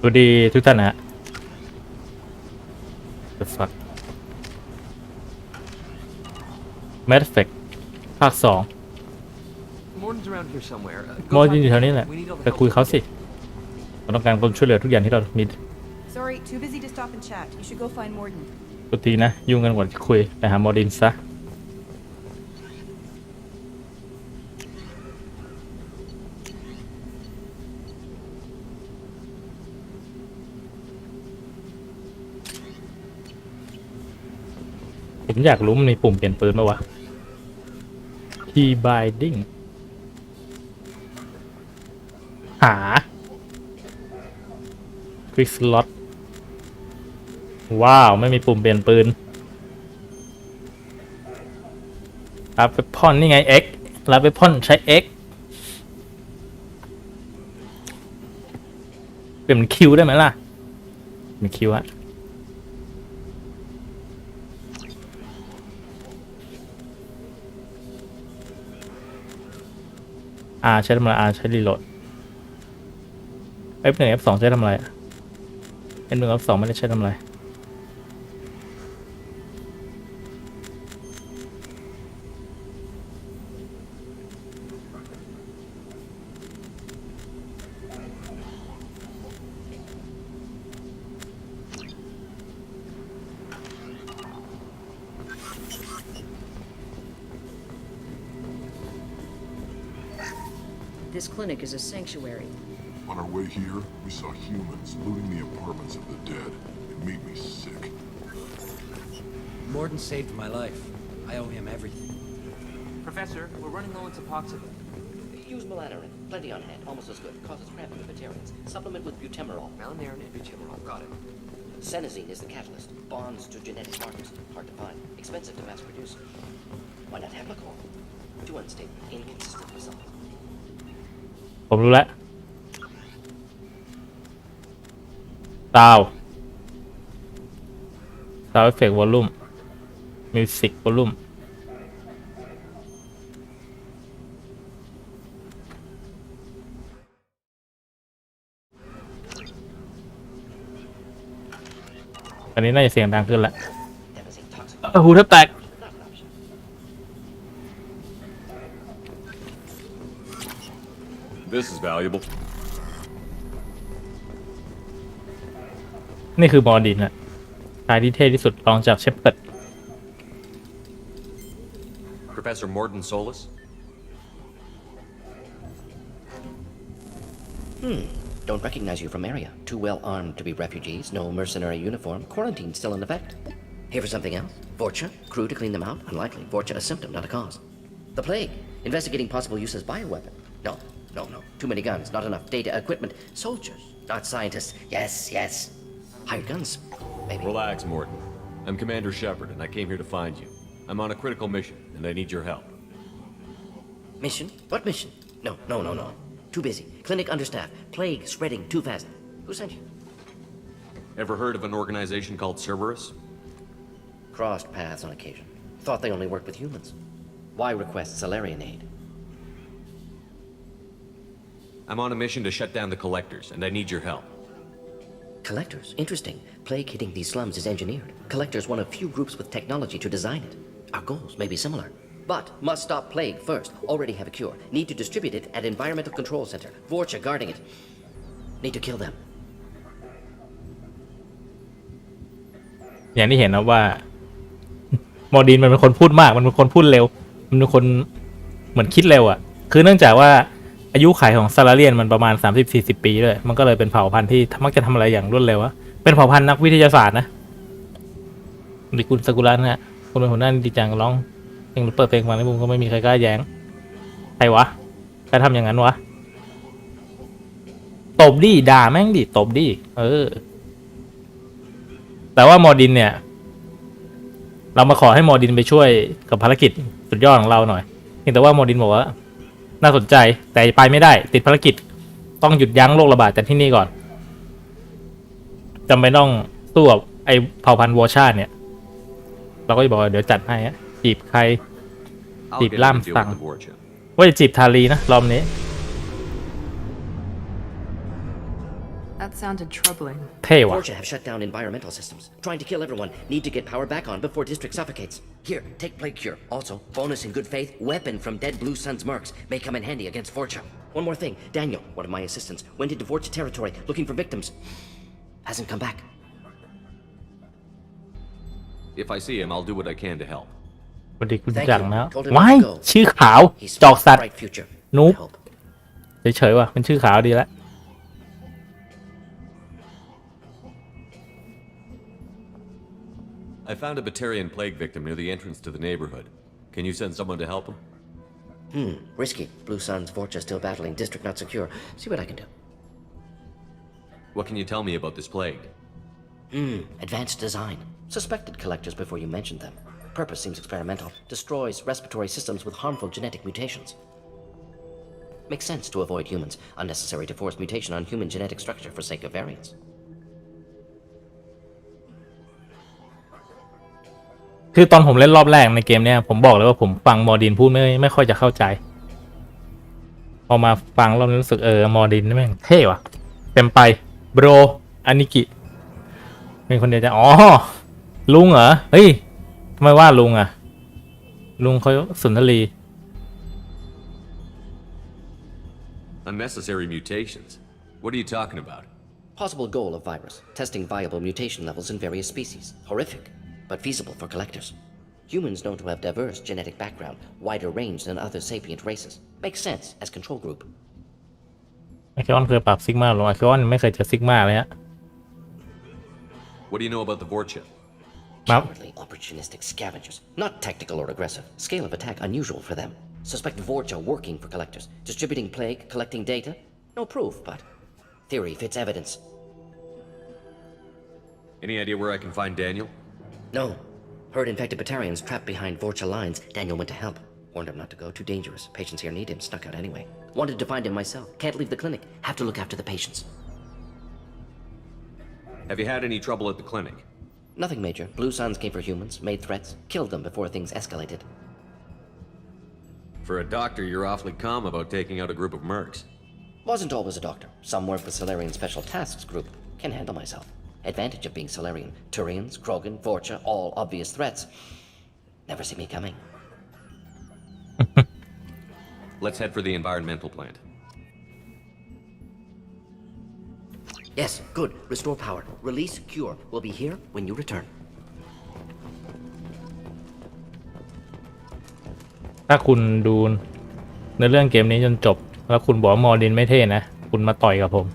สวัสดีทุกท่านนะฮะ The fuck Mass Effect ภาค 2มอร์ดินอยู่แถวนี้แหละไปคุยเขาสิเราต้องการความช่วยเหลือทุกอย่างที่เรามีปกตินะยุ่งกันกว่าที่คุยไปหามอร์ดินซะผมอยากรู้มันมีปุ่มเปลี่ยนปืนไหมวะ Key binding หา Quick slot ว้าวไม่มีปุ่มเปลี่ยนปืนรับไปพ่อนนี่ไง X รับไปพ่อนใช้ X เปลี่ยนเป็น Q ได้ไหมล่ะเป็น Q อะใช้ทำอะไรใช้รีโหลด F1 F2 ใช้ทำอะไร F1 F2 ไม่ได้ใช้ทำอะไร This clinic is a sanctuary. On our way here, we saw humans looting the apartments of the dead. It made me sick. Morden saved my life. I owe him everything. Professor, we're running low on Suboxone. Use melanorin. Plenty on hand. Almost as good. Causes cramp in vegetarians. Supplement with butemerol. Malinarin and butemerol. Got it. Senesine is the catalyst. Bonds to genetic markers. Hard to find. Expensive to mass produce. Why not Heplicol? Too unstable. Inconsistent results. ผมรู้แล้วซาวเอฟเฟกต์วอลลุ่มมิวสิกวอลลุ่มอันนี้น่าจะเสียงดังขึ้นแล้วหูแทบแตกThis is valuable. นี่คือมอร์ดินอะชายที่เท่ที่สุดรองจากเชปเปิร์ด Professor Morden Solus? Don't recognize you from area. Too well armed to be refugees. No mercenary uniform. Quarantine still in effect. Here for something else? Vorcha? Crew to clean them out? Unlikely. Vorcha a symptom, not a cause. The plague. Investigating possible use as bioweapon. No. Too many guns, not enough data, equipment. Soldiers, not scientists. Yes. Hired guns, maybe. Relax, Morden. I'm Commander Shepard, and I came here to find you. I'm on a critical mission, and I need your help. Mission? What mission? No. Too busy. Clinic understaffed. Plague spreading too fast. Who sent you? Ever heard of an organization called Cerberus? Crossed paths on occasion. Thought they only worked with humans. Why request Salarian aid? I'm on a mission to shut down the collectors, and I need your help. Collectors? Interesting. Plague hitting these slums is engineered. Collectors one of few groups with technology to design it. Our goals may be similar. But must stop plague first. Already have a cure. Need to distribute it at Environmental Control Center. Vorcha guarding it. Need to kill them. อย่างที่เห็นนะว่า มอร์ดินมันเป็นคนพูดมากมันเป็นคนพูดเร็วมันเป็นคนเหมือนคิดเร็วอ่ะคือเนื่องจากว่าอายุขัยของซาลาเรียนมันประมาณ 30-40 ปีด้วยมันก็เลยเป็นเผ่าพันธุ์ที่มักจะทำอะไรอย่างรวดเร็วอะเป็นเผ่าพันธุ์นักวิทยาศาสตร์นะดิคุณซากุระนะฮะคุณเป็นหัวหน้าดีจังร้องเพลงเปิดเพลงมาในมุมก็ไม่มีใครกล้าแย้งใครวะใครทำอย่างนั้นวะตบดิด่าแม่งดิตบดิแต่ว่ามอร์ดินเนี่ยเรามาขอให้มอร์ดินไปช่วยกับภารกิจสุดยอดของเราหน่อยแต่ว่ามอร์ดินบอกว่าน่าสนใจแต่ไปไม่ได้ติดภารกิจต้องหยุดยั้งโรคระบาดจากที่นี่ก่อนจำเป็นต้องสู้กับไอเผ่าพันธุ์วอชาเนี่ยเราก็จะบอกเดี๋ยวจัดให้จีบใครจีบล่ามสั่งว่าจะจีบทารีนะรอบนี้ That sounded troubling. เท่ว่ะ Fortune have shut down environmental systems. Trying to kill everyone. Need to get power back on before district suffocates. Here, take plague cure. Also, bonus in good faith, weapon from dead Blue Sun's mercs may come in handy against Fortune. One more thing. Daniel, one of my assistants, went into Fortune territory looking for victims. Hasn't come back. If I see him, I'll do what I can to help. สวัสดีคุณ Thank จัง you. นะ Told him ว้าย not to go. ชื่อขาว He's จอกสัตว์ bright future. นุ๊บ I hope. เฉยๆว่ะเป็นชื่อขาวดีแล้ว I found a Batarian plague victim near the entrance to the neighborhood. Can you send someone to help him? Risky. Blue Sun's Fortune still battling. District not secure. See what I can do. What can you tell me about this plague? Advanced design. Suspected collectors before you mentioned them. Purpose seems experimental. Destroys respiratory systems with harmful genetic mutations. Makes sense to avoid humans. Unnecessary to force mutation on human genetic structure for sake of variance. คือตอนผมเล่นรอบแรกในเกมเนี้ยผมบอกเลยว่าผมฟังมอร์ดินพูดไม่ค่อยจะเข้าใจพอมาฟังรอบนี้รู้สึกมอร์ดินนี่แม่งเท่ว่ะเต็มไปโบรอานิกิเป็นคนเดียวจะอ๋อลุงเหรอเฮ้ยทำไมว่าลุงอ่ะลุงเขาสุนทรี Unnecessary mutations? What are you talking about? Possible goal of virus. Testing viable mutation levels in various species. Horrific, but feasible for collectors. Humans known to have diverse genetic background, wider range than other sapient races. Makes sense as control group. ไอคอนเคยปรับซิกมาลงไอคอนไม่เคยเจอซิกมาเลยฮะ What do you know about the Vorcha? Cowardly, opportunistic scavengers. Not tactical or aggressive. Scale of attack unusual for them. Suspect Vorcha working for collectors. Distributing plague, collecting data. No proof, but theory fits evidence. Any idea where I can find Daniel? No. Heard infected Batarians trapped behind Vorcha lines. Daniel went to help. Warned him not to go. Too dangerous. Patients here need him. Snuck out anyway. Wanted to find him myself. Can't leave the clinic. Have to look after the patients. Have you had any trouble at the clinic? Nothing major. Blue Suns came for humans, made threats, killed them before things escalated. For a doctor, you're awfully calm about taking out a group of mercs. Wasn't always a doctor. Some work with Solarian Special Tasks Group. Can handle myself. Advantage of being Solarian. Turians, Krogan, Vorcha, all obvious threats. Never see me coming. Let's head for the environmental plant. Yes, good. Restore power. Release cure. We'll be here when you return. ถ้าคุณดูในเรื่องเกมนี้จนจบแล้วคุณบอกว่ามอร์ดินไม่เท่นะคุณมาต่อยกับผม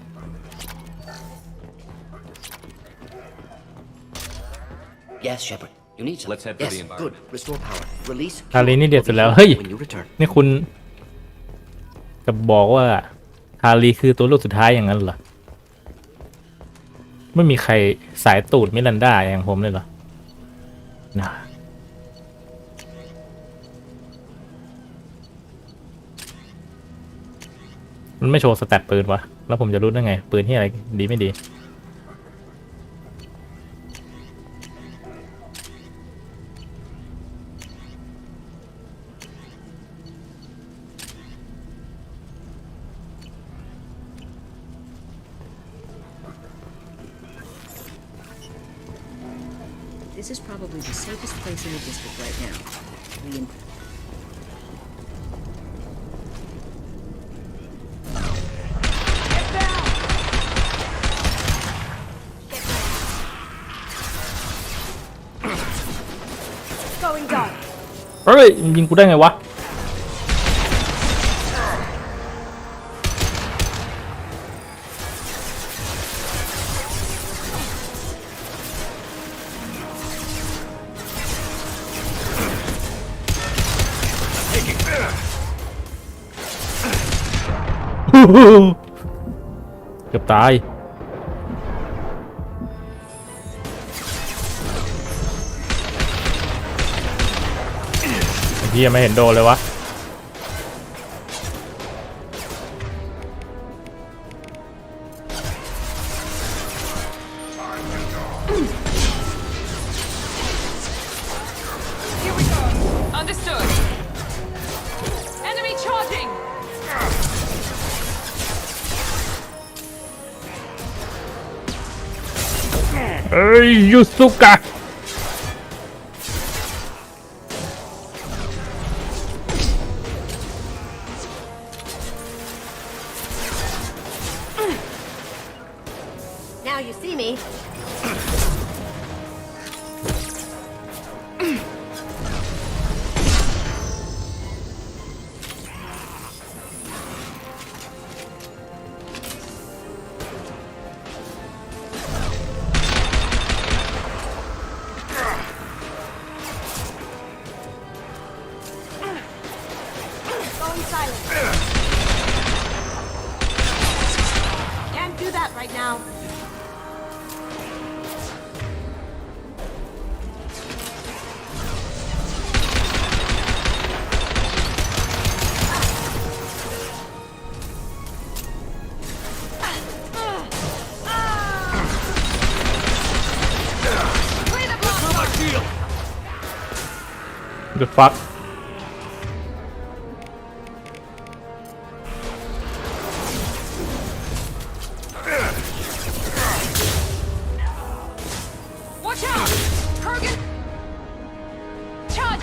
Yes, Shepard. You need some. Let's head for yes, the environment. good. Restore power. Release คารี cure. นี่เด็ด We'll สุ be ดแล้ว here เฮ้ย when you return. นี่คุณจะบอกว่าคารีคือตัวลูกสุดท้ายอย่างนั้นเหรอไม่มีใครสายตูดมิรันดาอย่างผมเลยเหรอนะมันไม่โชว์สแตทปืนวะแล้วผมจะรู้ได้ไงปืนที่อะไรดีไม่ดี This is probably the safest place in the district right now. We Going dark. เฮ้ยยิงกูได้ไงวะเกือบตายไอ้เหี้ยไม่เห็นโดนเลยวะ เอ้ยยูสุกะNow you see me. Going silent. Can't do that right now. The fuck Watch out! Kurgan! Chud!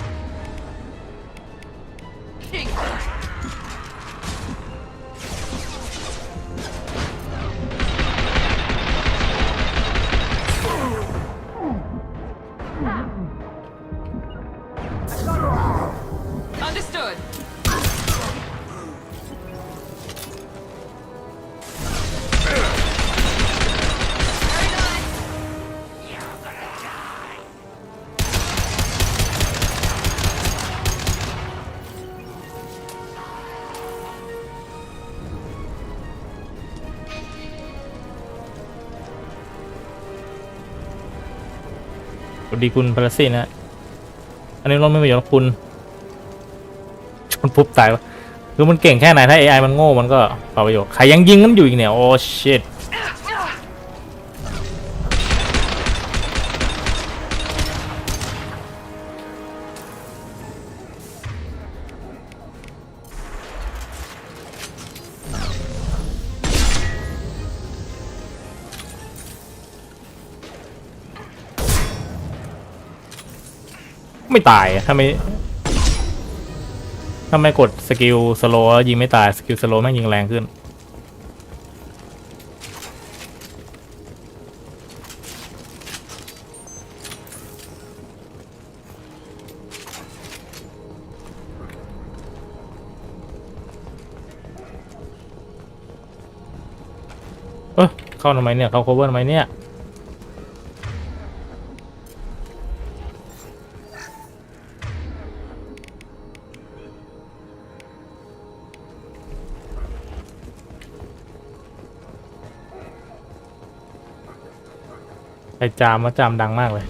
Understood. Very nice. สวัสดีคุณพลสินะอันนี้เราไม่มีประโยชน์คุณชนปุ๊บตายวะคือมันเก่งแค่ไหนถ้า AI มันโง่มันก็เปล่าประโยชน์ใครยังยิงกันอยู่อีกเนี่ยโอ้ชิตไม่ตายถ้าไม่กดสกิลสโลว์ยิงไม่ตายสกิลสโลว์แม่งยิงแรงขึ้นเข้าทำไมเนี่ยเข้า cover ทำไมเนี่ยไอ้จามว่าจามดังมากเลย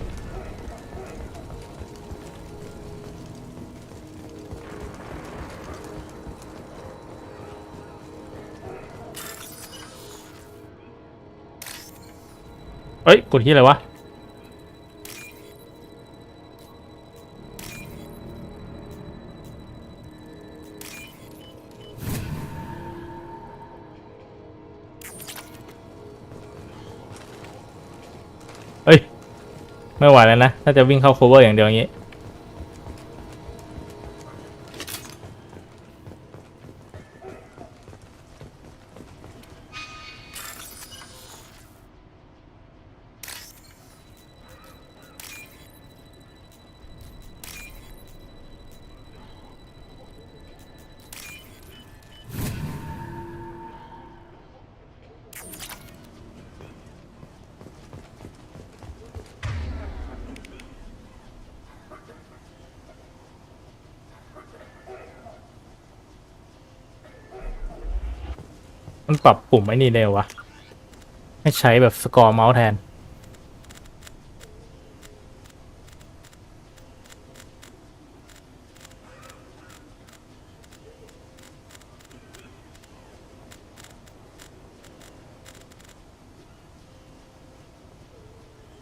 เอ้ยกดที่อะไรวะเอ้ยไม่ไหวแล้วนะถ้าจะวิ่งเข้า cover อย่างเดียวอย่างนี้มันปรับปุ่มไอ้นี่ได้วะให้ใช้แบบสกอร์เมาส์แทน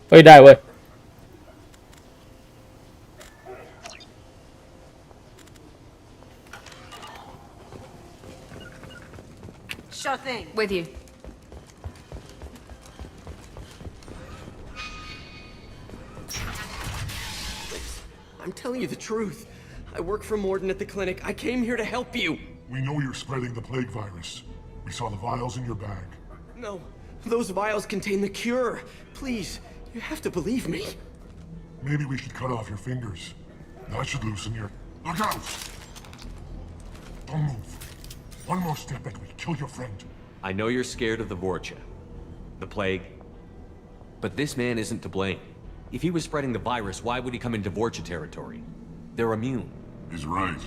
เฮ้ยได้เว้ย Sure thing. With you. I'm telling you the truth. I work for Morden at the clinic. I came here to help you. We know you're spreading the plague virus. We saw the vials in your bag. No, those vials contain the cure. Please, you have to believe me. Maybe we should cut off your fingers. That should loosen your... Look out! Don't move. One more step and we kill your friend. I know you're scared of the Vorcha, the plague, but this man isn't to blame. If he was spreading the virus, why would he come into Vorcha territory? They're immune. He's right.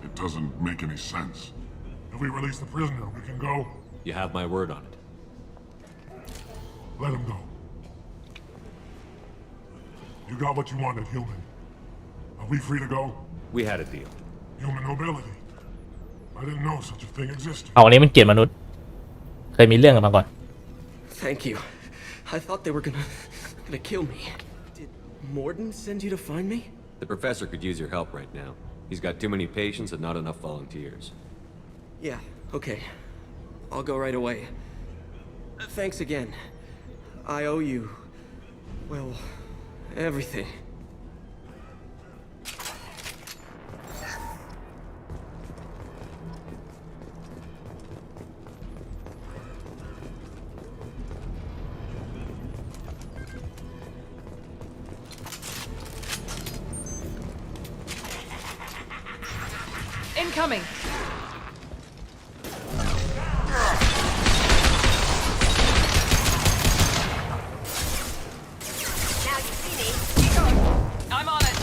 It doesn't make any sense. If we release the prisoner, we can go. You have my word on it. Let him go. You got what you wanted, human. Are we free to go? We had a deal. Human nobility. I didn't know such a thing existed. เอาอันนี้มันเกลียดมนุษย์เคยมีเรื่องกันมาก่อน Thank you. I thought they were gonna kill me. Did Morden send you to find me? The professor could use your help right now. He's got too many patients and not enough volunteers. Yeah, okay. I'll go right away. Thanks again. I owe you, well, everything. Incoming. Now you see me. I'm on it.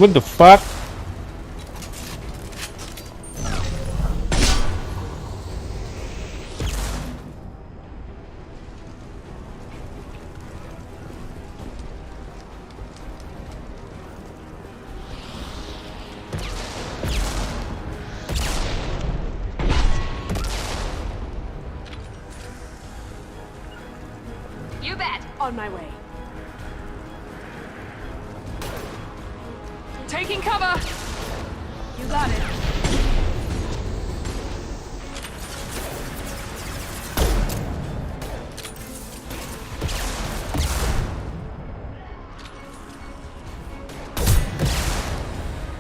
What the fuck 'You bet. On my way. Taking cover. You got it.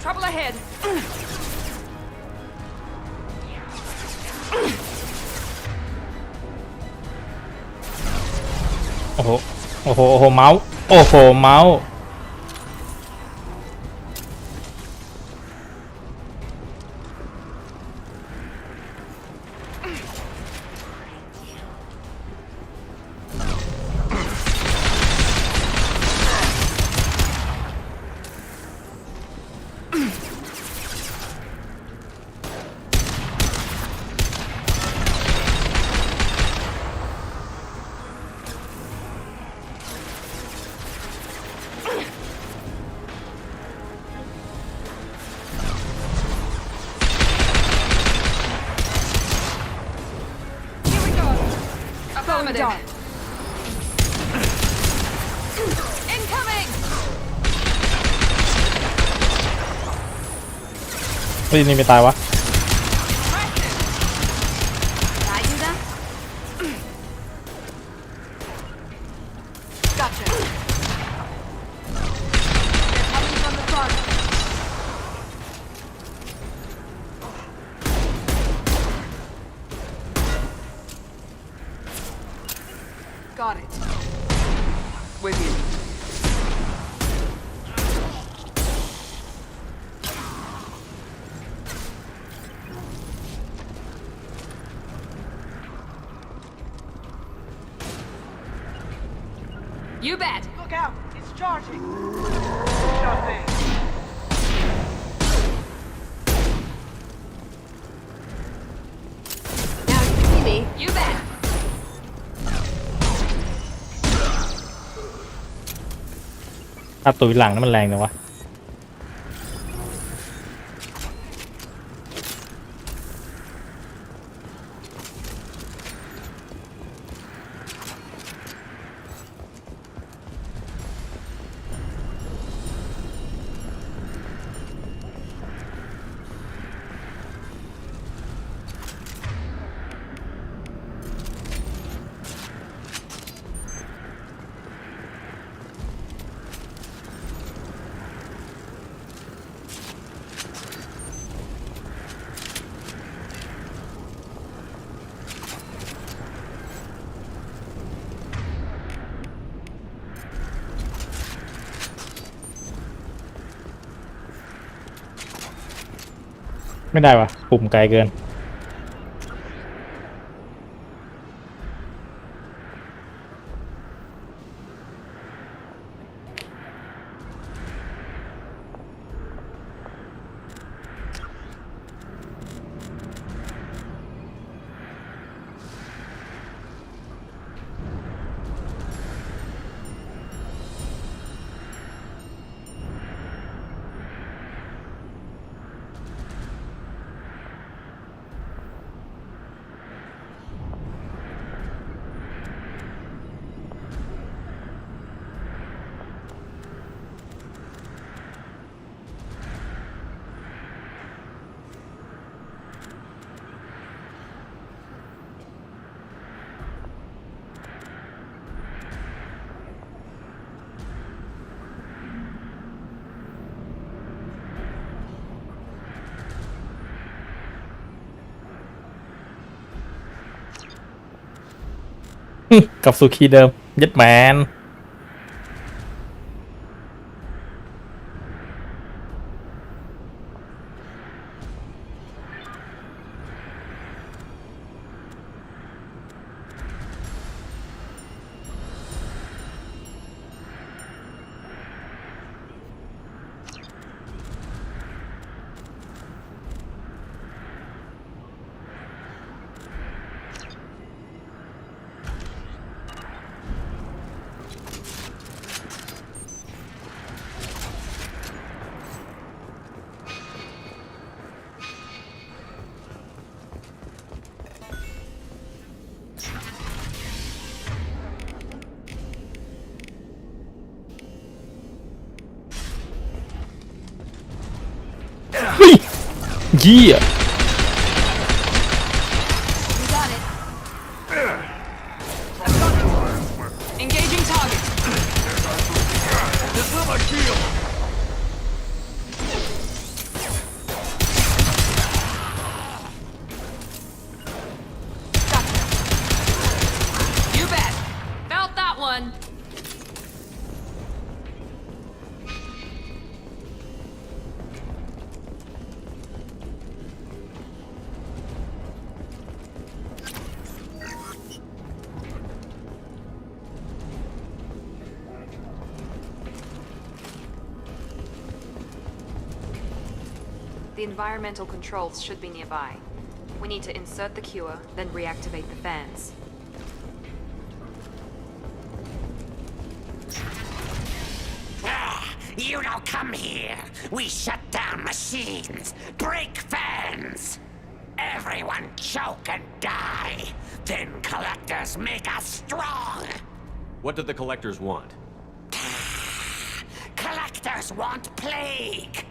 Trouble ahead. โอ้โหโอ้โหโอ้โหเมาส์โอ้โหเมาส์ Affirmative. Incoming. เฮ้ยนี่ไม่ตายวะ Can I do that? Gotcha. They're coming from the front. Got it. With you. You bet. Look out! It's charging! Nothing. Now you see me. You ถ้าตุยหลังนั่นมันแรงจังวะไม่ได้วะปุ่มไกลเกินกับสุขีเดิมยัดแมนเฮ้ยเยี่ย You got it. I've got it. Engaging target. This is my shield! Gotcha. You bet. Felt that one. The environmental controls should be nearby. We need to insert the cure, then reactivate the fans. You don't come here. We shut down machines, break fans. Everyone choke and die. Then collectors make us strong. What did the collectors want? Collectors want plague.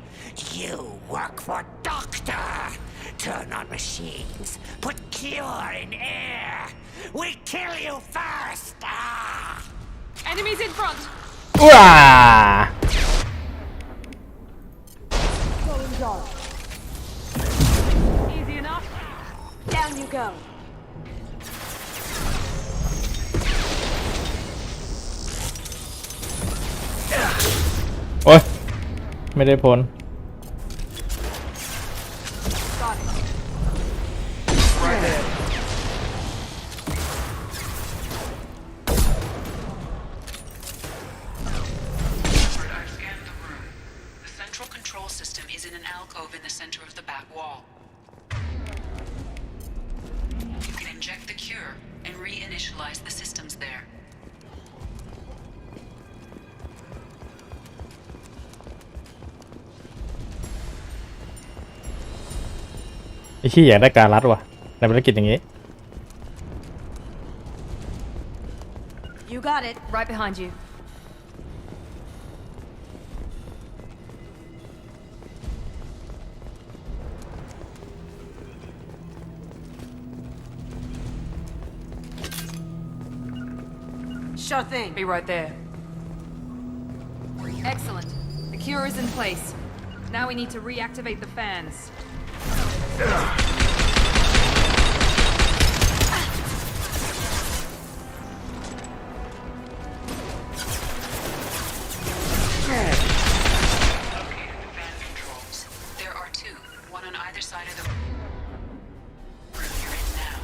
You work for Doctor. Turn on machines. Put cure in air. We kill you first. Enemies in front. ว้า Easy enough. Down you go. โอ๊ยไม่ได้ผล Got it. Right there. I've scanned the room. The central control system is in an alcove in the center of the back wall. You can inject the cure and reinitialize the systems there. ไอ้ขี้อยากได้การรัดว่ะในภารกิจอย่างงี้ You got it. Right behind you. Sure thing. Be right there. Excellent. The cure is in place. Now we need to reactivate the fans. Located the fan controls. There are two, one on either side of the room. You're in now.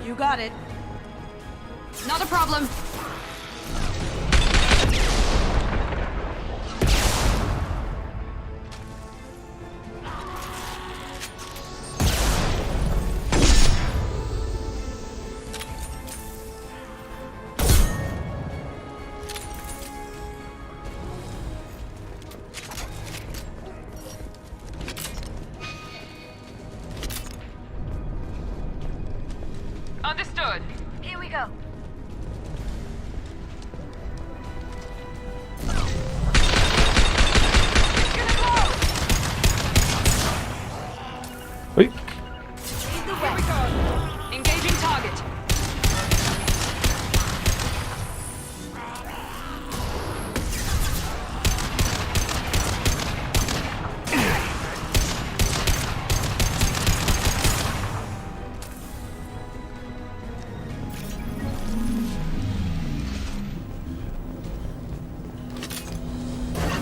You got it. Not a problem. Understood. Here we go. เฮ้ย Here we go. Engaging target.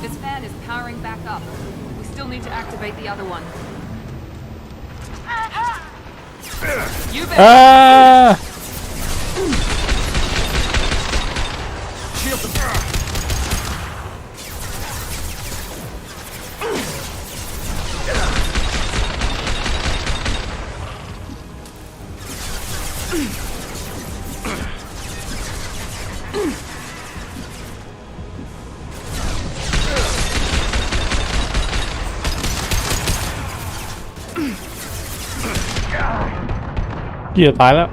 This fan is powering back up. We still need to activate the other one. You bet. อ่า เหี้ยตายแล้ว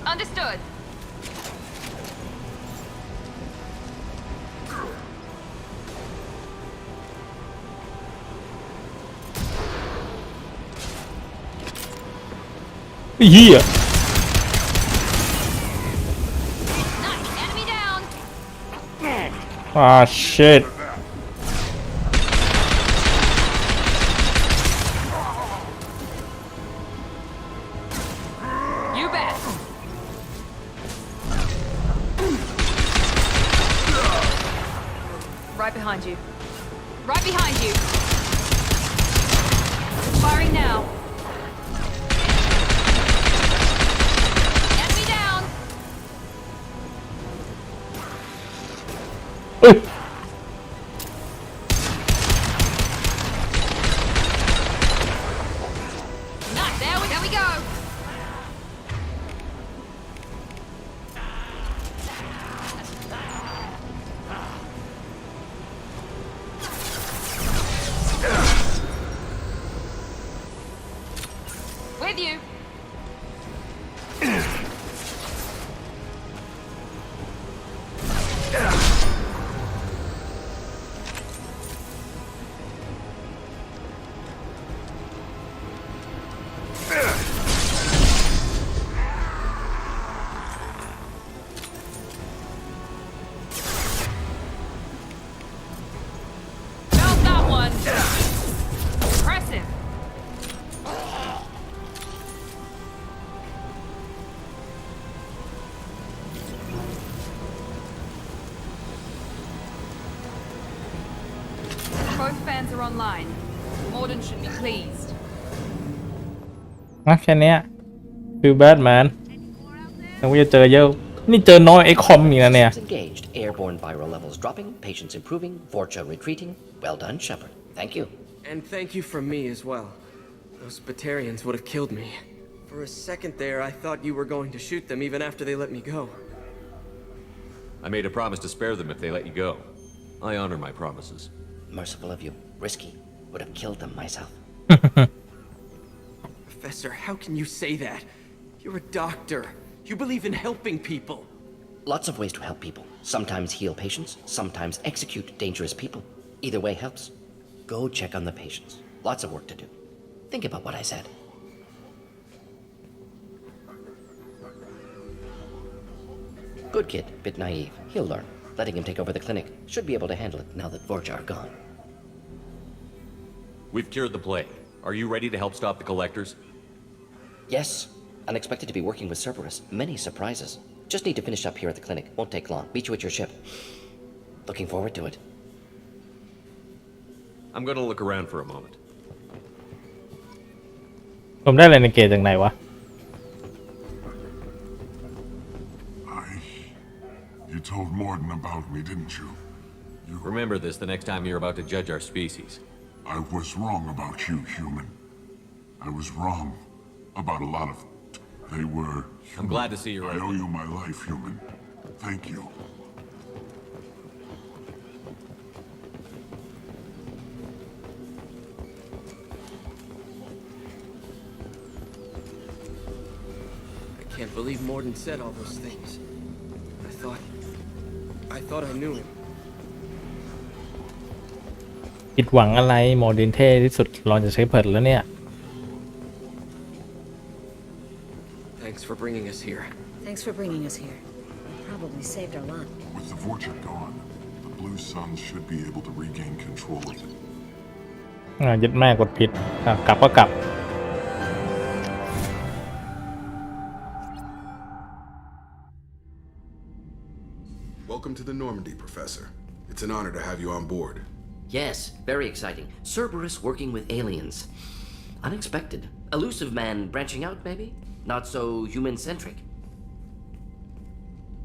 Understood. Yeah. Nice. Enemy down. Ah, shit. You bet. Right behind you. Right behind you. Firing now. Enemy down. เอ้ย Nice. There we go. With you. Felt that one. Impressive. Both fans are online. Morden should be pleased. แค่เนี้ยฟิลแบดแมนต้องจะเจอเยอะนี่เจอน้อยไอ้คอมนี่นะเนี่ย Engaged. Airborne viral levels dropping. Patients improving. Vorcha retreating. Well done, Shepard. Thank you. And thank you from me as well. Those Batarians would have killed me. For a second there, I thought you were going to shoot them even after they let me go. I made a promise to spare them if they let you go. I honor my promises. Merciful of you. Risky. Would have killed them myself. Professor, how can you say that? You're a doctor. You believe in helping people. Lots of ways to help people. Sometimes heal patients, sometimes execute dangerous people. Either way helps. Go check on the patients. Lots of work to do. Think about what I said. Good kid, bit naive. He'll learn. Letting him take over the clinic. Should be able to handle it now that Vorcha are gone. We've cured the plague. Are you ready to help stop the collectors? Yes. Unexpected to be working with Cerberus. Many surprises. Just need to finish up here at the clinic. Won't take long. Meet you at your ship. Looking forward to it. I'm gonna look around for a moment. ผมได้อะไรในเกตจากไหนวะ You told Morden about me, didn't you? Remember this the next time you're about to judge our species. I was wrong about you, human. I was wrong about a lot of... They were... Human. I'm glad to see you're I right. owe you my life, human. Thank you. I can't believe Morden said all those things. I thought I knew him. ผิดหวังอะไรโมเดิร์นเท่ที่สุดลองจะใช้เพิร์ดแล้วเนี่ย Thanks for bringing us here. Thanks for bringing us here. Probably saved our lot. With the Vorcha gone, the Blue Suns should be able to regain control of it. ยึดแม่กดผิดกลับก็กลับ Welcome to the Normandy, Professor. It's an honor to have you on board. Yes, very exciting. Cerberus working with aliens. Unexpected. Elusive man branching out, maybe? Not so human-centric.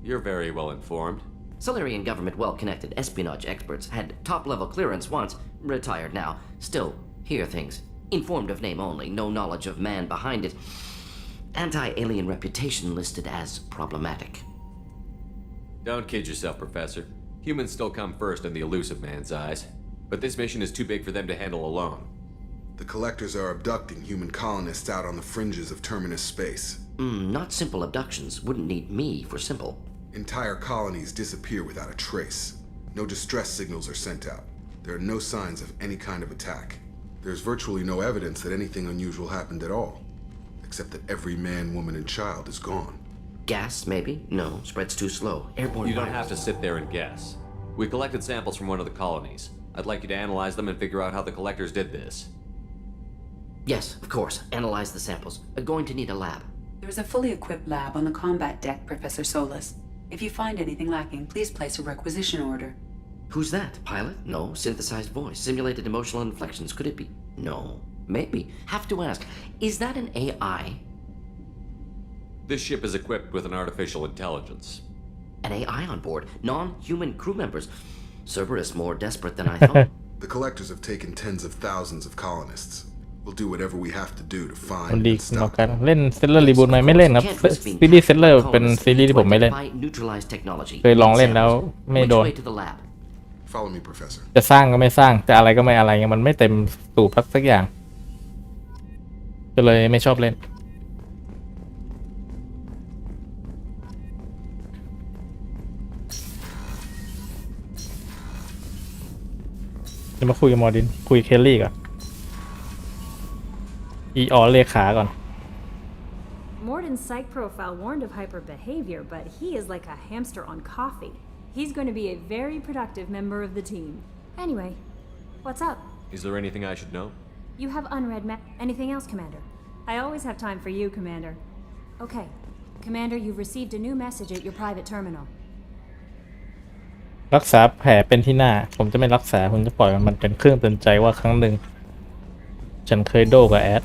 You're very well informed. Solarian government well-connected espionage experts had top-level clearance once, retired now. Still, hear things. Informed of name only, no knowledge of man behind it. Anti-alien reputation listed as problematic. Don't kid yourself, Professor. Humans still come first in the elusive man's eyes. But this mission is too big for them to handle alone. The collectors are abducting human colonists out on the fringes of terminus space. Not simple abductions. Wouldn't need me for simple. Entire colonies disappear without a trace. No distress signals are sent out. There are no signs of any kind of attack. There's virtually no evidence that anything unusual happened at all. Except that every man, woman, and child is gone. Gas, maybe? No, spreads too slow. Airborne You don't virus. have to sit there and guess. We collected samples from one of the colonies. I'd like you to analyze them and figure out how the collectors did this. Yes, of course. Analyze the samples. Going to need a lab. There is a fully equipped lab on the combat deck, Professor Solis. If you find anything lacking, please place a requisition order. Who's that? Pilot? No. Synthesized voice. Simulated emotional inflections. Could it be? No. Maybe. Have to ask. Is that an AI? This ship is equipped with an artificial intelligence. An AI on board? Non-human crew members? Cerberus more desperate than I thought. The collectors have taken tens of thousands of colonists. We'll do whatever we have to do to find มันดี and เหมาะ stop กัน them. เล่นเซตเลอร์รีบูทไหมไม่เล่นครับ Can't risk being ซีรีส์เซตเลอร์ captured เป็น by ซีรีส์ที่ผมไม่เล่น identify neutralized technology. เคยลองเล่นแล้วไม่โดน Which way to the lab? Follow me, Professor. จะสร้างก็ไม่สร้างจะอะไรก็ไม่อะไรเงี้ยมันไม่เต็มสูบสักอย่างก็เลยไม่ชอบเล่นจะมาคุยกับมอร์ดินคุยเคลลี่ก่อนเลขาก่อน Morden's psych profile warned of hyper behavior, but he is like a hamster on coffee. He's going to be a very productive member of the team. Anyway, what's up? Is there anything I should know? You have unread anything else, Commander? I always have time for you, Commander. Okay. Commander, you've received a new message at your private terminal. รักษาแผลเป็นที่หน้าผมจะไม่รักษาผมจะปล่อยมันเป็นเครื่องเตือนใจว่าครั้งหนึ่งฉันเคยโดกับแอด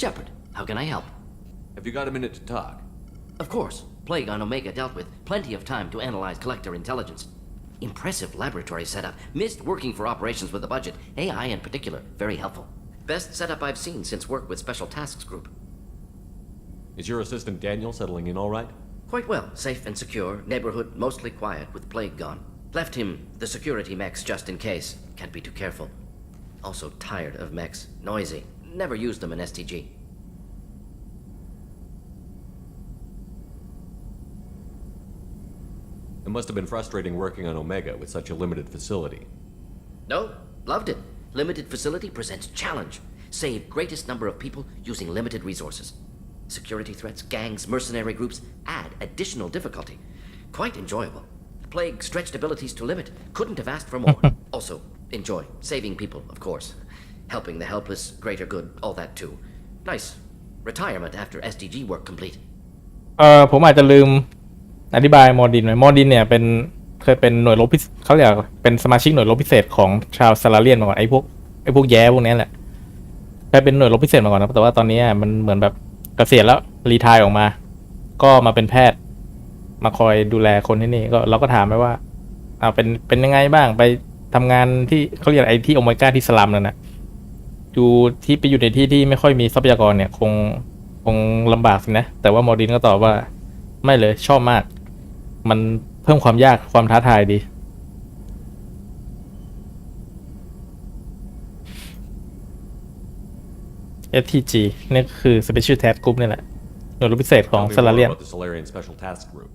Shepard, how can I help? Have you got a minute to talk? Of course. Plague on Omega dealt with. Plenty of time to analyze collector intelligence. Impressive laboratory setup. Missed working for operations with a budget. AI in particular. Very helpful. Best setup I've seen since work with Special Tasks Group. Is your assistant Daniel settling in all right? Quite well. Safe and secure. Neighborhood mostly quiet with Plague gone. Left him the security mechs just in case. Can't be too careful. Also tired of mechs. Noisy. Never used them in STG. It must have been frustrating working on Omega with such a limited facility. No, loved it. Limited facility presents challenge. Save greatest number of people using limited resources. Security threats, gangs, mercenary groups add additional difficulty. Quite enjoyable. Plague stretched abilities to limit. Couldn't have asked for more. Also, enjoy. Saving people, of course. Helping the helpless, greater good, all that too. Nice. Retirement after SDG work complete. ผมอาจจะลืมอธิบายมอร์ดินไว้มอร์ดินเนี่ยเป็นเคยเป็นหน่วยรบพิเศษเขาเรียกเป็นสมาชิกหน่วยรบพิเศษของชาวซาลาเรียนมาก่อนไอ้พวกแย่พวกนี้แหละเคยเป็นหน่วยรบพิเศษมาก่อนนะแต่ว่าตอนนี้มันเหมือนแบบเกษียณแล้วรีไทร์ออกมาก็มาเป็นแพทย์มาคอยดูแลคนที่นี่ก็เราก็ถามไปว่าเป็นยังไงบ้างไปทำงานที่เขาเรียกไอ้ที่โอเมก้าที่สลัมนั่นนะอยู่ในที่ที่ไม่ค่อยมีทรัพยากรเนี่ยคงลำบากสินะแต่ว่ามอร์ดินก็ตอบว่าไม่เลยชอบมากมันเพิ่มความยากความท้าทายดี STG นี่คือ Special Task Group นี่แหละหน่วยรบพิเศษของ Tell me ซาลา more เรียน about the Solarian Special Task Group.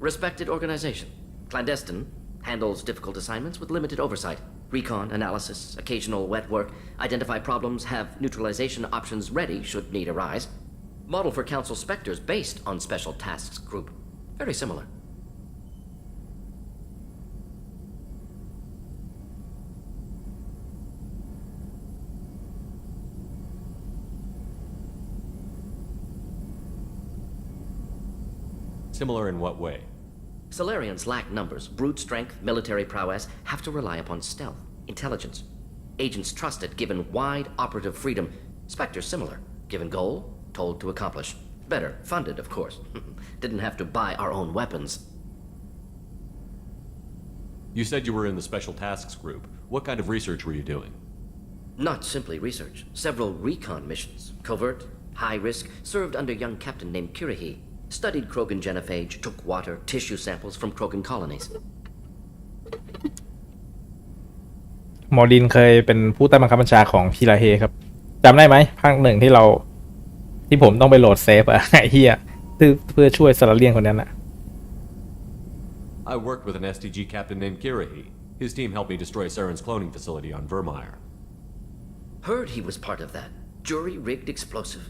Respected organization. Clandestine. Handles difficult assignments with limited oversight. Recon, analysis, occasional wet work. Identify problems, have neutralization options ready should need arise. Model for Council Spectres based on Special Tasks Group. Very similar. Similar in what way? Solarians lack numbers, brute strength, military prowess, have to rely upon stealth, intelligence. Agents trusted given wide operative freedom. Spectres similar, given goal, told to accomplish. Better, funded, of course. Didn't have to buy our own weapons. You said you were in the Special Tasks Group. What kind of research were you doing? Not simply research. Several recon missions. Covert, high risk, served under young captain named Kirihi. Studied Krogan genophage, took water, tissue samples from Krogan colonies. มอร์ดินเคยเป็นผู้ใต้บังคับบัญชาของพิลาเฮครับจำได้ไหมภาคหนึ่งที่ผมต้องไปโหลดเซฟอะ ไอ้เหี้ยเพื่อช่วยซาลาเรียนคนนั้นอะ I worked with an STG captain named Kirihi. His team helped me destroy Saren's cloning facility on Vermeer. Heard he was part of that. Jury-rigged explosive.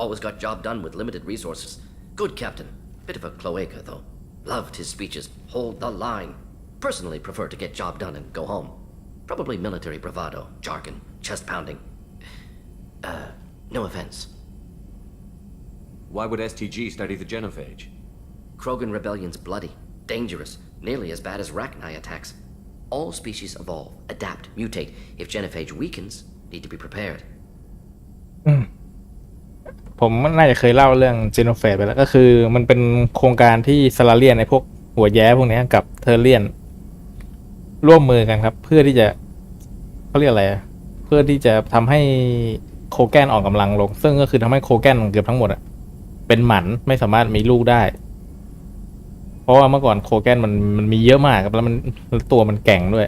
Always got job done with limited resources. Good captain. Bit of a cloaca, though. Loved his speeches. Hold the line. Personally prefer to get job done and go home. Probably military bravado, jargon, chest pounding. No offense. Why would STG study the genophage? Krogan rebellion's bloody, dangerous, nearly as bad as Rachni attacks. All species evolve, adapt, mutate. If genophage weakens, need to be prepared. ผมน่าจะเคยเล่าเรื่องจีโนเฟสไปแล้วก็คือมันเป็นโครงการที่ซาลาเรียนในพวกหัวแย้พวกนี้กับเทอร์เรียนร่วมมือกันครับเพื่อที่จะเขาเรียกอะไรเพื่อที่จะทำให้โคแกนออกกำลังลงซึ่งก็คือทำให้โคแกนเกือบทั้งหมดอะเป็นหมันไม่สามารถมีลูกได้เพราะว่าเมื่อก่อนโคแกนมันมีเยอะมากครับแล้วตัวมันแก่งด้วย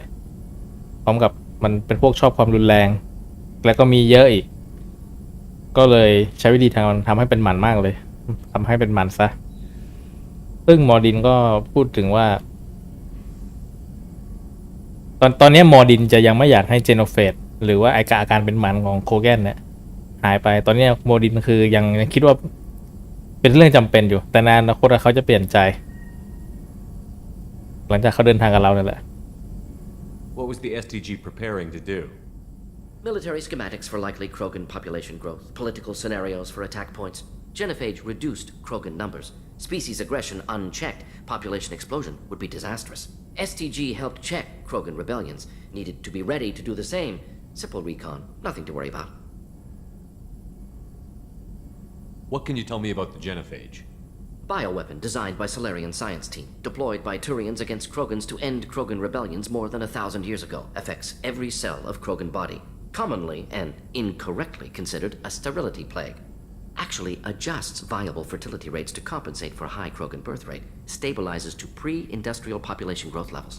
พร้อมกับมันเป็นพวกชอบความรุนแรงแล้วก็มีเยอะอีกก็เลยใช้วิธีทำให้เป็นหมันมากเลยทำให้เป็นหมันซะซึ่งมอร์ดินก็พูดถึงว่าตอนนี้มอร์ดินจะยังไม่อยากให้เจโนเฟส หรือว่าอาการเป็นหมันของโคแกนเนี่ยหายไปตอนนี้โมดินคือยังคิดว่าเป็นเรื่องจำเป็นอยู่แต่ในอนาคตเขาจะเปลี่ยนใจหลังจากเขาเดินทางกับเราเนี่ยแหละ What was the STG preparing to do? Military schematics for likely Krogan population growth, political scenarios for attack points. Genophage reduced Krogan numbers. Species aggression unchecked, population explosion would be disastrous. STG helped check Krogan rebellions, needed to be ready to do the same. Simple recon, nothing to worry about. What can you tell me about the genophage? Bioweapon designed by Solarian science team, deployed by Turians against Krogans to end Krogan rebellions more than 1,000 years ago, affects every cell of Krogan body. Commonly and incorrectly considered a sterility plague. Actually adjusts viable fertility rates to compensate for a high Krogan birth rate, stabilizes to pre-industrial population growth levels.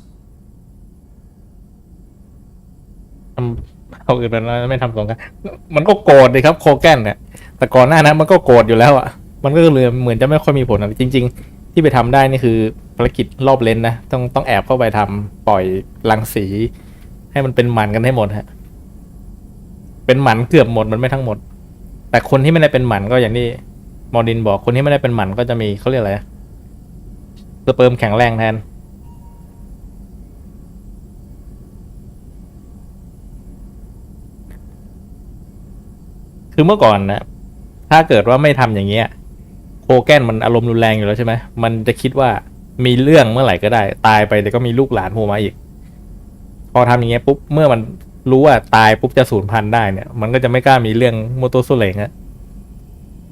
เอาอื่นไปแล้วไม่ทำสงกันมันก็โกรธเลยครับโคแกนเนี่ยแต่ก่อนหน้านั้นมันก็โกรธอยู่แล้วอ่ะมันก็เลยเหมือนจะไม่ค่อยมีผลอะไรจริงๆที่ไปทำได้นี่คือภารกิจรอบเลนนะต้องแอบเข้าไปทำปล่อยรังสีให้มันเป็นหมันกันให้หมดฮะเป็นหมันเกือบหมดมันไม่ทั้งหมดแต่คนที่ไม่ได้เป็นหมันก็อย่างที่มอร์ดินบอกคนที่ไม่ได้เป็นหมันก็จะมีเขาเรียกอะไรสเปิร์มแข็งแรงแทนคือเมื่อก่อนนะถ้าเกิดว่าไม่ทำอย่างเงี้ยโคแกนมันอารมณ์รุนแรงอยู่แล้วใช่ไหมมันจะคิดว่ามีเรื่องเมื่อไหร่ก็ได้ตายไปแต่ก็มีลูกหลานโผล่มาอีกพอทำอย่างเงี้ยปุ๊บเมื่อมันรู้ว่าตายปุ๊บจะสูญพันธุ์ได้เนี่ยมันก็จะไม่กล้ามีเรื่องโมโตโซเลงฮะ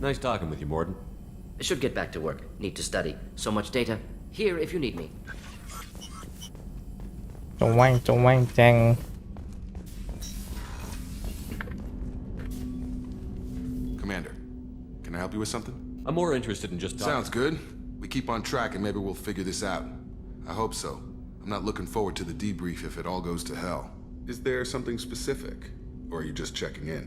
Nice talking with you, Morden. I should get back to work. Need to study. So much data. Here if you need me. จงว่างแจงCommander, can I help you with something? I'm more interested in just talking. Sounds good. We keep on track and maybe we'll figure this out. I hope so. I'm not looking forward to the debrief if it all goes to hell. Is there something specific? Or are you just checking in?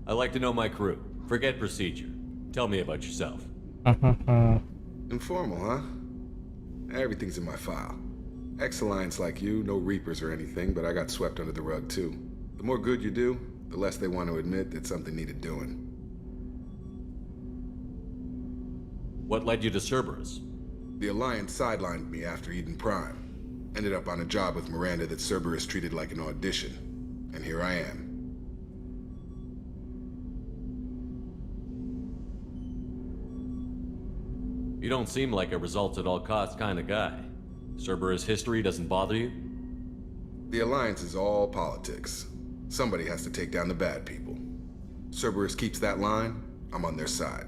I like to know my crew. Forget procedure. Tell me about yourself. Informal, huh? Everything's in my file. Ex-Alliance like you, no Reapers or anything, but I got swept under the rug too. The more good you do, the less they want to admit that something needed doing. What led you to Cerberus? The Alliance sidelined me after Eden Prime. Ended up on a job with Miranda that Cerberus treated like an audition. And here I am. You don't seem like a results-at-all-costs kind of guy. Cerberus history doesn't bother you? The Alliance is all politics. Somebody has to take down the bad people. Cerberus keeps that line, I'm on their side.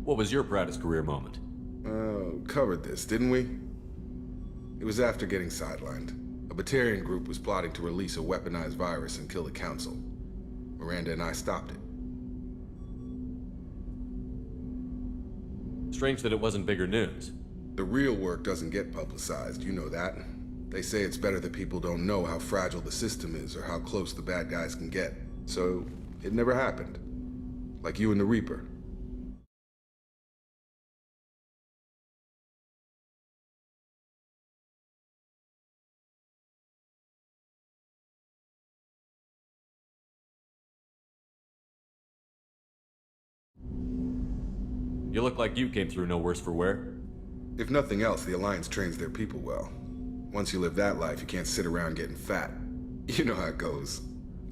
What was your proudest career moment? Covered this, didn't we? It was after getting sidelined. A Batarian group was plotting to release a weaponized virus and kill the Council. Miranda and I stopped it. Strange that it wasn't bigger news. The real work doesn't get publicized, you know that. They say it's better that people don't know how fragile the system is or how close the bad guys can get. So, it never happened. Like you and the Reaper. You look like you came through no worse for wear. If nothing else, the Alliance trains their people well. Once you live that life, you can't sit around getting fat. You know how it goes.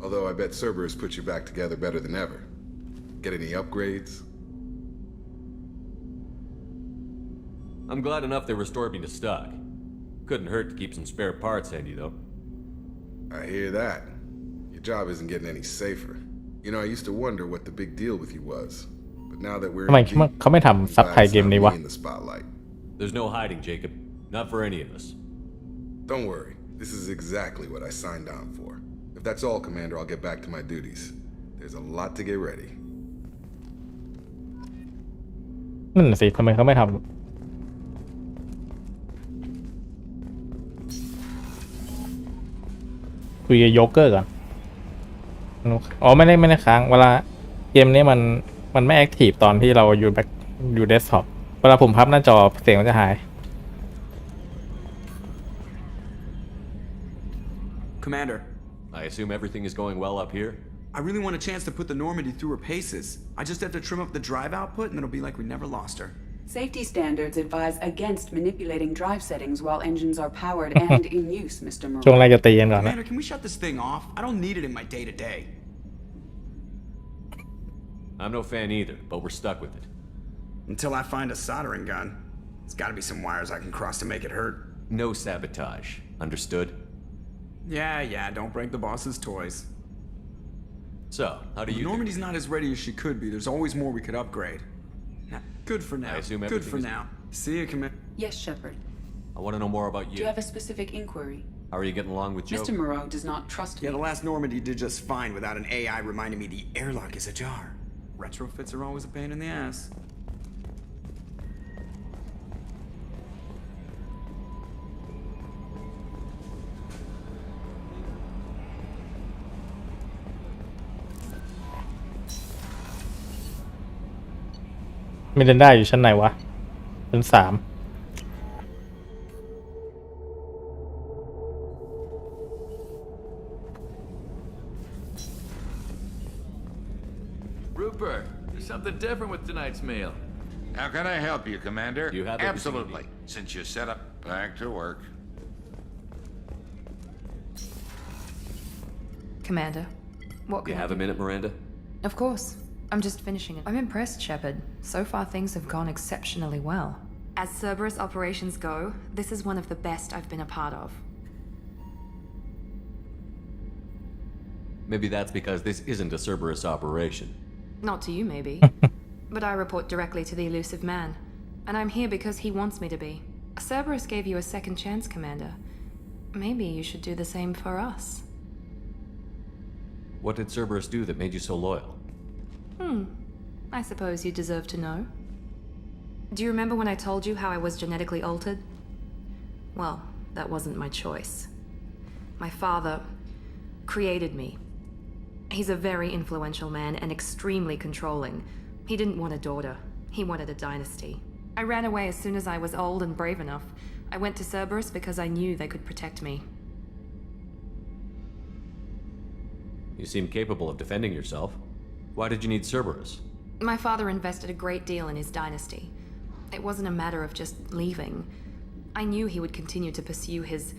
Although I bet Cerberus puts you back together better than ever. Get any upgrades? I'm glad enough they restored me to stock. Couldn't hurt to keep some spare parts handy, though. I hear that. Your job isn't getting any safer. You know, I used to wonder what the big deal with you was. But now that we're ทำไมเขาไม่ทำซับไทยเกมนี้วะ in the spotlight. There's no hiding, Jacob. Not for any of us. Don't worry. This is exactly what I signed on for. If that's all, Commander, I'll get back to my duties. There's a lot to get ready. นั่นสิทำไมเขาไม่ทำคุยกับโยเกอร์ก่อนอ๋อไม่ได้ค้างเวลาเกมนี้มันไม่แอคทีฟตอนที่เราอยู่เดสก์ท็อปเวลาผมพับหน้าจอเสียงมันจะหาย Commander. I assume everything is going well up here? I really want a chance to put the Normandy through her paces. I just have to trim up the drive output and it'll be like we never lost her. Safety standards advise against manipulating drive settings while engines are powered and in use, Mr. ช่วงแร Moreau. กจะตีกันก่อนนะ Commander, can we shut this thing off? I don't need it in my day-to-day. I'm no fan either, but we're stuck with it. Until I find a soldering gun. There's gotta be some wires I can cross to make it hurt. No sabotage. Understood? Yeah, don't break the boss's toys. So, how do you Normandy's not as ready as she could be. There's always more we could upgrade. Good for now. I assume Good everything for is- now. See you, Commander. Yes, Shepard. I want to know more about Do you. you have a specific inquiry? How are you getting along with Joe? Mr. Moreau does not trust Yeah, me. the last Normandy did just fine without an AI reminding me the airlock is ajar. Retrofits are always a pain in the ass. m มิเรนดาอยู่ชั้นไหนวะชั้น3 Rupert, there's something different with tonight's meal. How can I help you, Commander? You have everything you Absolutely. Since you set up, back to work. Commander, what You can I have a do? minute, Miranda? Of course. I'm just finishing it. I'm impressed, Shepard. So far, things have gone exceptionally well. As Cerberus operations go, this is one of the best I've been a part of. Maybe that's because this isn't a Cerberus operation. Not to you, maybe. But I report directly to the elusive man. And I'm here because he wants me to be. Cerberus gave you a second chance, Commander. Maybe you should do the same for us. What did Cerberus do that made you so loyal? I suppose you deserve to know. Do you remember when I told you how I was genetically altered? Well, that wasn't my choice. My father created me. He's a very influential man and extremely controlling. He didn't want a daughter. He wanted a dynasty. I ran away as soon as I was old and brave enough. I went to Cerberus because I knew they could protect me. You seem capable of defending yourself. Why did you need Cerberus? My father invested a great deal in his dynasty. It wasn't a matter of just leaving. I knew he would continue to pursue his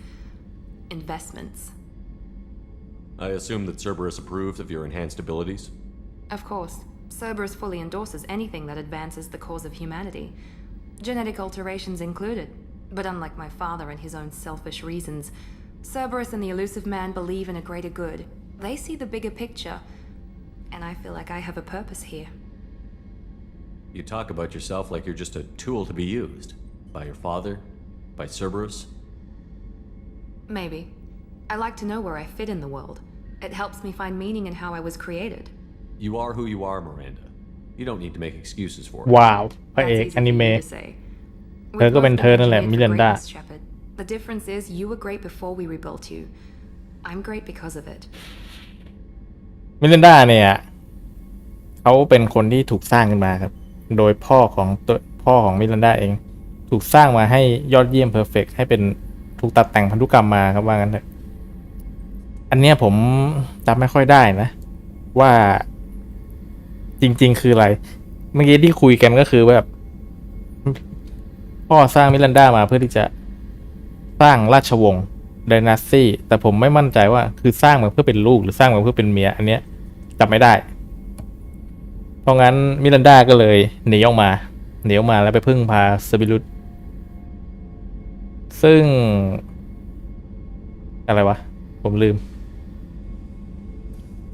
investments. I assume that Cerberus approved of your enhanced abilities? Of course, Cerberus fully endorses anything that advances the cause of humanity, genetic alterations included. But unlike my father and his own selfish reasons, Cerberus and the elusive man believe in a greater good. They see the bigger picture, and I feel like I have a purpose here. You talk about yourself like you're just a tool to be used. By your father? By Cerberus? Maybe. I like to know where I fit in the world. It helps me find meaning in how I was created. You are who you are, Miranda. You don't need to make excuses for it. ว้าวพระเอก That's easy อนิ for เมะ you to say. เธอก็เป็น We've เธอ both นั่นแหละ been มิ engineered รัน for ดา greatness, Shepard. The difference is you were great before we rebuilt you. I'm great because of it. มิรันดาเนี่ยเขาเป็นคนที่ถูกสร้างขึ้นมาครับโดยพ่อของมิรันดาเองถูกสร้างมาให้ยอดเยี่ยมเพอร์เฟกต์ให้เป็นถูกตัดแต่งพันธุกรรมมาครับว่างั้นเถอะอันเนี้ยผมจำไม่ค่อยได้นะว่าจริงๆคืออะไรเมื่อกี้ที่คุยกันก็คือแบบพ่อสร้างมิรันดามาเพื่อที่จะสร้างราชวงศ์ไดนาสตี้แต่ผมไม่มั่นใจว่าคือสร้างมาเพื่อเป็นลูกหรือสร้างมาเพื่อเป็นเมียอันเนี้ยจำไม่ได้เพราะงั้นมิรันดาก็เลยหนีออกมาแล้วไปพึ่งพาเซบิลุสซึ่งอะไรวะผมลืม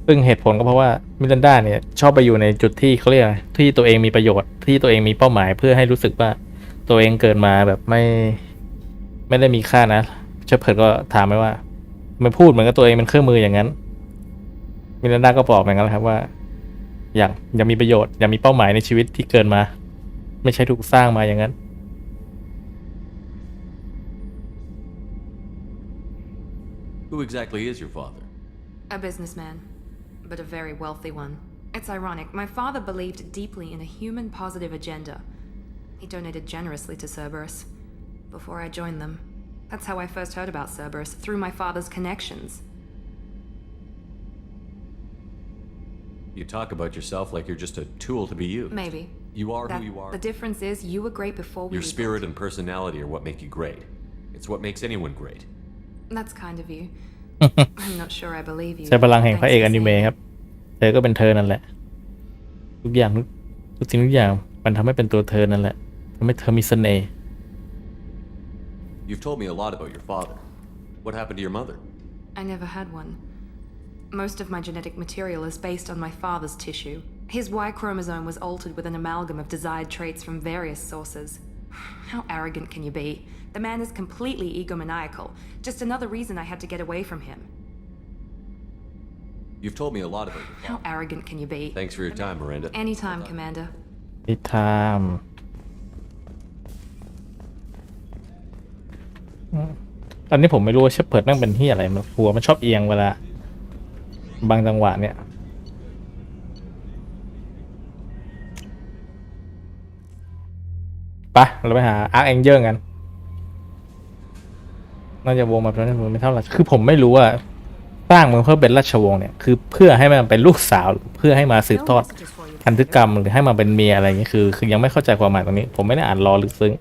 ซึ่งเหตุผลก็เพราะว่ามิรันดาเนี่ยชอบไปอยู่ในจุดที่เขาเรียกที่ตัวเองมีประโยชน์ที่ตัวเองมีเป้าหมายเพื่อให้รู้สึกว่าตัวเองเกิดมาแบบไม่ได้มีค่านะเชฟเพิร์ดก็ถามไปว่าไม่พูดเหมือนกับตัวเองเป็นเครื่องมืออย่างนั้นมิรันดาก็บอกอย่างนั้นแหละครับว่าอยากมีประโยชน์อยากมีเป้าหมายในชีวิตที่เกิดมาไม่ใช่ถูกสร้างมาอย่างนั้น Who exactly is your father? A businessman, but a very wealthy one. It's ironic. My father believed deeply in a human positive agenda. He donated generously to Cerberus before I joined them. That's how I first heard about Cerberus, through my father's connections. You talk about yourself like you're just a tool to be used. Maybe. You are who you are. The difference is you were great before we Your spirit and personality are what make you great. It's what makes anyone great. That's kind of you. I'm not sure I believe you. ใช้พลังแห่งพระเอกอนิเมะครับเธอก็เป็นเธอนั่นแหละทุกอย่างทุกสิ่งทุกอย่างมันทำให้เป็นตัวเธอนั่นแหละทำให้เธอมีเสน่ห์ You've told me a lot about your father. What happened to your mother? I never had one. Most of my genetic material is based on my father's tissue. His Y chromosome was altered with an amalgam of desired traits from various sources. How arrogant can you be? The man is completely egomaniacal. Just another reason I had to get away from him. You've told me a lot about your father. How arrogant can you be? Thanks for your time, Miranda. Anytime, Commander. นิทามตอนนี้ผมไม่รู้ว่าเชฟเพิร์ดนั่งเป็นที่อะไรมันหัวมันชอบเอียงเวลาบางจังหวะเนี่ยไปเราไปหาอาร์คแองเจิลกันน่าจะวงมาเพราะนั้นไม่เท่าไหร่คือผมไม่รู้ว่าสร้างมันเพื่อเป็นราชวงศ์เนี่ยคือเพื่อให้มันเป็นลูกสาวเพื่อให้มาสืบทอดพันธุกรรมหรือให้มาเป็นเมียอะไรอย่างนี้คือยังไม่เข้าใจความหมายตรงนี้ผมไม่ได้อ่านรอลึกซึ้ง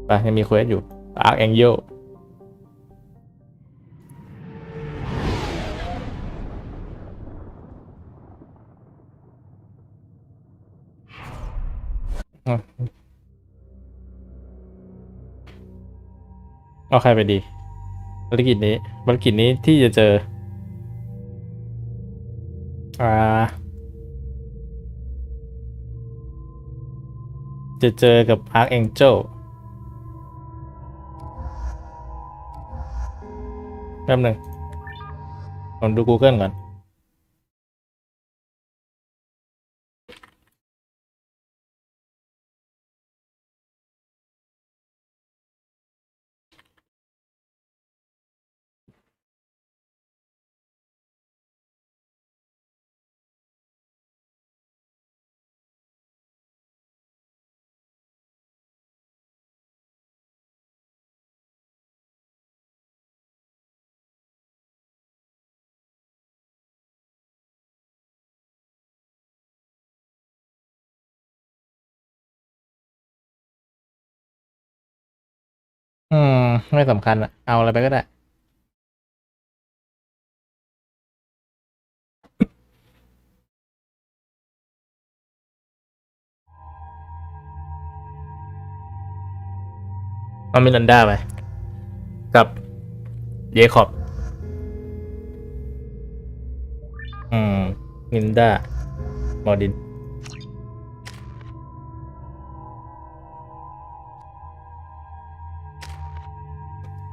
ไปยังมีเควสอยู่อาร์คแองเจิลเอาใครไปดีภารกิจนี้ที่จะเจอกับ Archangel แป๊บหนึ่งผมดู Google ก่อนไม่สำคัญอะเอาอะไรไปก็ได้เอามิลันดาไปกับเยคอบมิลันดามอร์ดิน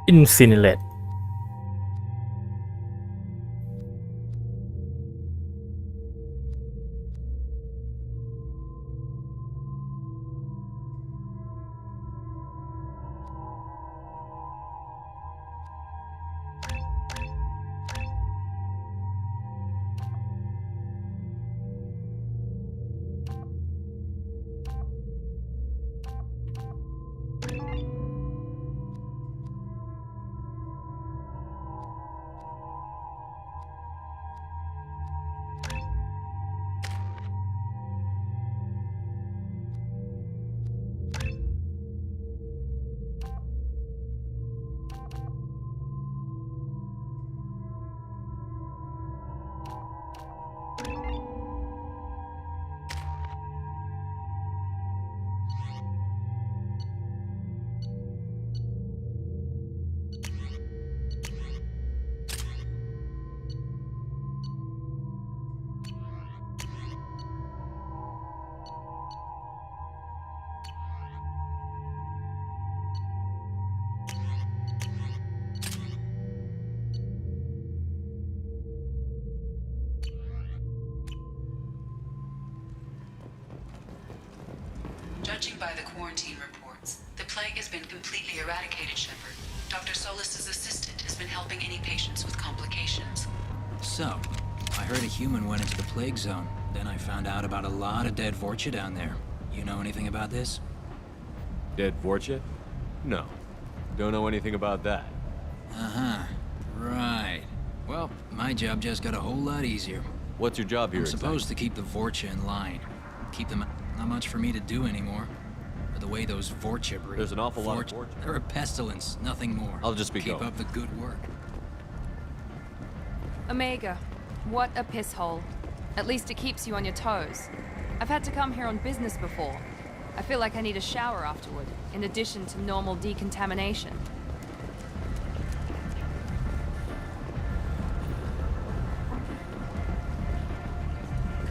อินซินิเลตJudging by the quarantine reports, the plague has been completely eradicated, Shepard. Dr. Solis's assistant has been helping any patients with complications. So, I heard a human went into the plague zone. Then I found out about a lot of dead Vorcha down there. You know anything about this? Dead Vorcha? No. Don't know anything about that. Uh-huh. Right. Well, My job just got a whole lot easier. What's your job here? I'm supposed to keep the Vorcha in line. Keep them... Not much for me to do anymore. But the way those Vorcha breed... There's an awful lot of Vorcha. They're a pestilence, nothing more. I'll just be Keep going. up the good work. Omega, what a piss hole. At least it keeps you on your toes. I've had to come here on business before. I feel like I need a shower afterward, in addition to normal decontamination.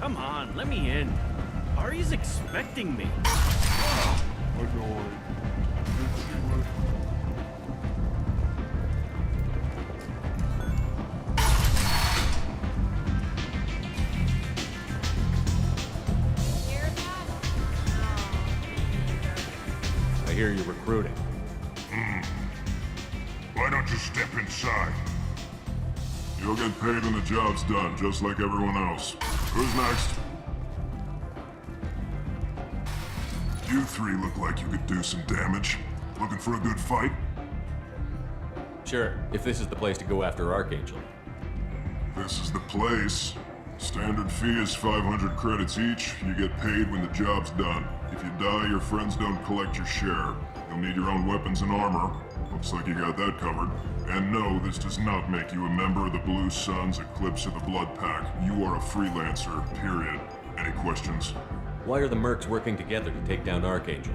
Come on, let me in. Ari's expecting me. I hear you're recruiting. Why don't you step inside? You'll get paid when the job's done, just like everyone else. Who's next? You three look like you could do some damage. Looking for a good fight? Sure, if this is the place to go after Archangel. This is the place. Standard fee is 500 credits each. You get paid when the job's done. If you die, your friends don't collect your share. You'll need your own weapons and armor. Looks like you got that covered. And no, this does not make you a member of the Blue Suns, Eclipse, or the Blood Pack. You are a freelancer, period. Any questions? Why are the mercs working together to take down Archangel?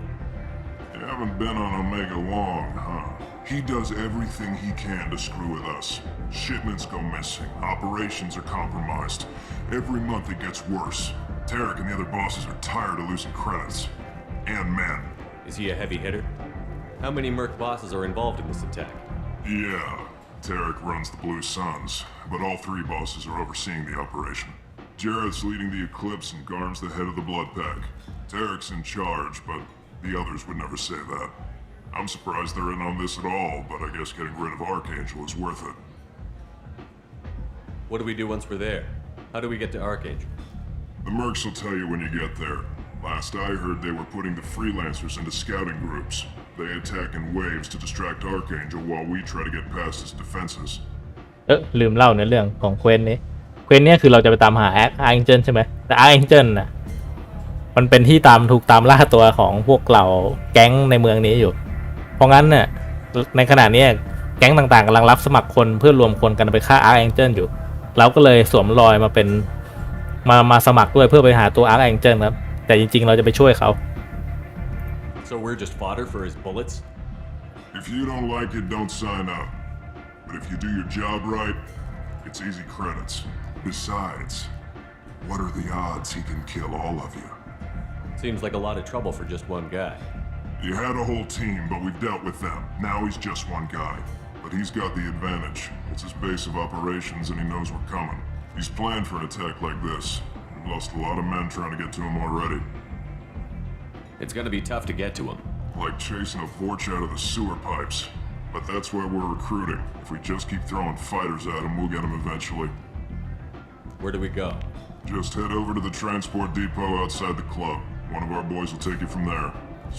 You haven't been on Omega long, huh? He does everything he can to screw with us. Shipments go missing, operations are compromised. Every month it gets worse. Tarek and the other bosses are tired of losing credits. And men. Is he a heavy hitter? How many merc bosses are involved in this attack? Yeah, Tarek runs the Blue Suns, but all three bosses are overseeing the operation. Jarrett's leading the Eclipse and Garm's the head of the Blood Pack. Tarek's in charge, but the others would never say that. I'm surprised they're in on this at all, but I guess getting rid of Archangel is worth it. What do we do once we're there? How do we get to Archangel? The mercs will tell you when you get there. Last I heard, they were putting the freelancers into scouting groups. They attack in waves to distract Archangel while we try to get past his defenses. ลืมเล่าในเรื่องของเควสนี้เควสนี้คือเราจะไปตามหาArchangelใช่ไหมแต่Archangelน่ะมันเป็นที่ถูกตามล่าตัวของพวกเหล่าแก๊งในเมืองนี้อยู่เพราะงั้นเนี่ยในขณะนี้แก๊งต่างๆกำลังรับสมัครคนเพื่อรวมคนกันไปฆ่าArchangelอยู่เราก็เลยสวมรอยมาเป็นมาสมัครด้วยเพื่อไปหาตัวArchangelครับแต่จริงๆเราจะไปช่วยเขา So we're just fodder for his bullets? If you don't like it, don't sign up. But if you do your job right, it's easy credits. Besides, what are the odds he can kill all of you? Seems like a lot of trouble for just one guy. You had a whole team, but we've dealt with them. Now he's just one guy. But he's got the advantage. It's his base of operations and he knows we're coming. He's planned for an attack like this. We've lost a lot of men trying to get to him already. It's gonna be tough to get to him. Like chasing a Vorch out of the sewer pipes. But that's why we're recruiting. If we just keep throwing fighters at him, we'll get him eventually. Where do we go? Just head over to the transport depot outside the club. One of our boys will take you from there.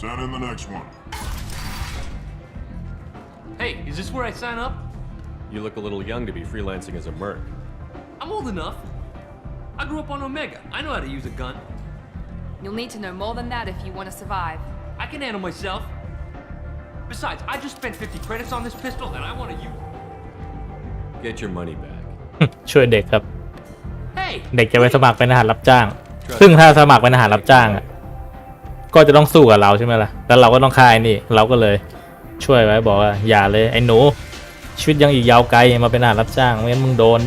Send in the next one. Hey, is this where I sign up? You look a little young to be freelancing as a merc. I'm old enough. I grew up on Omega. I know how to use a gun. You'll need to know more than that if you want to survive. I can handle myself. Besides, I just spent 50 credits on this pistol and I want to use it. Get your money back. ช่วยเด็กครับ Hey! เด็กจะไปสมัครเป็นทหารรับจ้างซึ่งถ้าสมัครเป็นทหารรับจ้างอ่ะก็จะต้องสู้กับเราใช่ไหมล่ะแล้วเราก็ต้องฆ่าไอ้นี่เราก็เลยช่วยไว้บอกว่าอย่าเลยไอ้หนูชีวิตยังอีกยาวไกลมาเป็นทหารรับจ้างไม่งั้นมึงโดน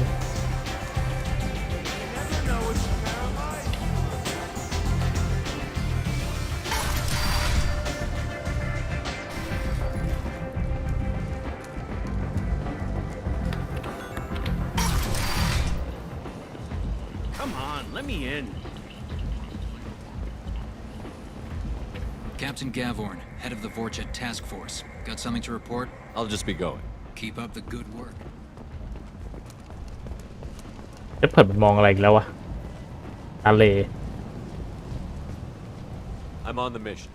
Come on, let me in. Captain Gavorn, head of the Vorcha Task Force. Got something to report? I'll just be going. Keep up the good work. จะเปิดมองอะไรอีกแล้ววะทะเล I'm on the mission.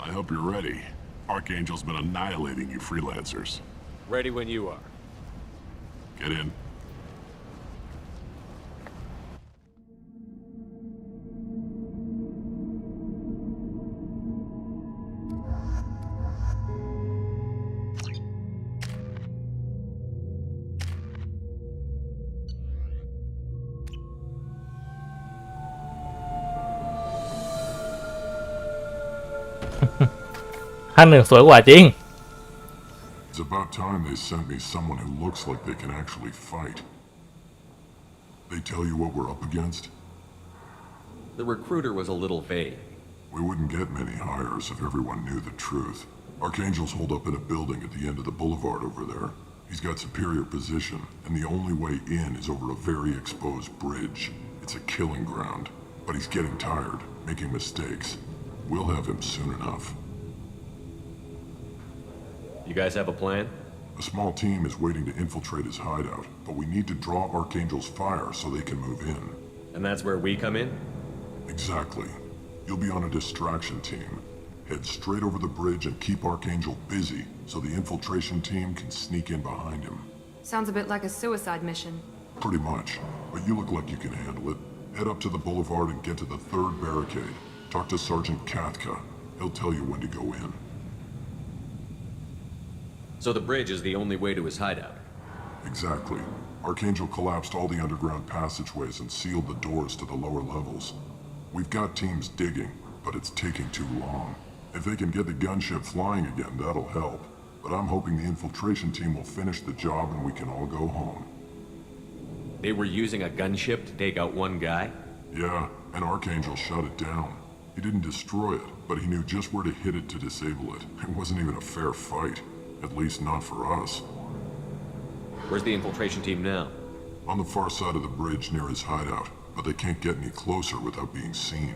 I hope you're ready. Archangel's been annihilating you freelancers. Ready when you are. Get in. ภาคหนึ่งสวยกว่าจริง It's about time they sent me someone who looks like they can actually fight. They tell you what we're up against? The recruiter was a little vague. We wouldn't get many hires if everyone knew the truth. Archangel's holed up in a building at the end of the boulevard over there. He's got superior position, and the only way in is over a very exposed bridge. It's a killing ground, but he's getting tired, making mistakes. We'll have him soon enough. You guys have a plan? A small team is waiting to infiltrate his hideout, but we need to draw Archangel's fire so they can move in. And that's where we come in? Exactly. You'll be on a distraction team. Head straight over the bridge and keep Archangel busy so the infiltration team can sneak in behind him. Sounds a bit like a suicide mission. Pretty much, but you look like you can handle it. Head up to the boulevard and get to the third barricade. Talk to Sergeant Katka. He'll tell you when to go in. So the bridge is the only way to his hideout? Exactly. Archangel collapsed all the underground passageways and sealed the doors to the lower levels. We've got teams digging, but it's taking too long. If they can get the gunship flying again, that'll help. But I'm hoping the infiltration team will finish the job and we can all go home. They were using a gunship to take out one guy? Yeah, and Archangel shut it down. He didn't destroy it, but he knew just where to hit it to disable it. It wasn't even a fair fight. At least not for us. Where's the infiltration team now? On the far side of the bridge near his hideout, but they can't get any closer without being seen.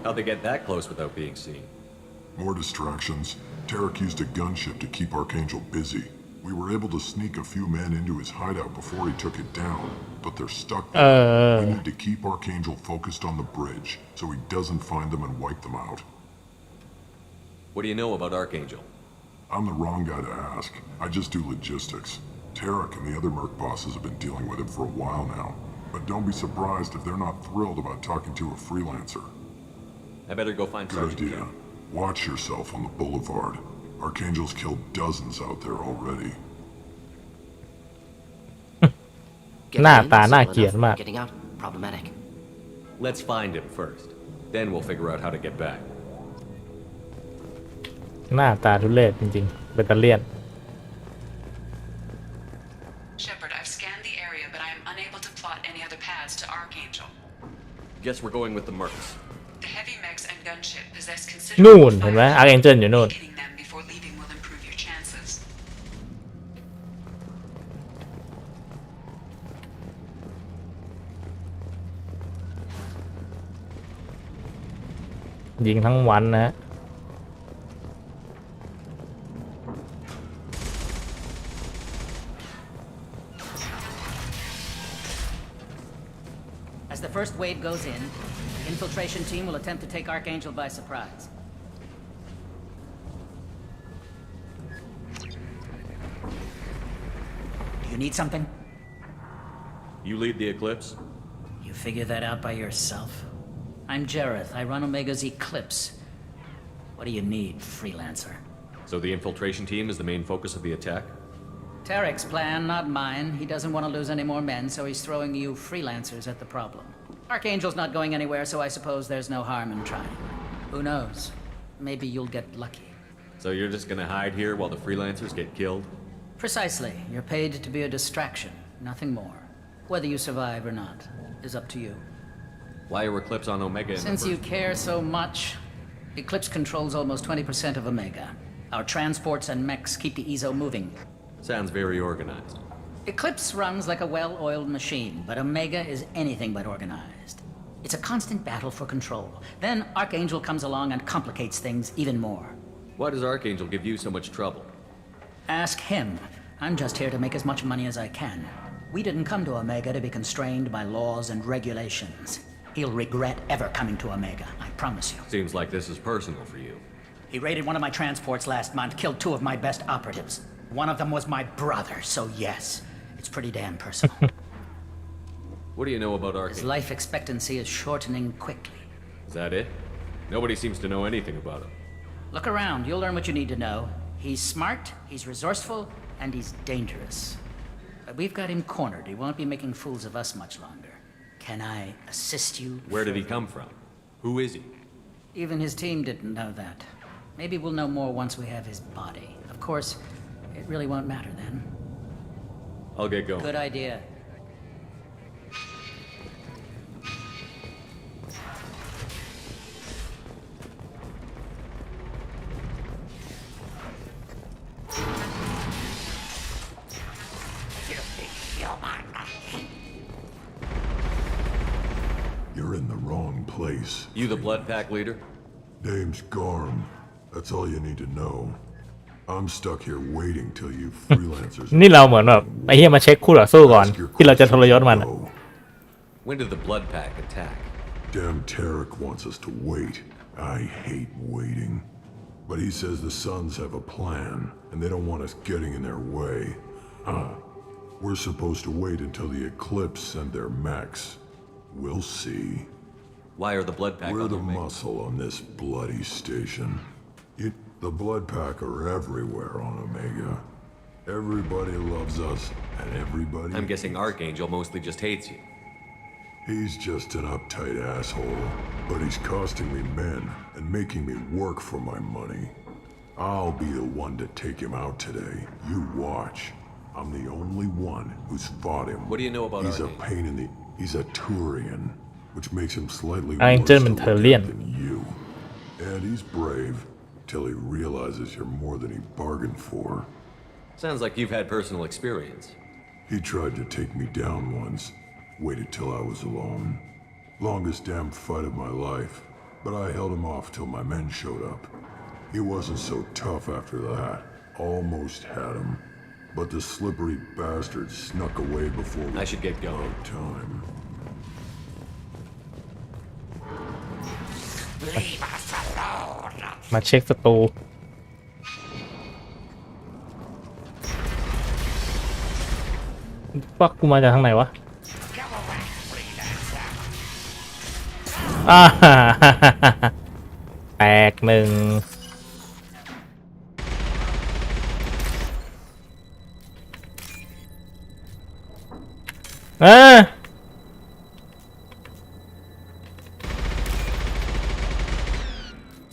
How'd they get that close without being seen? More distractions. Tarek used a gunship to keep Archangel busy. We were able to sneak a few men into his hideout before he took it down, but they're stuck there. We need to keep Archangel focused on the bridge so he doesn't find them and wipe them out. What do you know about Archangel? I'm the wrong guy to ask. I just do logistics. Tarek and the other merc bosses have been dealing with him for a while now. But don't be surprised if they're not thrilled about talking to a freelancer. I better go find Good idea. Watch yourself on the boulevard. Archangel's killed dozens out there already. หน้าตาน่าเกลียดมาก Getting out, problematic. Let's find him first. Then we'll figure out how to get back. หน้าตาทุเรศจริงๆเบตเตอเลียน Shepard, I've scanned the area, but I am unable to plot any other paths to Archangel. Guess we're going with the mercs. The heavy mechs and gunship possess นู่น considerable เห็นไหม fire. อาร์เอนเจิลอยู่นู่น Hitting them before leaving will improve your chances. ยิงทั้งวันนะฮะ As the first wave goes in, the infiltration team will attempt to take Archangel by surprise. Do you need something? You lead the Eclipse? You figure that out by yourself? I'm Jareth. I run Omega's Eclipse. What do you need, freelancer? So the infiltration team is the main focus of the attack? Tarek's plan, not mine. He doesn't want to lose any more men, so he's throwing you freelancers at the problem. Archangel's not going anywhere, so I suppose there's no harm in trying. Who knows? Maybe you'll get lucky. So you're just gonna hide here while the freelancers get killed? Precisely. You're paid to be a distraction, nothing more. Whether you survive or not is up to you. Why are Eclipse on Omega in Since the you first... care so much, Eclipse controls almost 20% of Omega. Our transports and mechs keep the EZO moving. Sounds very organized. Eclipse runs like a well-oiled machine, but Omega is anything but organized. It's a constant battle for control. Then Archangel comes along and complicates things even more. Why does Archangel give you so much trouble? Ask him. I'm just here to make as much money as I can. We didn't come to Omega to be constrained by laws and regulations. He'll regret ever coming to Omega, I promise you. Seems like this is personal for you. He raided one of my transports last month, killed 2 of my best operatives. One of them was my brother, so yes, it's pretty damn personal. What do you know about Archangel? His life expectancy is shortening quickly. Is that it? Nobody seems to know anything about him. Look around, you'll learn what you need to know. He's smart, he's resourceful, and he's dangerous. But we've got him cornered. He won't be making fools of us much longer. Can I assist you? Where did he come from? Who is he? Even his team didn't know that. Maybe we'll know more once we have his body. Of course, it really won't matter then. I'll get going. Good idea. You're in the wrong place. You the blood pack leader? Name's Garm. That's all you need to know. I'm stuck here waiting till you freelancers. นี่เราเหมือนแบบไอ้เหี้ยมาเช็คคู่ต่อสู้ก่อนที่เราจะทรยศมัน When did the blood pack attack? Damn Tarek wants us to wait. I hate waiting. But he says the Suns have a plan, and they don't want us getting in their way. We're supposed to wait until the Eclipse send their mechs. We'll see. Why are the blood pack We're on the their main? muscle on this bloody station. The blood pack are everywhere on Omega. Everybody loves us, and everybody... I'm guessing Archangel mostly just hates you. He's just an uptight asshole, but he's costing me men and making me work for my money. I'll be the one to take him out today. You watch. I'm the only one who's fought him. What do you know about He's Archangel? a pain in the... He's a Turian, which makes him slightly Angel worse and to look Turian. at than you. And he's brave till he realizes you're more than he bargained for. Sounds like you've had personal experience. He tried to take me down once. Waited till I was alone. Longest damn fight of my life. But I held him off till my men showed up. He wasn't so tough after that. Almost had him. But the slippery bastard snuck away before we I should get going. Time. Leave us alone. มาเช็คศัตรูปักกูมาจากทางไหนวะแตกหนึ่ง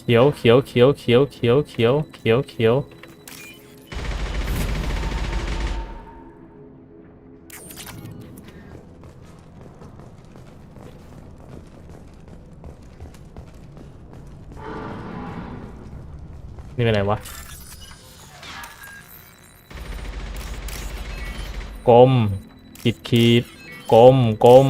เขียวเขียวเขียวเขียวเขียวเขียวเขียวเขียวนี่เป็นไหนวะกลมขีดกลม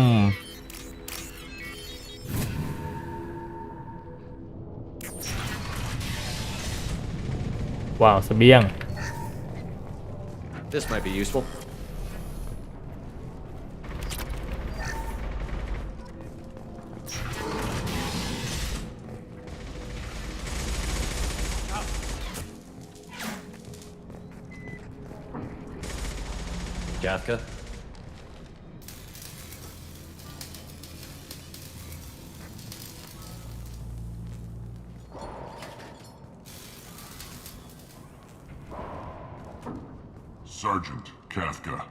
ว้าวเสบียง This might be useful. Kafka? Sergeant Kafka.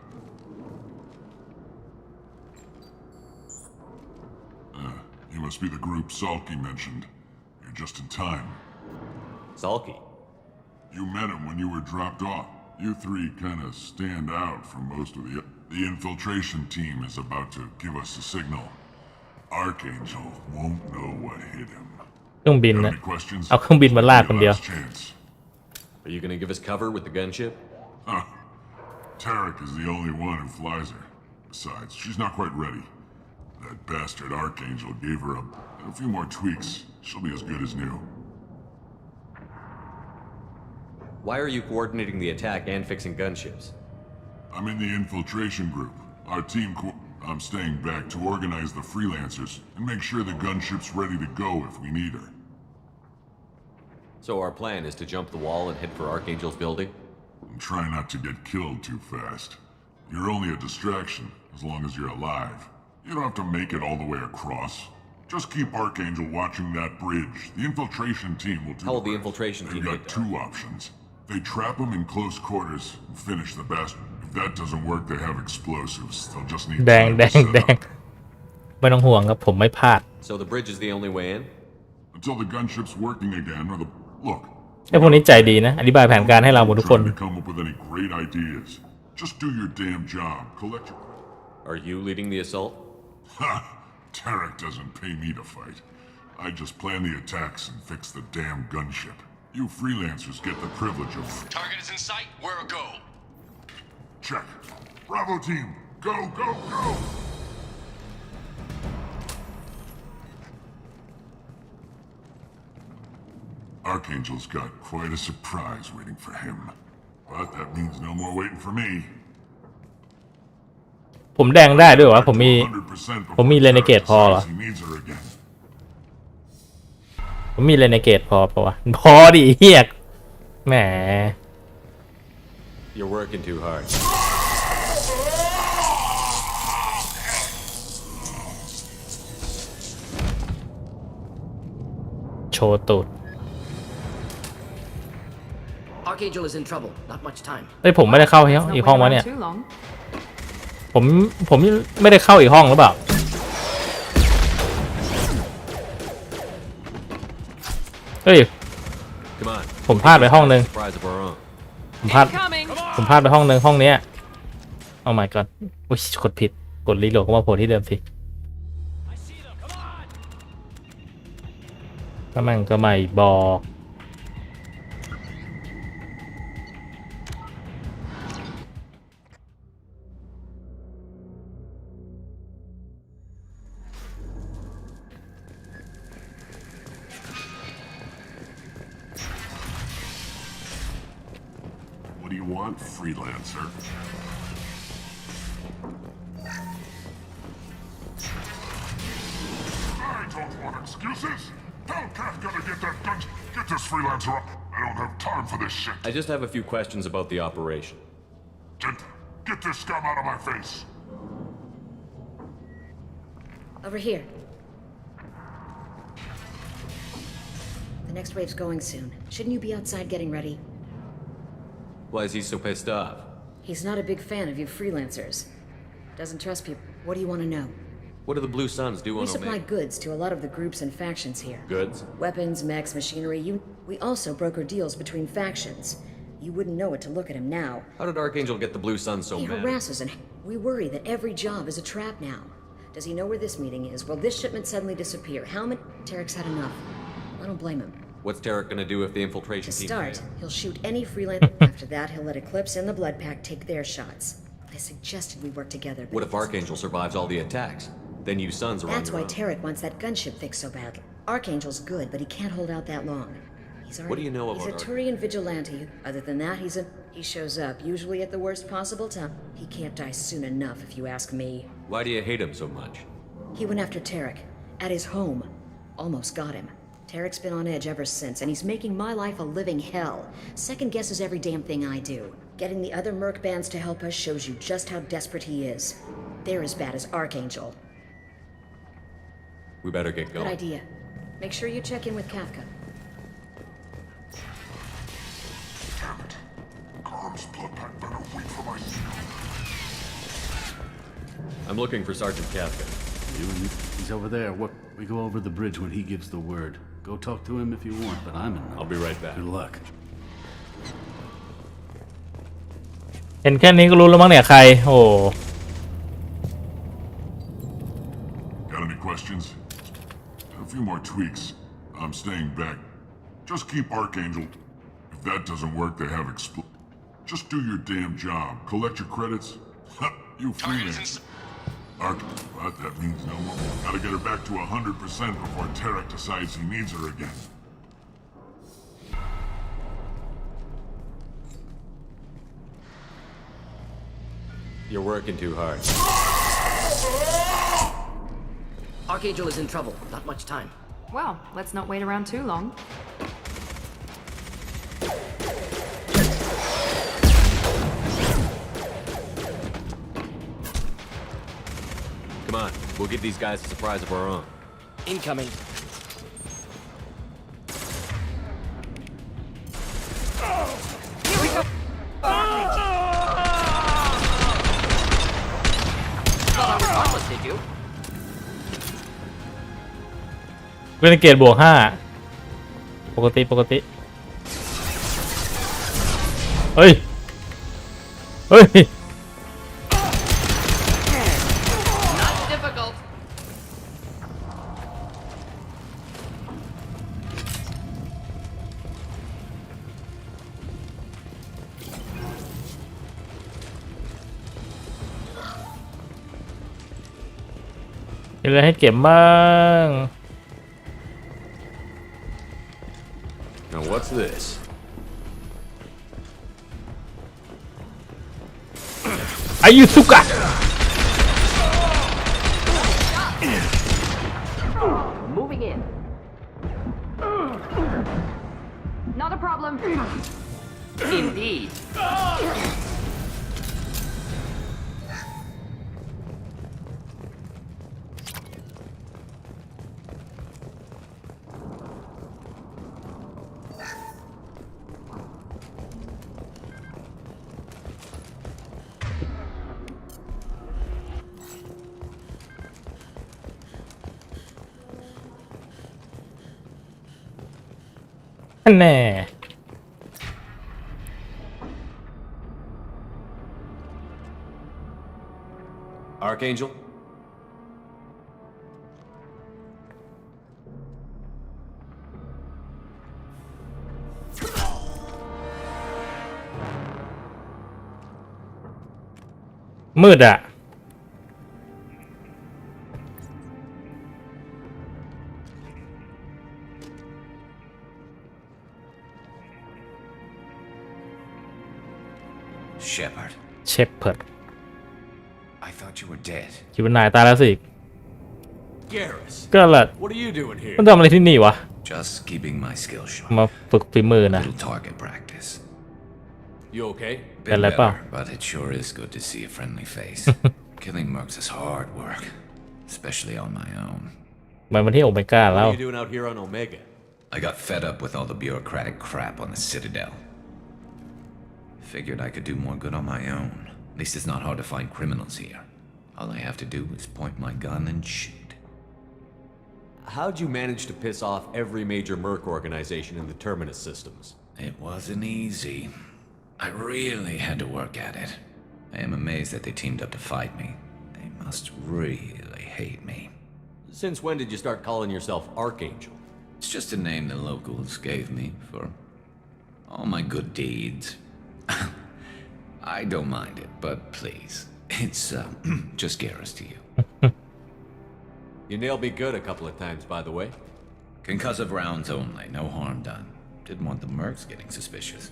You must be the group Salky mentioned. You're just in time. Salky? You met him when you were dropped off. You three kind of stand out from most of the... The infiltration team is about to give us a signal. Archangel won't know what hit him. เครื่องบิน Got นะ any questions? เอาเครื่องบินมาลากคนเดียว Last chance. Are you gonna give us cover with the gunship? Huh. Tarek is the only one who flies her. Besides, she's not quite ready. That bastard Archangel gave her a few more tweaks. She'll be as good as new. Why are you coordinating the attack and fixing gunships? I'm in the infiltration group. Our team I'm staying back to organize the freelancers and make sure the gunship's ready to go if we need her. So our plan is to jump the wall and head for Archangel's building? And try not to get killed too fast. You're only a distraction, as long as you're alive. You don't have to make it all the way across. Just keep Archangel watching that bridge. The infiltration team will do. How will the infiltration team They've got two options. They trap him in close quarters and finish the bastard. If that doesn't work, they have explosives. They'll just need แดง time แด to ง set แดง up. ไม่ต้องห่วงครับผมไม่พลาด So the bridge is the only way in? Until the gunship's working again, or the... Look, ไอ้พวกนี้ใจดีนะอธิบายแผนการให้เราหมดทุกคน Come up with any great ideas. Just do your damn job. Collect your... Are you leading the assault? Ha! Tarek doesn't pay me to fight. I just plan the attacks and fix the damn gunship. You freelancers get the privilege of... Target is in sight. Where a go? Check. Bravo team, go, go, go! Archangel's got quite a surprise waiting for him. But that means no more waiting for me. ผมแดงได้ด้วยวะผมมีเรเนเกตพอเหรอ He needs her again. ผมมีเรเนเกตพอปะวะพอดิเฮียแหม You're working too hard. โชว์ตูด Archangel is in trouble. Not much time. เฮ้ยผมไม่ได้เข้าอีกห้องวะเนี่ย Too long. ผมไม่ได้เข้าอีกห้องหรือเปล่าเฮ้ย Come on. ผมพลาดไปห้องนึง Surprise of our own. ผมพลาดไปห้องนึงห้องเนี้ยเอา my god อุ้ยกดผิดกดรีโหลดก็มาโผล่ที่เดิมสิก็มันก็ไม่บอก What do you want, freelancer? I don't want excuses. Tell Kafka to get that gun. Get this freelancer up. I don't have time for this shit. I just have a few questions about the operation. Get this scum out of my face. Over here. The next wave's going soon. Shouldn't you be outside getting ready? Why is he so pissed off? He's not a big fan of you freelancers. Doesn't trust people. What do you want to know? What do the Blue Suns do We on supply Omega? goods to a lot of the groups and factions here. Goods? Weapons, mechs, machinery, We also broker deals between factions. You wouldn't know it to look at him now. How did Archangel get the Blue Suns so He mad? harasses and we worry that every job is a trap now. Does he know where this meeting is? Will this shipment suddenly disappear? Tarek's had enough. I don't blame him. What's Tarek gonna do if the infiltration To team start, fails? he'll shoot any freelance. After that, he'll let Eclipse and the Blood Pack take their shots. I suggested we work together. What if Archangel survives all the attacks? Then you Suns are on That's your why own. Tarek wants that gunship fixed so badly. Archangel's good, but he can't hold out that long. What do you know He's a about Turian vigilante. Other than that, he shows up, usually at the worst possible time. He can't die soon enough, if you ask me. Why do you hate him so much? He went after Tarek. At his home. Almost got him. Tarek's been on edge ever since, and he's making my life a living hell. Second guesses every damn thing I do. Getting the other merc bands to help us shows you just how desperate he is. They're as bad as Archangel. We better get Good going. idea. Make sure you check in with Kafka. Damn it. Carm's blood pack better wait for my signal. I'm looking for Sergeant Kafka. He's over there. We go over the bridge when he gives the word. Go talk to him if you want, but I'm in. I'll be right back. Good luck. เห็นแค่นี้ก็รู้แล้วมั้งเนี่ยใครโอ้ Got any questions? A few more tweaks. I'm staying back. Just keep Archangel. If that doesn't work, they have Just do your damn job. Collect your credits. You freelance. But that means no more. Gotta get her back to 100% before Tarek decides he needs her again. You're working too hard. Archangel is in trouble. Not much time. Well, let's not wait around too long. Come on, we'll give these guys a surprise of our own. Incoming. Here we go. Did you? เรนเกตบวก5ปกติ เฮ้ยเฮ้ย Not difficult. มีอะไรให้เก็บบ้าง Now what's this? อายุสุกะ Moving in. Not a problem. Indeed. แน่ Archangel? มืดอะ Shepard, เชฟเพิร์ด I thought you were dead. คิดว่านายตายแล้วสิ Garrus. ก็ละ What are you doing here? มันทำอะไรที่นี่วะ Just keeping my skills sharp. มาฝึกฝีมือนะ Little target practice. You okay? Been Bella better, pa. but it sure is good to see a friendly face. Killing mercs is hard work, especially on my own. มันมาที่โอเมก้า What แล้ว are you doing out here on Omega? I got fed up with all the bureaucratic crap on the Citadel. Figured I could do more good on my own. At least it's not hard to find criminals here. All I have to do is point my gun and shoot. How'd you manage to piss off every major merc organization in the Terminus systems? It wasn't easy. I really had to work at it. I am amazed that they teamed up to fight me. They must really hate me. Since when did you start calling yourself Archangel? It's just a name the locals gave me for all my good deeds. I don't mind it, but please, it's just Garrus to you. You nailed me good a couple of times, by the way. Concussive rounds only, no harm done. Didn't want the mercs getting suspicious.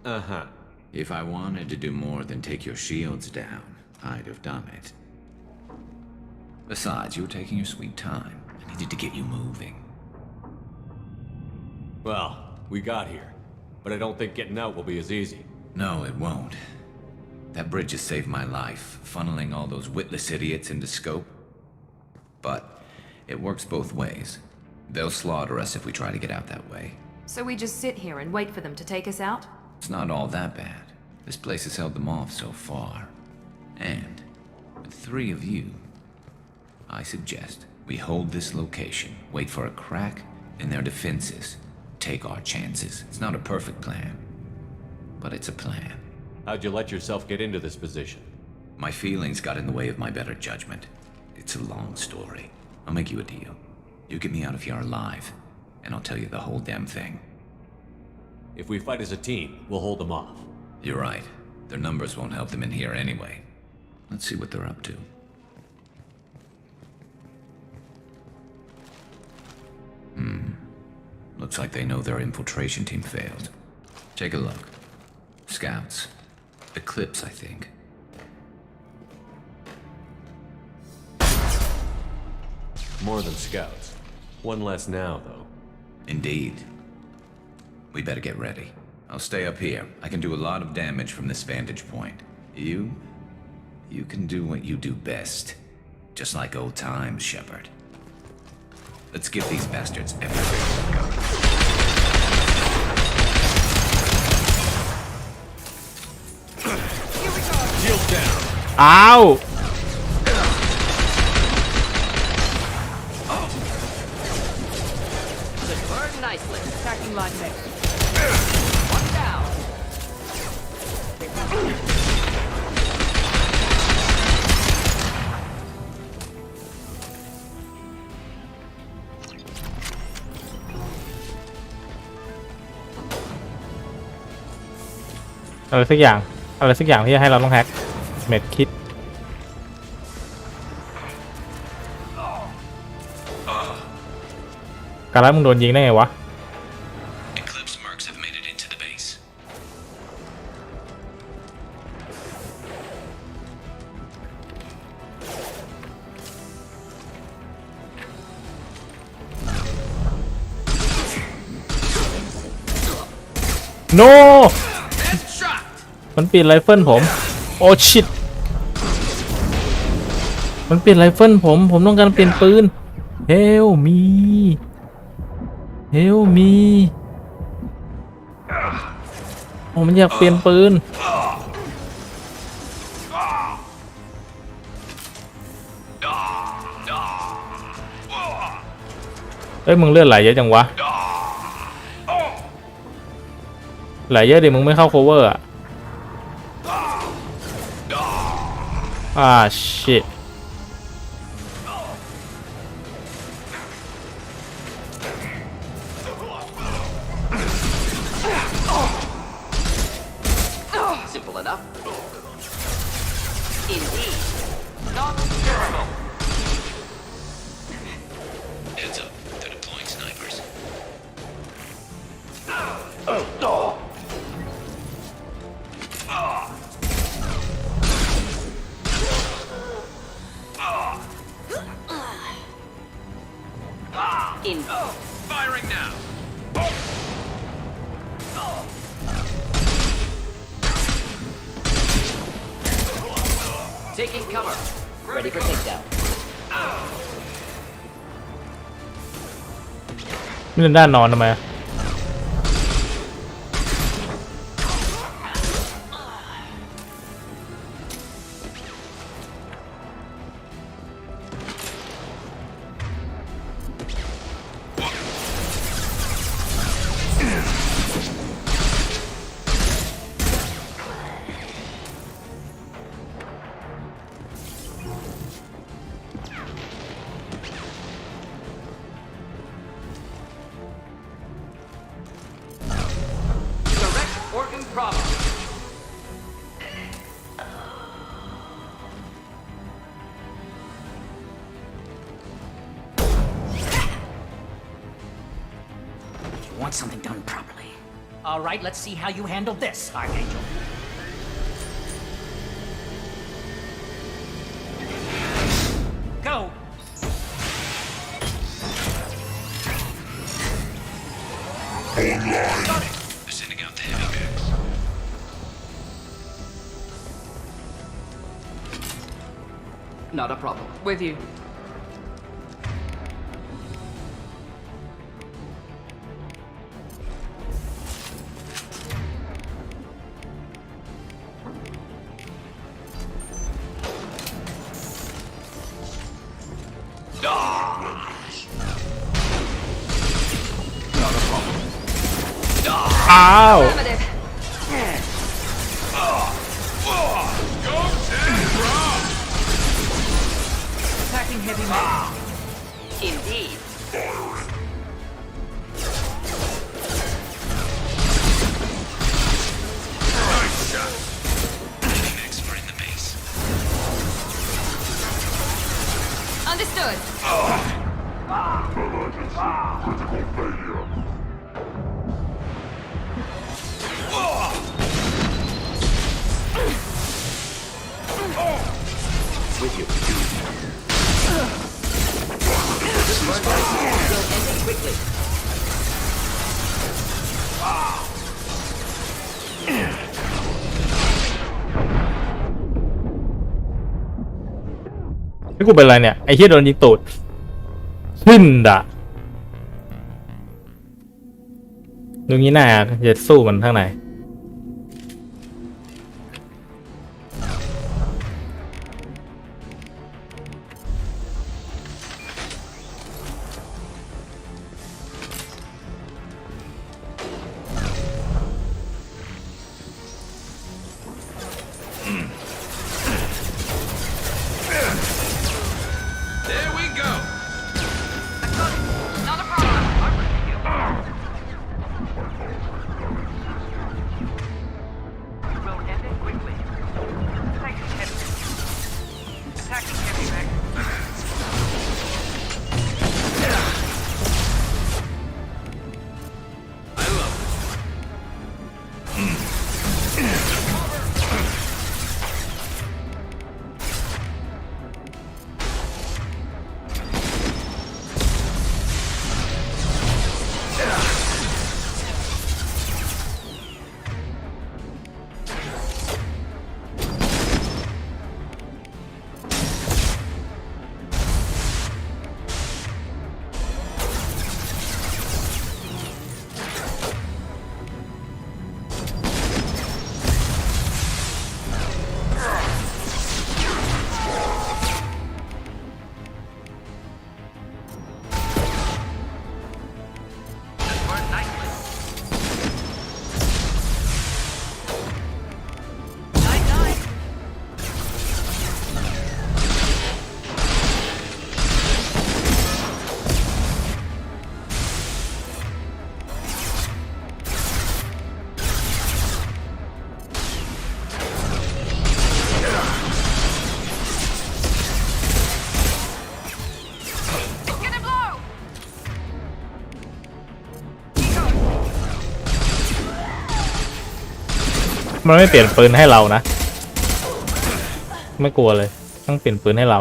Uh-huh. If I wanted to do more than take your shields down, I'd have done it. Besides, you were taking your sweet time. I needed to get you moving. Well, we got here, but I don't think getting out will be as easy. No, it won't. That bridge has saved my life, funneling all those witless idiots into scope. But it works both ways. They'll slaughter us if we try to get out that way. So we just sit here and wait for them to take us out? It's not all that bad. This place has held them off so far. And with 3 of you, I suggest we hold this location, wait for a crack in their defenses, take our chances. It's not a perfect plan, but it's a plan. How'd you let yourself get into this position? My feelings got in the way of my better judgment. It's a long story. I'll make you a deal. You get me out of here alive, and I'll tell you the whole damn thing. If we fight as a team, we'll hold them off. You're right. Their numbers won't help them in here anyway. Let's see what they're up to. Looks like they know their infiltration team failed. Take a look. Scouts. Eclipse, I think. More than scouts. One less now, though. Indeed. We better get ready. I'll stay up here. I can do a lot of damage from this vantage point. You can do what you do best. Just like old times, Shepard. Let's give these bastards everything they've got. Shield down. Ow! Should burn nicely. Attacking line mate. One down. อะไรสักอย่างที่จะให้เราต้องแฮกเม็ดคิดการรับมึงโดนยิงได้ไงวะโน มันเปลี่ยนไรเฟิลผมโอ้ชิตมันเปลี่ยนไรเฟิลผมต้องการเปลี่ยนปืนเฮลมีโอ้มันอยากเปลี่ยนปืนเอ้ยมึงเลือดไหลเยอะจังวะไหลเยอะดิมึงไม่เข้าโคเวอร์อ่ะshit Simple enough. Indeed. Not terrible. Heads up. They're deploying snipers. In. Firing now. Taking cover. Ready for takedown. ไม่เล่นด้านนอนทำไมOrgan problem. You want something done properly. All right, let's see how you handle this, Archangel. Go! Sending out the heavy picks. Not a problem. With you. Ow! Affirmative. Attacking heavy metal. Indeed. Next, we're in the base. Understood. With you. This will end it quickly. นี่กูเป็นอะไรเนี่ยไอ้เหี้ยโดนยิงตูดขึ้นด่ะดูงี้หน้าจะสู้มันข้างใน Attacking heavy mech. I loveมันไม่เปลี่ยนปืนให้เรานะไม่กลัวเลยต้องเปลี่ยนปืนให้เรา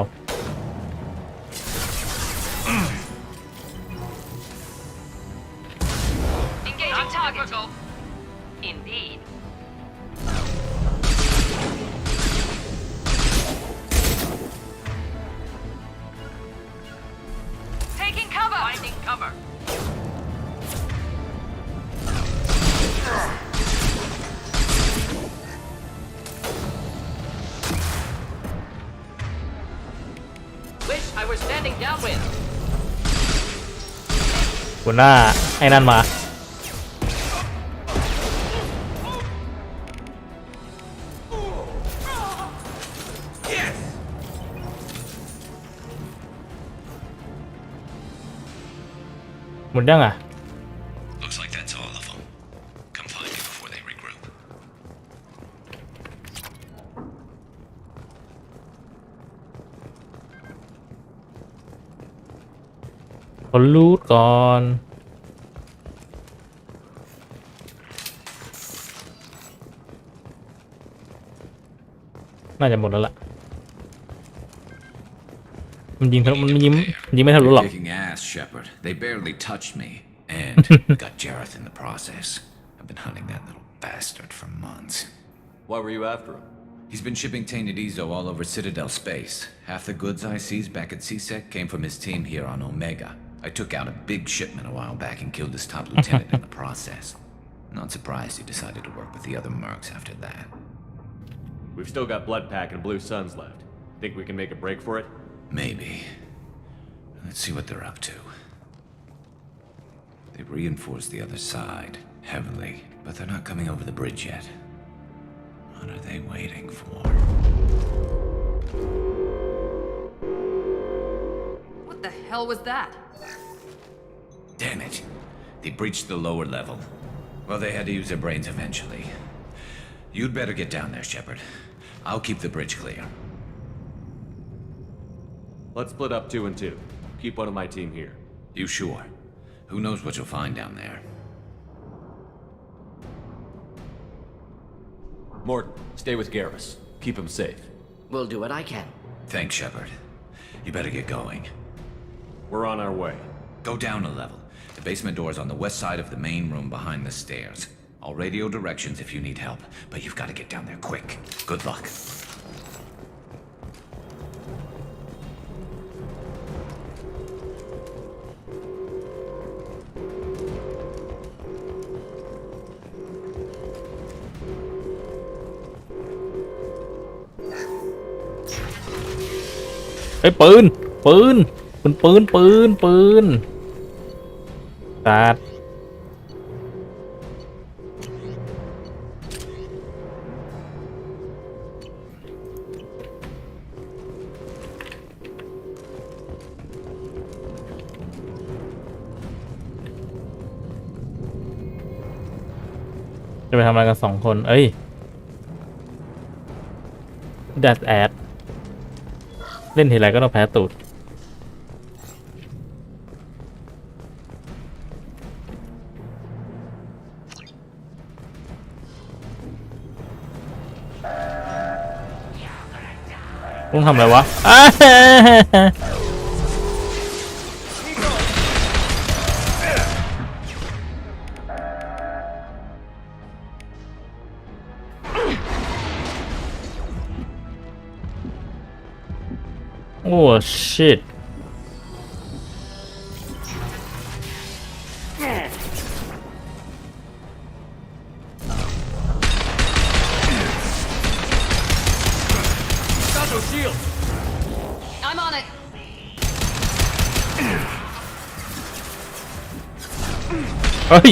Engaging target. Indeed. Taking cover. Finding cover. Wish I were standing downwind. หัวหน้าไอ้นั่นมาหมดยังอ่ะ Looks like that's all of them. Come find me before they regroup. คนรูดก่อนน่าจะหมดแล้วล่ะมันยิงไม่ทะลุหรอก Kicking ass, Shepard. They barely touched me, and got Jareth in the process. I've been hunting that little bastard for months. Why were you after him? He's been shipping tainted Ezo all over Citadel space. Half the goods I seized back at CSEC came from his team here on Omega. I took out a big shipment a while back and killed his top lieutenant in the process. Not surprised he decided to work with the other mercs after that. We've still got Bloodpack and Blue Suns left. Think we can make a break for it? Maybe. Let's see what they're up to. They've reinforced the other side, heavily, but they're not coming over the bridge yet. What are they waiting for? What the hell was that? Damn it. They breached the lower level. Well, they had to use their brains eventually. You'd better get down there, Shepard. I'll keep the bridge clear. Let's split up 2 and 2. Keep one of my team here. You sure? Who knows what you'll find down there? Morton, stay with Garrus. Keep him safe. We'll do what I can. Thanks, Shepard. You better get going. We're on our way. Go down a level. The basement door is on the west side of the main room behind the stairs. I'll radio directions if you need help, but you've got to get down there quick. Good luck. ไอ้ปืนตัดจะไปทำอะไรกัน2 คนเอ้ย That's ad เล่นทีไรก็ต้องแพ้ตูดต้องทำอะไรวะโอ้ shit I'm on it. เฮ้ย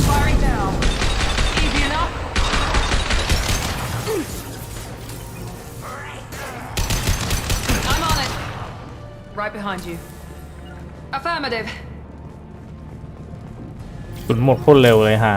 Firing now. Easy enough. I'm on it. Right behind you. Affirmative. สุดหมดโคตรเร็วเลยฮะ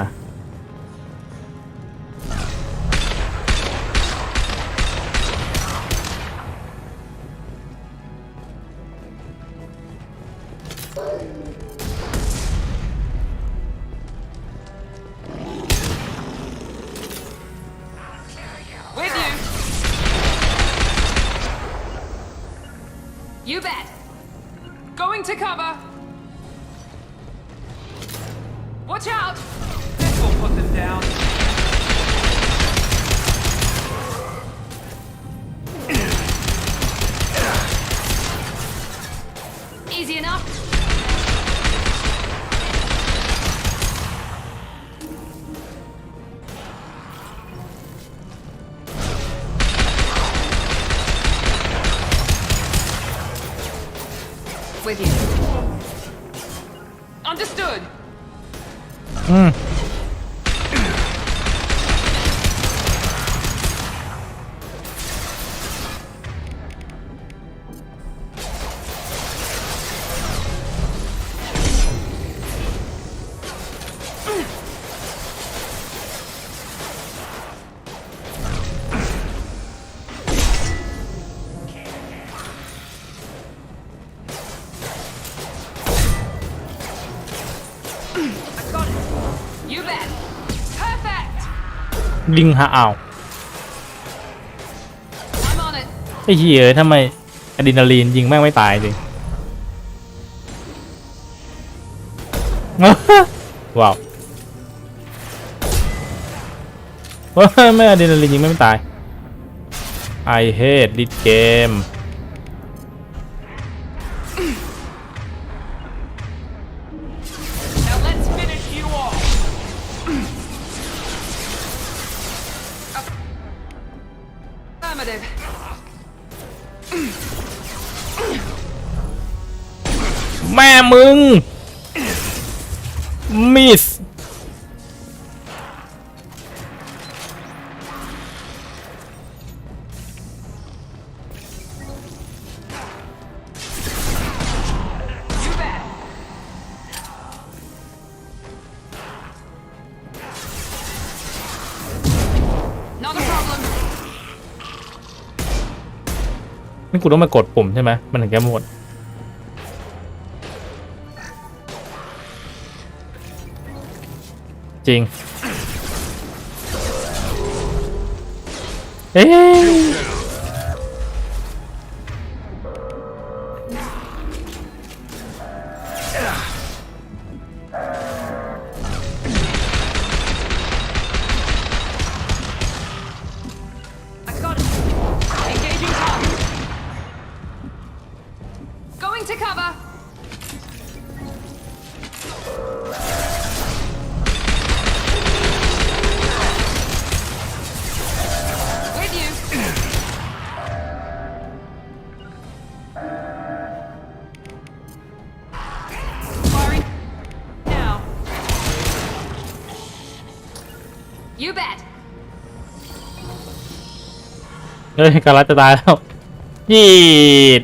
You bet. Going to cover. Watch out. This will put them down. Easy enough. With you. Understood. You bet. Perfect. ลิงหาอ้าว I'm on it. ไอ้เหี้ยทำไมอะดรีนาลีนยิงแม่งไม่ตายจริง ว้าวแม่อะดรีนาลีนยิงไม่ตาย I hate this game Now let's finish you off. Affirmative. แม่มึง มิส You bet. Not a problem. นี่กูต้องมากดปุ่มใช่ไหมมันถึงจะหมด จริง เอ๊ะ I got it. Engaging target. Going to cover. With you. Firing now. You bet. เฮ้ยการัดจะตายแล้วยีด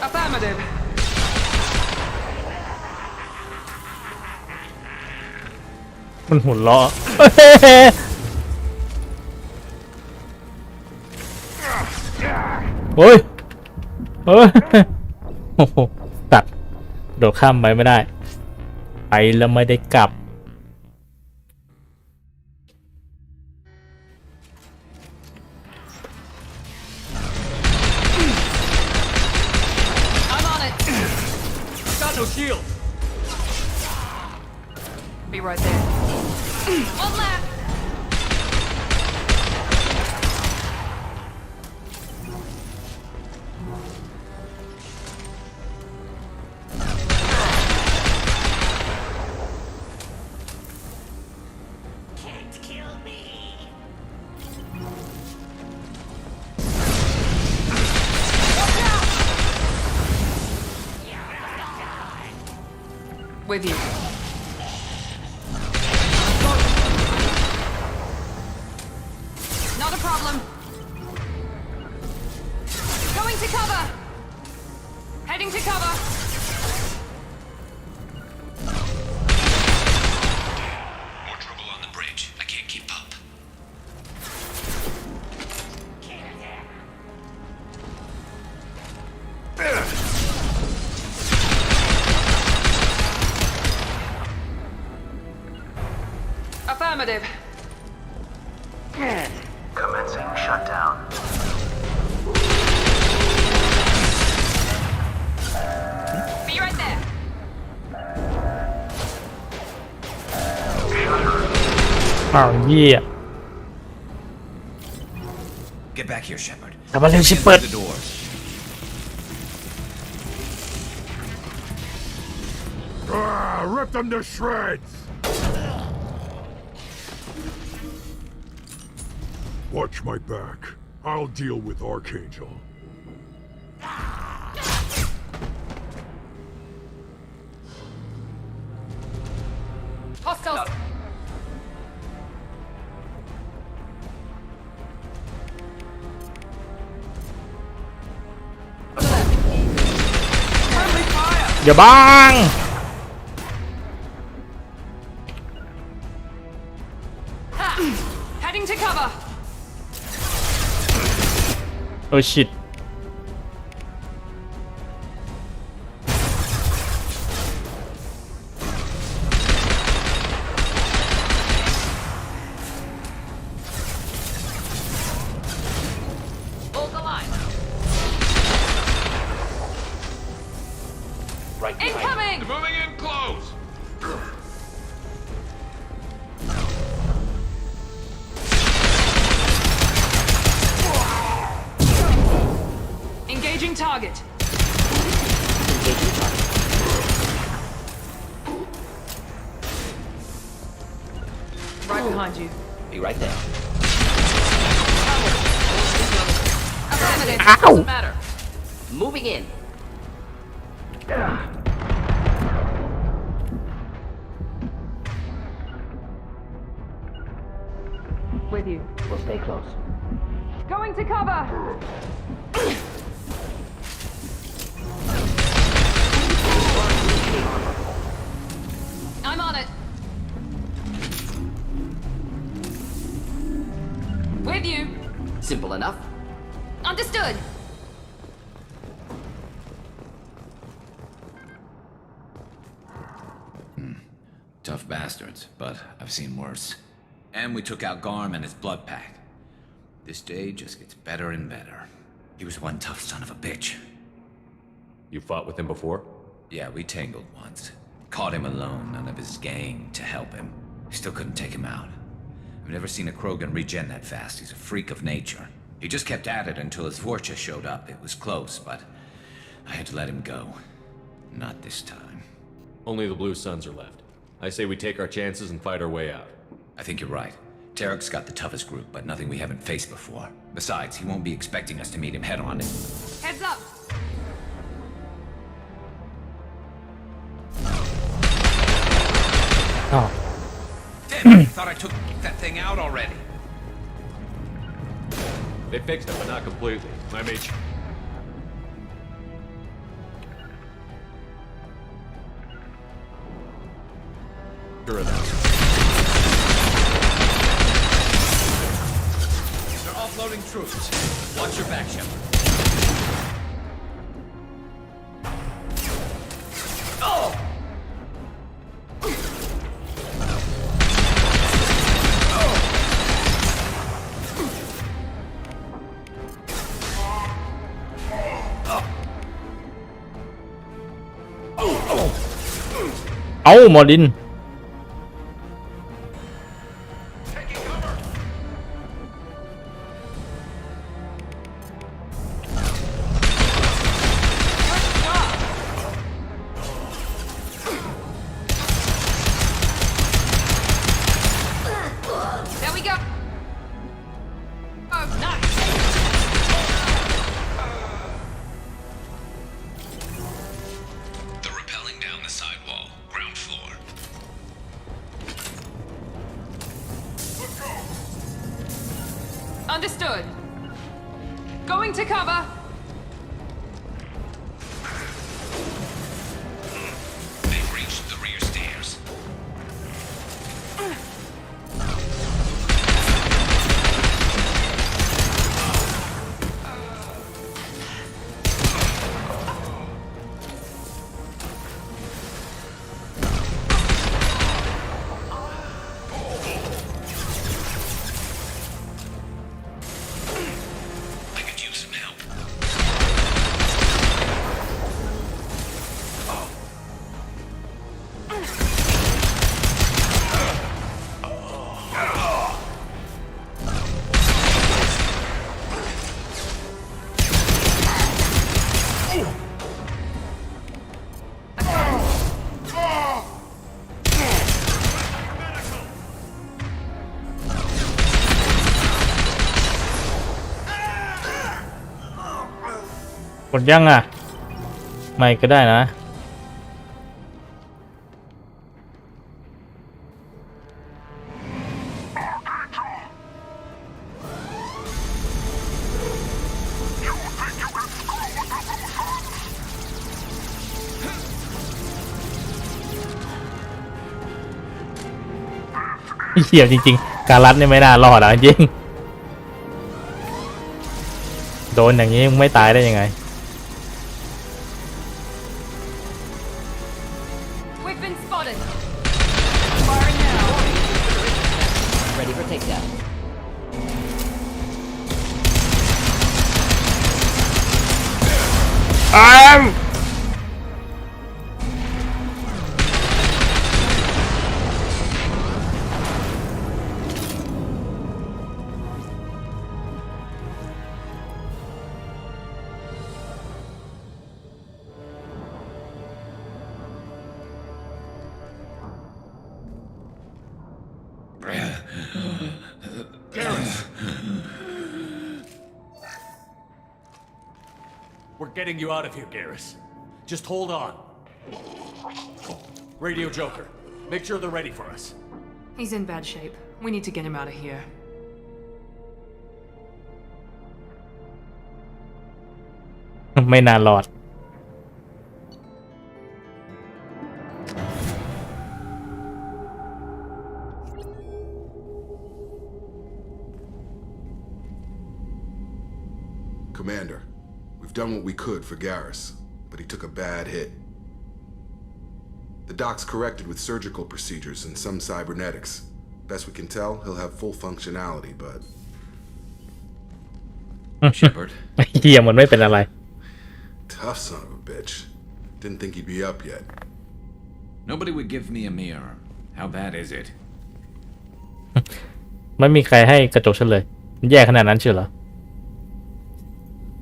Affirmative. มันหุ่นล้อโอ้ยโอ้ยโอ้โหตัดโดดข้ามไปไม่ได้ไปแล้วไม่ได้กลับ I'm on it. Got no shield. Be right there. One left. Can't kill me. With you. Not a problem. Going to cover. Heading to cover. More trouble on the bridge. I can't keep up. Affirmative. Commencing shutdown. Be right there. Get back here, Shepard. กลับมาเร็วชิปเปิด The doors. Rip them to shreds! Watch my back. I'll deal with Archangel. Hostiles. Friendly fire. อย่าบัง Ha! Heading to cover. โอ้ชิต Hold the line. Right behind Incoming. Moving in close. Engaging target. Engaging target. Right behind you. Be right there. Affirmative. Ow. Doesn't matter. Moving in. With you. We'll stay close. Going to cover. I'm on it. With you. Simple enough. Understood. Tough bastards, but I've seen worse. And we took out Garm and his blood pack. This day just gets better and better. He was one tough son of a bitch. You fought with him before? Yeah, we tangled once. Caught him alone, none of his gang to help him. Still couldn't take him out. I've never seen a Krogan regen that fast. He's a freak of nature. He just kept at it until his Vorcha showed up. It was close, but I had to let him go. Not this time. Only the Blue Suns are left. I say we take our chances and fight our way out. I think you're right. Tarek's got the toughest group, but nothing we haven't faced before. Besides, he won't be expecting us to meet him head-on. Heads up. Oh. Damn it, I thought I took that thing out already. They fixed it, but not completely. I made sure. Sure of that. They're offloading troops. Watch your back, Shepard. Oh! เอ้าหมอดิน There we go. Oh, nice. They're rappelling down the sidewall, ground floor. Understood. Going to cover. They've reached the rear stairs. I could use some help.หมดยังอ่ะ ไม่ก็ได้นะ เหี้ยจริงๆ การรัดนี่ไม่น่ารอดอ่ะจริง โดนอย่างนี้มึงไม่ตายได้ยังไง We've been spotted. Firing now. Ready for takedown. We're getting you out of here, Garrus. Just hold on. Radio Joker, make sure they're ready for us. He's in bad shape. We need to get him out of here. ไม่น่ารอด Commander, we've done what we could for Garrus, but he took a bad hit. The doc's corrected with surgical procedures and some cybernetics. Best we can tell, he'll have full functionality, but... Shepard. เหี้ยมันไม่เป็นอะไร Tough son of a bitch. Didn't think he'd be up yet. Nobody would give me a mirror. How bad is it? ไม่มีใครให้กระจกฉันเลยมันแย่ขนาดนั้นเชียวเหรอ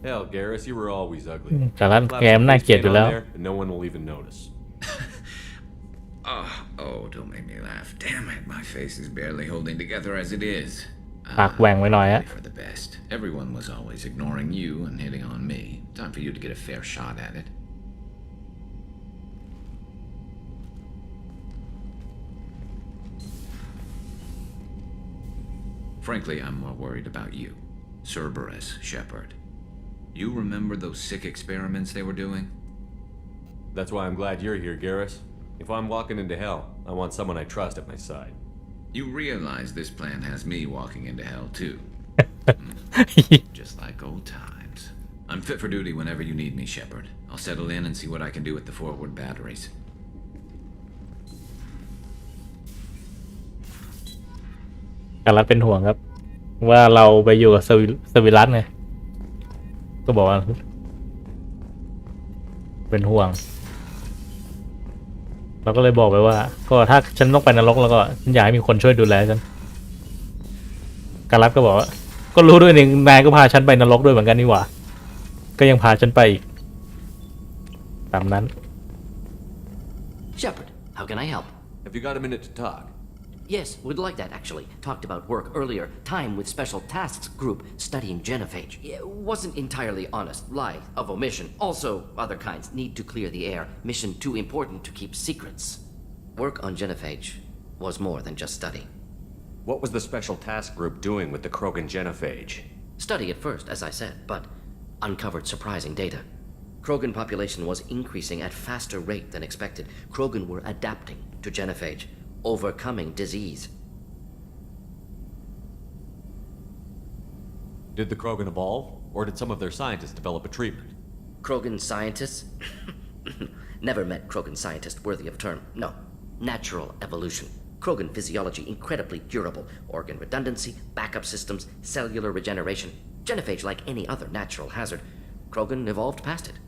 Hell, Garrus, you were always ugly. แต่ละแกมน่าเกลียดอยู่แล้ว And no one will even notice. Oh, don't make me laugh. Damn it, my face is barely holding together as it is. ปากแหว่งไว้หน่อยฮะ For the best. Everyone was always ignoring you and hitting on me. Time for you to get a fair shot at it. Frankly, I'm more worried about you. Cerberus, Shepard. You remember those sick experiments they were doing? That's why I'm glad you're here, Garrus. If I'm walking into hell, I want someone I trust at my side. You realize this plan has me walking into hell, too. Just like old times. I'm fit for duty whenever you need me, Shepard. I'll settle in and see what I can do with the forward batteries. กาลัดเป็นห่วงครับว่าเราไปอยู่กับสวิรัสไงก็บอกว่าเป็นห่วงเราก็เลยบอกไปว่าก็ถ้าฉันต้องไปนรกแล้วก็ฉันอยากให้มีคนช่วยดูแลฉันกาลัดก็บอกว่าก็รู้ด้วยนี่นายก็พาฉันไปนรกด้วยเหมือนกันนี่หว่าก็ยังพาฉันไปอีกตามนั้น Shepard, how can I help? Have you got a minute to talk? Yes, would like that actually. Talked about work earlier. Time with Special Tasks Group studying genophage. Wasn't entirely honest. Lie of omission. Also, other kinds. Need to clear the air. Mission too important to keep secrets. Work on genophage was more than just study. What was the Special Task Group doing with the Krogan genophage? Study at first, as I said, but uncovered surprising data. Krogan population was increasing at faster rate than expected. Krogan were adapting to genophage, overcoming disease. Did the Krogan evolve, or did some of their scientists develop a treatment? Krogan scientists? Never met Krogan scientist worthy of term. No. Natural evolution. Krogan physiology incredibly durable. Organ redundancy, backup systems, cellular regeneration. Genophage like any other natural hazard. Krogan evolved past it.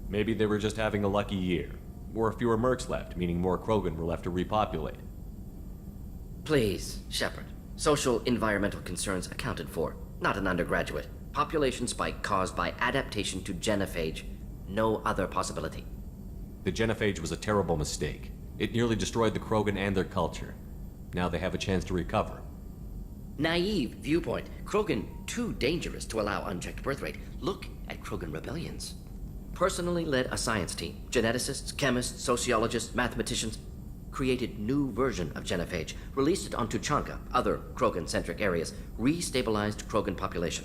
Maybe they were just having a lucky year. Or fewer mercs left, meaning more Krogan were left to repopulate. Please, Shepard. Social environmental concerns accounted for. Not an undergraduate. Population spike caused by adaptation to genophage. No other possibility. The genophage was a terrible mistake. It nearly destroyed the Krogan and their culture. Now they have a chance to recover. Naive viewpoint. Krogan too dangerous to allow unchecked birth rate. Look at Krogan rebellions. Personally led a science team. Geneticists, chemists, sociologists, mathematicians. Created new version of genophage. Released it on Tuchanka, other Krogan-centric areas. Restabilized Krogan population.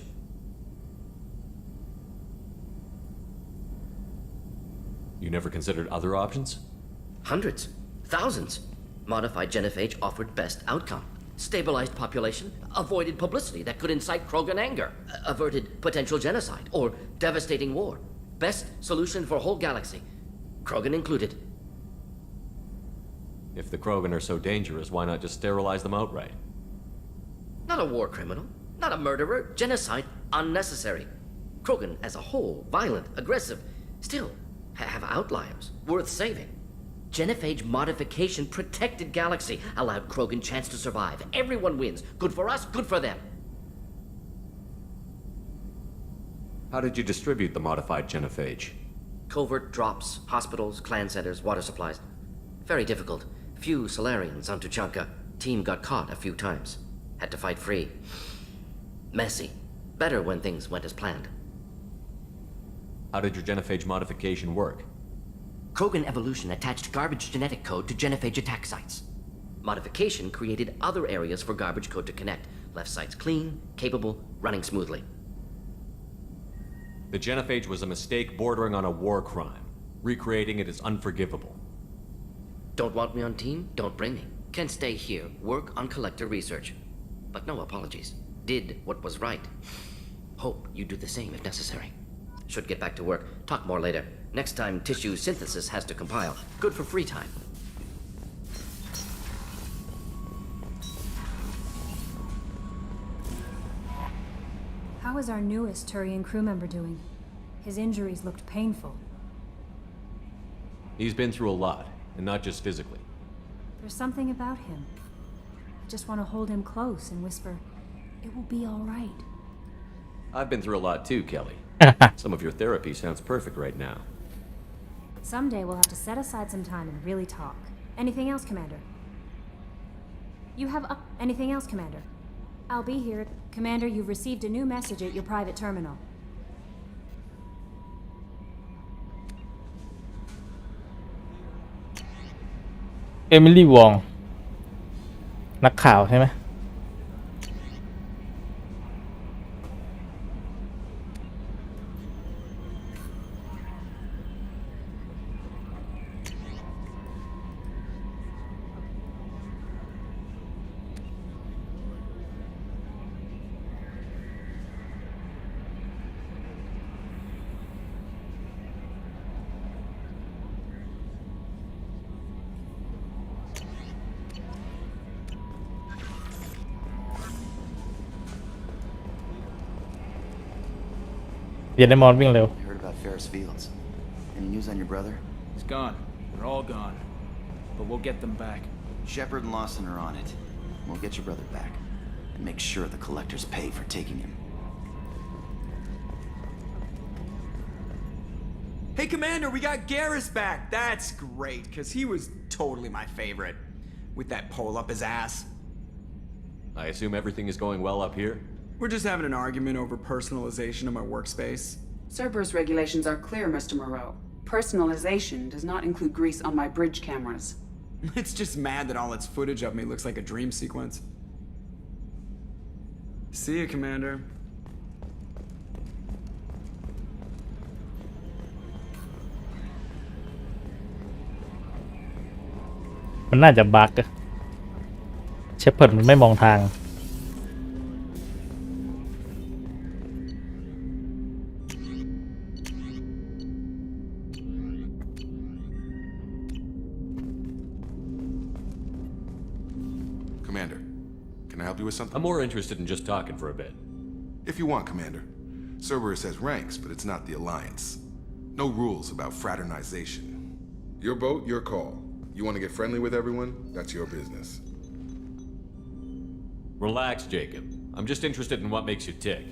You never considered other options? Hundreds. Thousands. Modified genophage offered best outcome. Stabilized population, avoided publicity that could incite Krogan anger, averted potential genocide or devastating war. Best solution for whole galaxy, Krogan included. If the Krogan are so dangerous, why not just sterilize them outright? Not a war criminal, not a murderer, genocide unnecessary. Krogan as a whole, violent, aggressive, still have outliers worth saving. Genophage modification protected galaxy, allowed Krogan chance to survive. Everyone wins. Good for us, good for them. How did you distribute the modified genophage? Covert drops, hospitals, clan centers, water supplies. Very difficult. Few Solarians on Tuchanka. Team got caught a few times. Had to fight free. Messy. Better when things went as planned. How did your genophage modification work? Krogan evolution attached garbage genetic code to genophage attack sites. Modification created other areas for garbage code to connect. Left sites clean, capable, running smoothly. The genophage was a mistake bordering on a war crime. Recreating it is unforgivable. Don't want me on team? Don't bring me. Can stay here, work on collector research. But no apologies. Did what was right. Hope you do the same if necessary. Should get back to work. Talk more later. Next time tissue synthesis has to compile. Good for free time. How is our newest Turian crew member doing? His injuries looked painful. He's been through a lot, and not just physically. There's something about him. I just want to hold him close and whisper, "It will be all right." I've been through a lot too, Kelly. Some of your therapy sounds perfect right now. Someday we'll have to set aside some time and really talk. Anything else, Commander? You have anything else, Commander? I'll be here. Commander, you've received a new message at your private terminal. Emily Wong นักข่าวใช่ไหม เย็นได้มอนวิ่งเร็ว I heard about Ferris Fields. Any news on your brother? He's gone. They're all gone. But we'll get them back. Shepard and Lawson are on it. We'll get your brother back. And make sure the collectors pay for taking him. Hey, Commander, we got Garrus back. That's great, because he was totally my favorite. With that pole up his ass. I assume everything is going well up here? We're just having an argument over personalization of my workspace. Cerberus regulations are clear, Mr. Moreau. Personalization does not include grease on my bridge cameras. It's just mad that all its footage of me looks like a dream sequence. See you, Commander. มันน่าจะบั๊กอะเชฟเพิร์ดมันไม่มองทาง Commander, can I help you with something? I'm more interested in just talking for a bit. If you want, Commander. Cerberus has ranks, but it's not the Alliance. No rules about fraternization. Your boat, your call. You want to get friendly with everyone? That's your business. Relax, Jacob. I'm just interested in what makes you tick.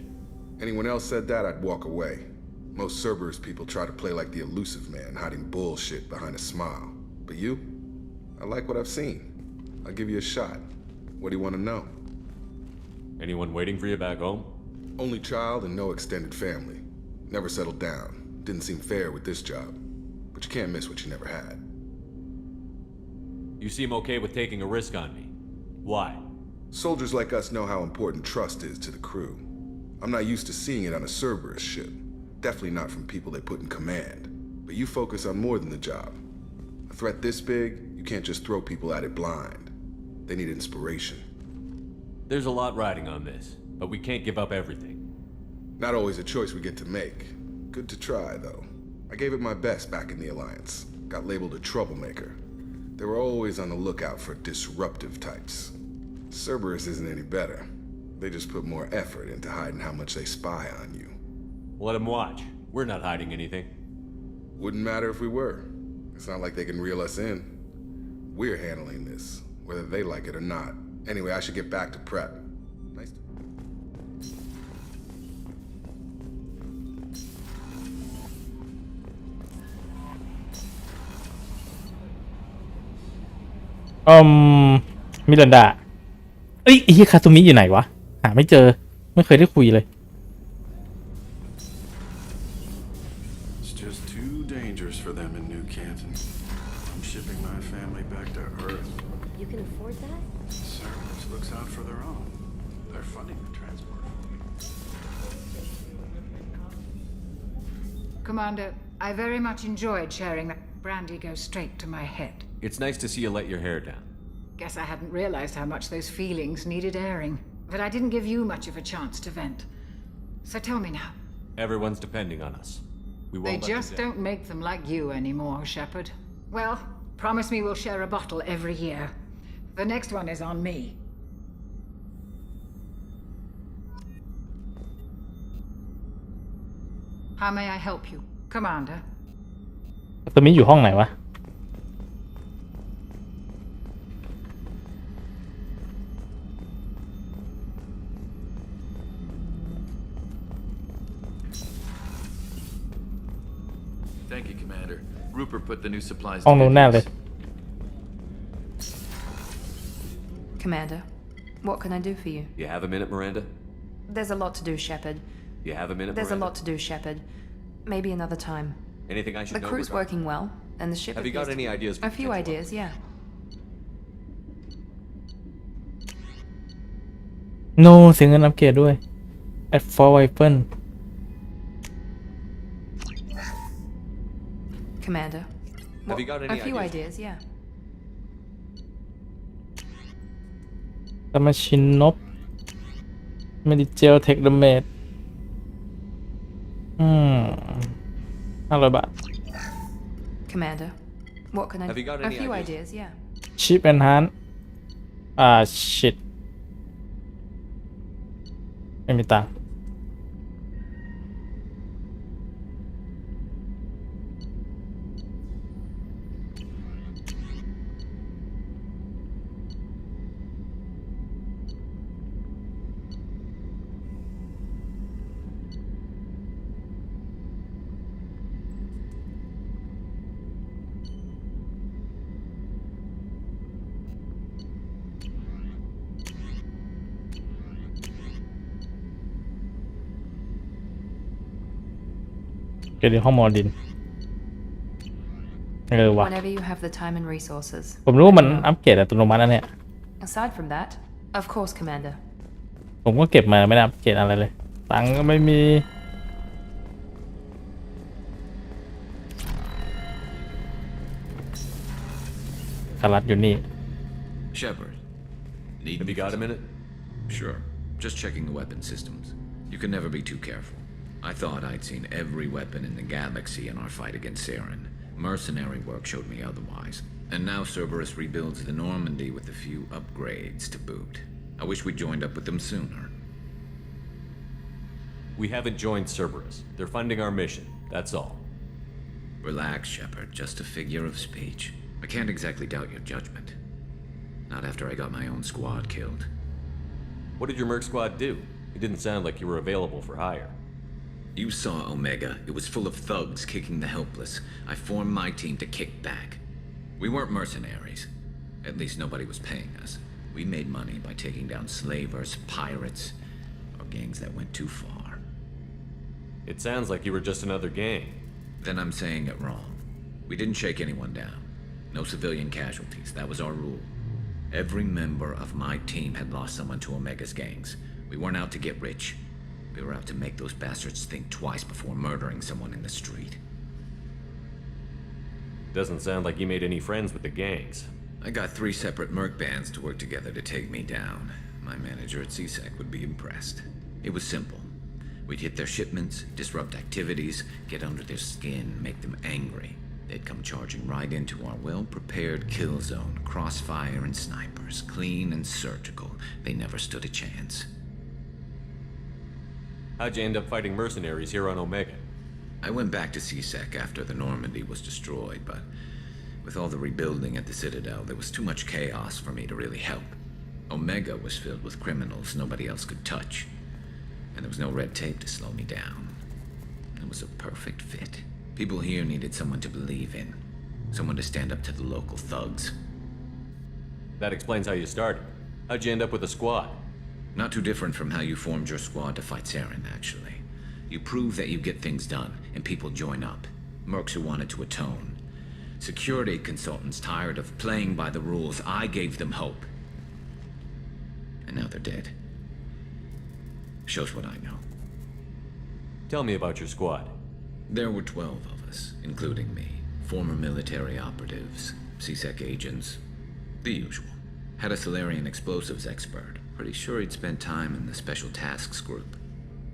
Anyone else said that, I'd walk away. Most Cerberus people try to play like the elusive man, hiding bullshit behind a smile. But you? I like what I've seen. I'll give you a shot. What do you want to know? Anyone waiting for you back home? Only child and no extended family. Never settled down. Didn't seem fair with this job. But you can't miss what you never had. You seem okay with taking a risk on me. Why? Soldiers like us know how important trust is to the crew. I'm not used to seeing it on a Cerberus ship. Definitely not from people they put in command. But you focus on more than the job. A threat this big, you can't just throw people at it blind. They need inspiration. There's a lot riding on this, but we can't give up everything. Not always a choice we get to make. Good to try, though. I gave it my best back in the Alliance. Got labeled a troublemaker. They were always on the lookout for disruptive types. Cerberus isn't any better. They just put more effort into hiding how much they spy on you. Let them watch. We're not hiding anything. Wouldn't matter if we were. It's not like they can reel us in. We're handling this, whether they like it or not. Anyway, I should get back to prep. Nice.มิรันดาเอ้ยไอ้เหี้ยคาซูมิอยู่ไหนวะหาไม่เจอไม่เคยได้คุยเลย It's just too dangerous for them in New Canton. I'm shipping my family back to Earth. You can afford that? Cerberus looks out for their own. They're funding the transport for me. Commander, I very much enjoyed sharing that. Brandy goes straight to my head. It's nice to see you let your hair down. Guess I hadn't realized how much those feelings needed airing. But I didn't give you much of a chance to vent. So tell me now. Everyone's depending on us. We won't They let just you down. don't make them like you anymore, Shepard. Well, promise me we'll share a bottle every year. The next one is on me. How may I help you, Commander? คาซูมิอยู่ห้องไหนวะ Thank you, Commander. Rupert put the new supplies ห้องนู้นแน่เลย Commander, what can I do for you? You have a minute, Miranda? There's a lot to do, Shepard. You have a minute, There's a Miranda? lot to do, Shepard. Maybe another time. Anything I should The know crew's regarding- working well, and the ship. Have you got appears any to- ideas for A few potential ideas, yeah. no เสียเงินอัปเกรดด้วย at for weapon Commander. Have you got any A few ideas? ideas, yeah. สมาชินนบเมดิเจลเทคดาเมจ500 บาท Commander, what can I Have do? you got A any few ideas? ideas, yeah. ชิปแอนฮานshit ไม่มีตังค์ ก็ดีห้องมอดินวะ Whenever you have the time and resources. ผมรู้ว่ามันอัปเกรดอัตโนมัตินะเนี่ย Aside from that, of course, Commander. ผมก็เก็บมาไม่ได้อัปเกรดอะไรเลยตังค์ก็ไม่มีสลัดอยู่นี่ Shepard, have you got a minute? Sure. Just checking the weapon systems. You can never be too careful. I thought I'd seen every weapon in the galaxy in our fight against Saren. Mercenary work showed me otherwise. And now Cerberus rebuilds the Normandy with a few upgrades to boot. I wish we'd joined up with them sooner. We haven't joined Cerberus. They're funding our mission. That's all. Relax, Shepard. Just a figure of speech. I can't exactly doubt your judgment. Not after I got my own squad killed. What did your merc squad do? It didn't sound like you were available for hire. You saw Omega. It was full of thugs kicking the helpless. I formed my team to kick back. We weren't mercenaries. At least nobody was paying us. We made money by taking down slavers, pirates, or gangs that went too far. It sounds like you were just another gang. Then I'm saying it wrong. We didn't shake anyone down. No civilian casualties. That was our rule. Every member of my team had lost someone to Omega's gangs. We weren't out to get rich. We were out to make those bastards think twice before murdering someone in the street. Doesn't sound like you made any friends with the gangs. I got 3 separate merc bands to work together to take me down. My manager at CSEC would be impressed. It was simple. We'd hit their shipments, disrupt activities, get under their skin, make them angry. They'd come charging right into our well-prepared kill zone, crossfire and snipers, clean and surgical. They never stood a chance. How'd you end up fighting mercenaries here on Omega? I went back to CSEC after the Normandy was destroyed, but with all the rebuilding at the Citadel, there was too much chaos for me to really help. Omega was filled with criminals nobody else could touch, and there was no red tape to slow me down. It was a perfect fit. People here needed someone to believe in, someone to stand up to the local thugs. That explains how you started. How'd you end up with a squad? Not too different from how you formed your squad to fight Saren, actually. You prove that you get things done, and people join up. Mercs who wanted to atone. Security consultants tired of playing by the rules. I gave them hope. And now they're dead. Shows what I know. Tell me about your squad. There were 12 of us, including me. Former military operatives, CSEC agents, the usual. Had a Solarian explosives expert. Pretty sure he'd spent time in the Special Tasks Group.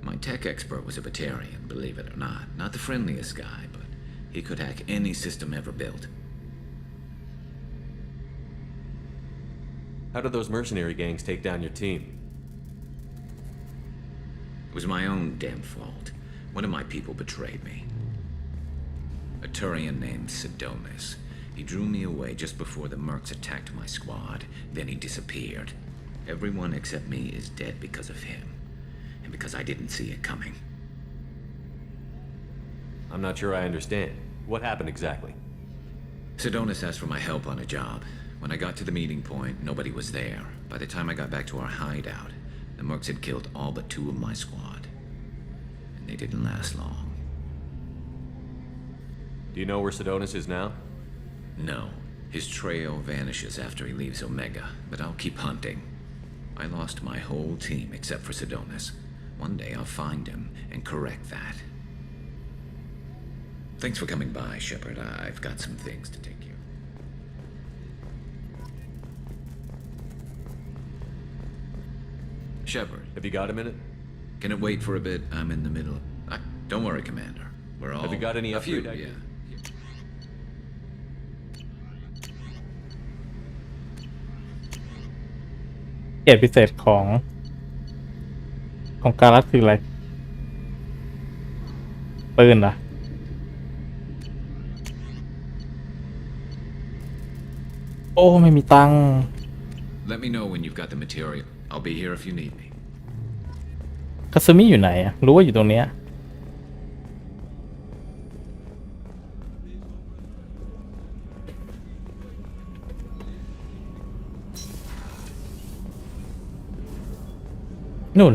My tech expert was a Batarian, believe it or not. Not the friendliest guy, but he could hack any system ever built. How did those mercenary gangs take down your team? It was my own damn fault. One of my people betrayed me. A Turian named Sidonis. He drew me away just before the mercs attacked my squad. Then he disappeared. Everyone except me is dead because of him. And because I didn't see it coming. I'm not sure I understand. What happened exactly? Sidonis asked for my help on a job. When I got to the meeting point, nobody was there. By the time I got back to our hideout, the mercs had killed all but 2 of my squad. And they didn't last long. Do you know where Sidonis is now? No. His trail vanishes after he leaves Omega, but I'll keep hunting. I lost my whole team except for Sidonis. One day I'll find him and correct that. Thanks for coming by, Shepard. I've got some things to take care of. Shepard. Have you got a minute? Can it wait for a bit? I'm in the middle. Don't worry, Commander. We're all... Have you got any upgrade? A few, yeah.เกรดพิเศษของการัดคืออะไรปืนเหรอโอ้ไม่มีตังค์ Let me know when you've got the material. I'll be here if you need me. คาซึมิอยู่ไหนอะรู้ว่าอยู่ตรงเนี้ยนู่น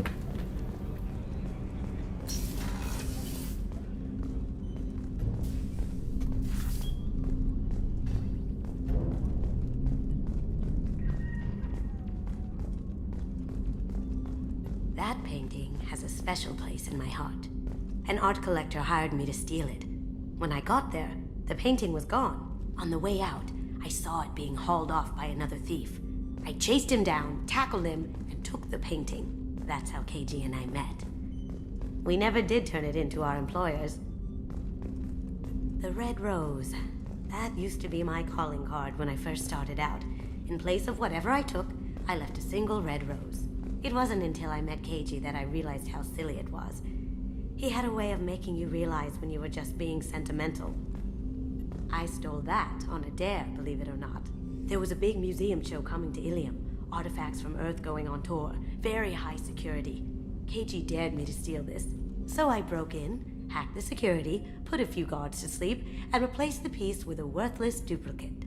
painting has a special place in my heart. An art collector hired me to steal it. When I got there, the painting was gone. On the way out, I saw it being hauled off by another thief. I chased him down, tackled him, and took the painting. That's how KG and I met. We never did turn it into our employers. The red rose. That used to be my calling card when I first started out. In place of whatever I took, I left a single red rose. It wasn't until I met KG that I realized how silly it was. He had a way of making you realize when you were just being sentimental. I stole that on a dare, believe it or not. There was a big museum show coming to Ilium. Artifacts from Earth going on tour. Very high security. KG dared me to steal this. So I broke in, hacked the security, put a few guards to sleep, and replaced the piece with a worthless duplicate.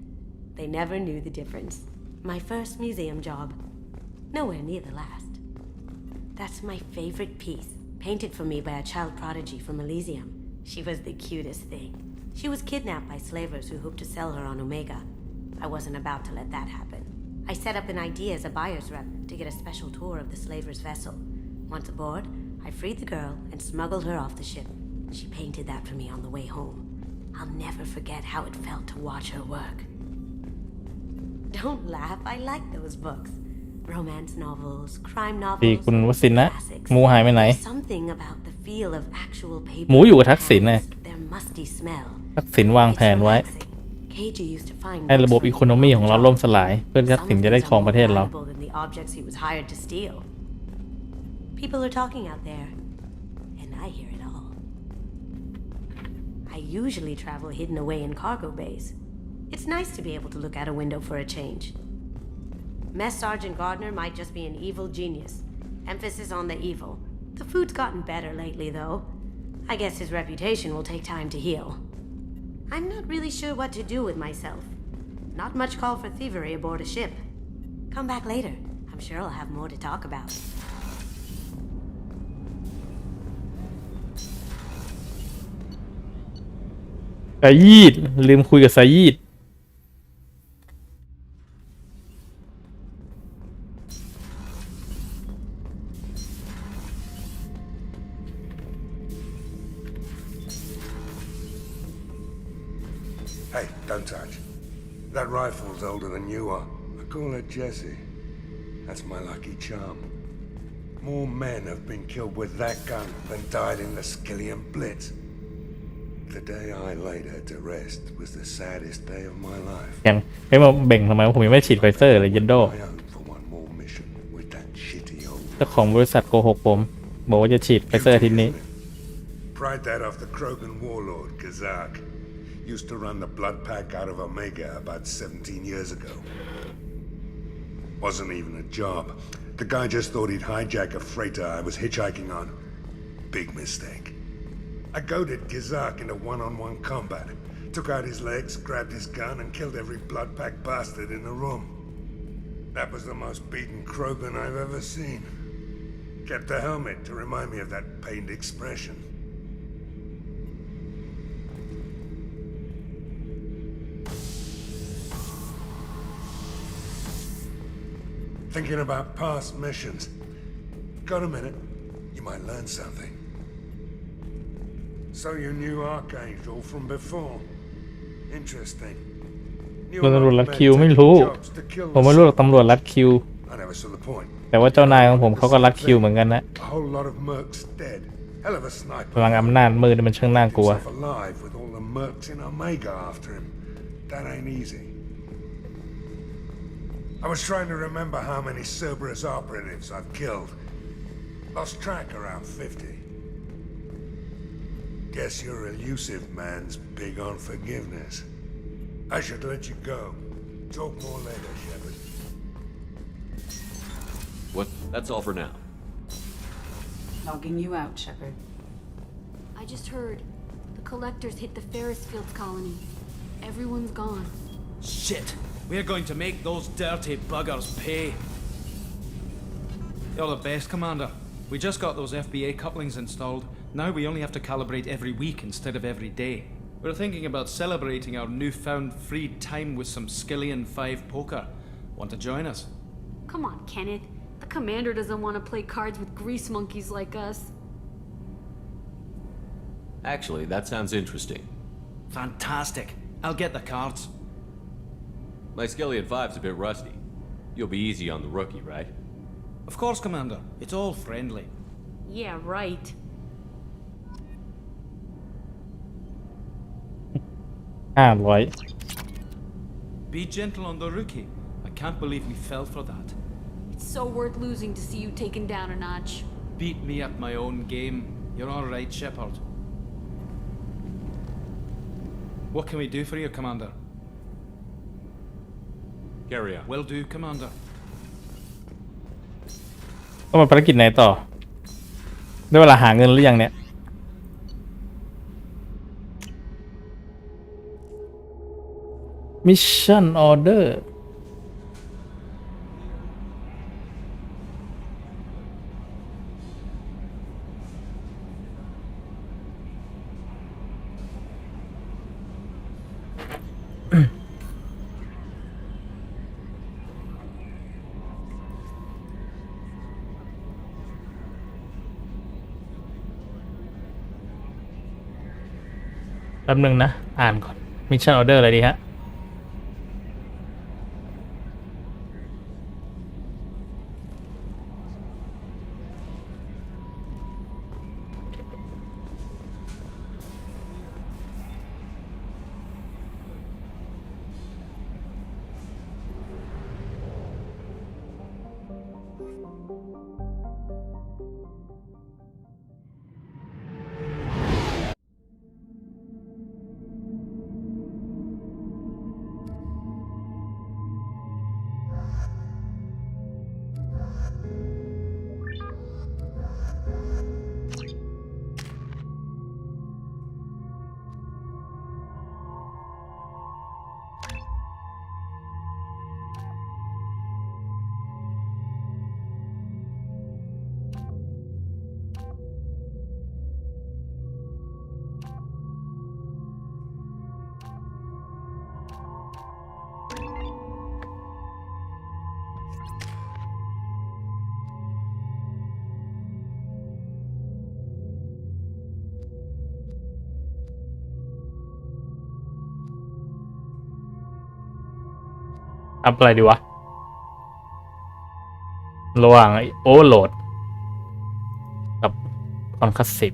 They never knew the difference. My first museum job. Nowhere near the last. That's my favorite piece, painted for me by a child prodigy from Elysium. She was the cutest thing. She was kidnapped by slavers who hoped to sell her on Omega. I wasn't about to let that happen. I set up an idea as a buyer's rep to get a special tour of the slaver's vessel. Once aboard, I freed the girl and smuggled her off the ship. She painted that for me on the way home. I'll never forget how it felt to watch her work. Don't laugh, I like those books. Romance novels, crime ดี novels, คุณวสินทร์นะหมูหายไปไหน something about the feel of actual หมู paper อยู่กับทักษิณไง their musty smell. ทักษิณวางแผนไว้ KG used to find ให้ระบบอีโคโนมีของเราล่มสลายเพื่อทักษิณจะได้ครองประเทศเรา valuable than the objects he was hired to steal. People are talking out there, and I hear it all. I usually travel hidden away in cargo bays. It's nice to be able to look out a window for a change. Mess Sergeant Gardner might just be an evil genius. Emphasis on the evil. The food's gotten better lately, though. I guess his reputation will take time to heal. I'm not really sure what to do with myself. Not much call for thievery aboard a ship. Come back later. I'm sure I'll have more to talk about. สายีดลืมคุยกับสายีด Hey, don't touch. That rifle's older than you are. I call it Jesse. That's my lucky charm. More men have been killed with that gun than died in the Skillian Blitz. The day I laid her to rest was the saddest day of my life. ยังไม่มาเบ่งทำไมว่าผมยังไม่ฉีดไฟเซอร์เลยยันโด I owned for one more mission with that shitty old. เจ้าของบริษัทโกหกผมบอกว่าจะฉีดไฟเซอร์อาทิตย์นี้ Pried that off the Krogan warlord, Kazak. Used to run the blood pack out of Omega about 17 years ago. Wasn't even a job. The guy just thought he'd hijack a freighter I was hitchhiking on. Big mistake. I goaded Kazak into one-on-one combat. Took out his legs, grabbed his gun, and killed every blood pack bastard in the room. That was the most beaten Krogan I've ever seen. Kept a helmet to remind me of that pained expression. Thinking about past missions. Got a minute? You might learn something. So you knew Archangel from before? Interesting. ตำรวจรัดคิวไม่รู้ผมไม่รู้หรอกตำรวจรัดคิว I never saw the point. แต่ว่าเจ้านายของผมเขาก็รัดคิวเหมือนกันนะ A whole lot of mercs dead. Hell of a sniper. พลังอำนาจมืดมันช่างน่ากลัว Himself alive with all the mercs in Omega after him. That ain't easy. I was trying to remember how many Cerberus operatives I've killed. Lost track around 50. Guess your elusive man's big on forgiveness. I should let you go. Talk more later, Shepard. What? That's all for now. Logging you out, Shepard. I just heard. The collectors hit the Ferris Fields colony. Everyone's gone. Shit! We're going to make those dirty buggers pay. You're the best, Commander. We just got those FBA couplings installed. Now we only have to calibrate every week instead of every day. We're thinking about celebrating our newfound free time with some Skillian 5 poker. Want to join us? Come on, Kenneth. The commander doesn't want to play cards with grease monkeys like us. Actually, that sounds interesting. Fantastic. I'll get the cards. My Skillion 5's a bit rusty. You'll be easy on the rookie, right? Of course, Commander. It's all friendly. Yeah, right. Be gentle on the rookie. I can't believe we fell for that. It's so worth losing to see you taken down a notch. Beat me at my own game. You're all right, Shepard. What can we do for you, Commander? Carry on. Will do, Commander. ก็มาภารกิจไหนต่อได้เวลาหาเงินหรือยังเนี่ย Mission Order แป๊บนึงนะ อ่านก่อน Mission Order อะไรดีฮะ อัพอะไรดีวะ ระหว่างโอเวอร์โหลดกับคอนคัสซีฟ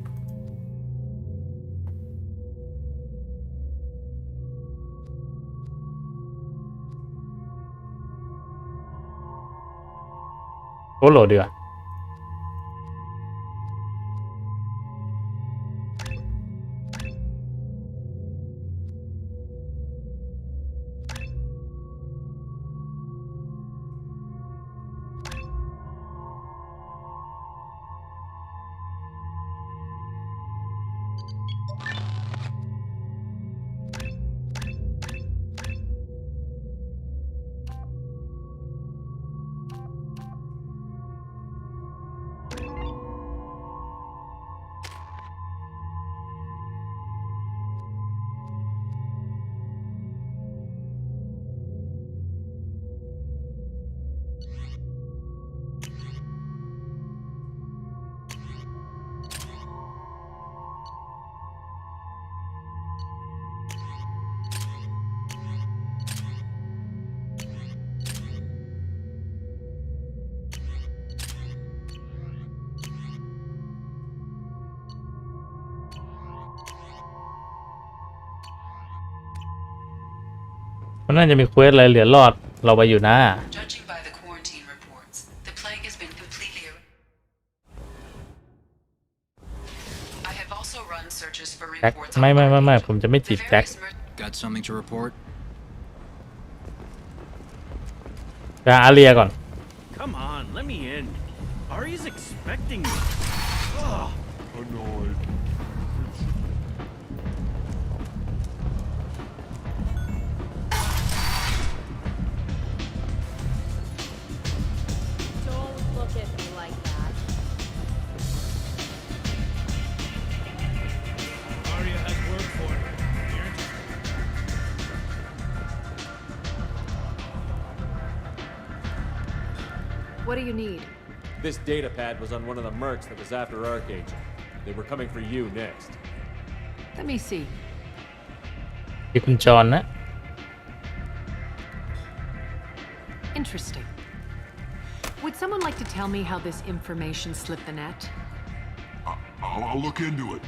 โอเวอร์โหลดดีกว่ามันน่าจะมีเควสอะไรเหลือรอดเราไปอยู่นะ Judging by the quarantine reports, the plague has been completely. I have also run searches for แจ็ค reports ไม่ผมจะไม่จีบแจ็ค Got something to report? ไปหาอาเรียก่อน Come on, let me in. Ari's expecting me. Ugh. Annoyed. Don't look at me like that. Arya has work for her. Here. What do you need? This data pad was on one of the mercs that was after Archangel. They were coming for you next. Let me see. ที่คุณจอนนะ Interesting. Would someone like to tell me how this information slipped the net? I'll look into it.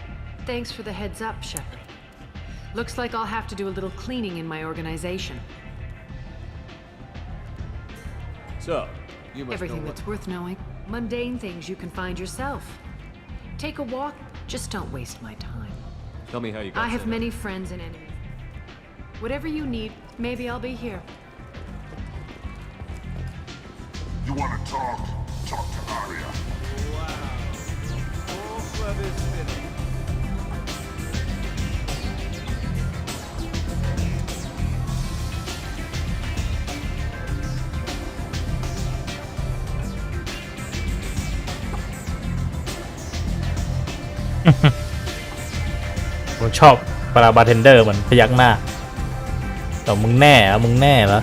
Thanks for the heads up, Shepard. Looks like I'll have to do a little cleaning in my organization. So, you must Everything know that's worth knowing. Mundane things you can find yourself. Take a walk, just don't waste my time. Tell me how you got I have set up. many friends and enemies. Whatever you need, maybe I'll be here. You want to talk? Talk to Arya. spinning. ผมชอบเวลาบาร์เทนเดอร์มันพยักหน้าแต่มึงแน่เหรอมึงแน่เหรอ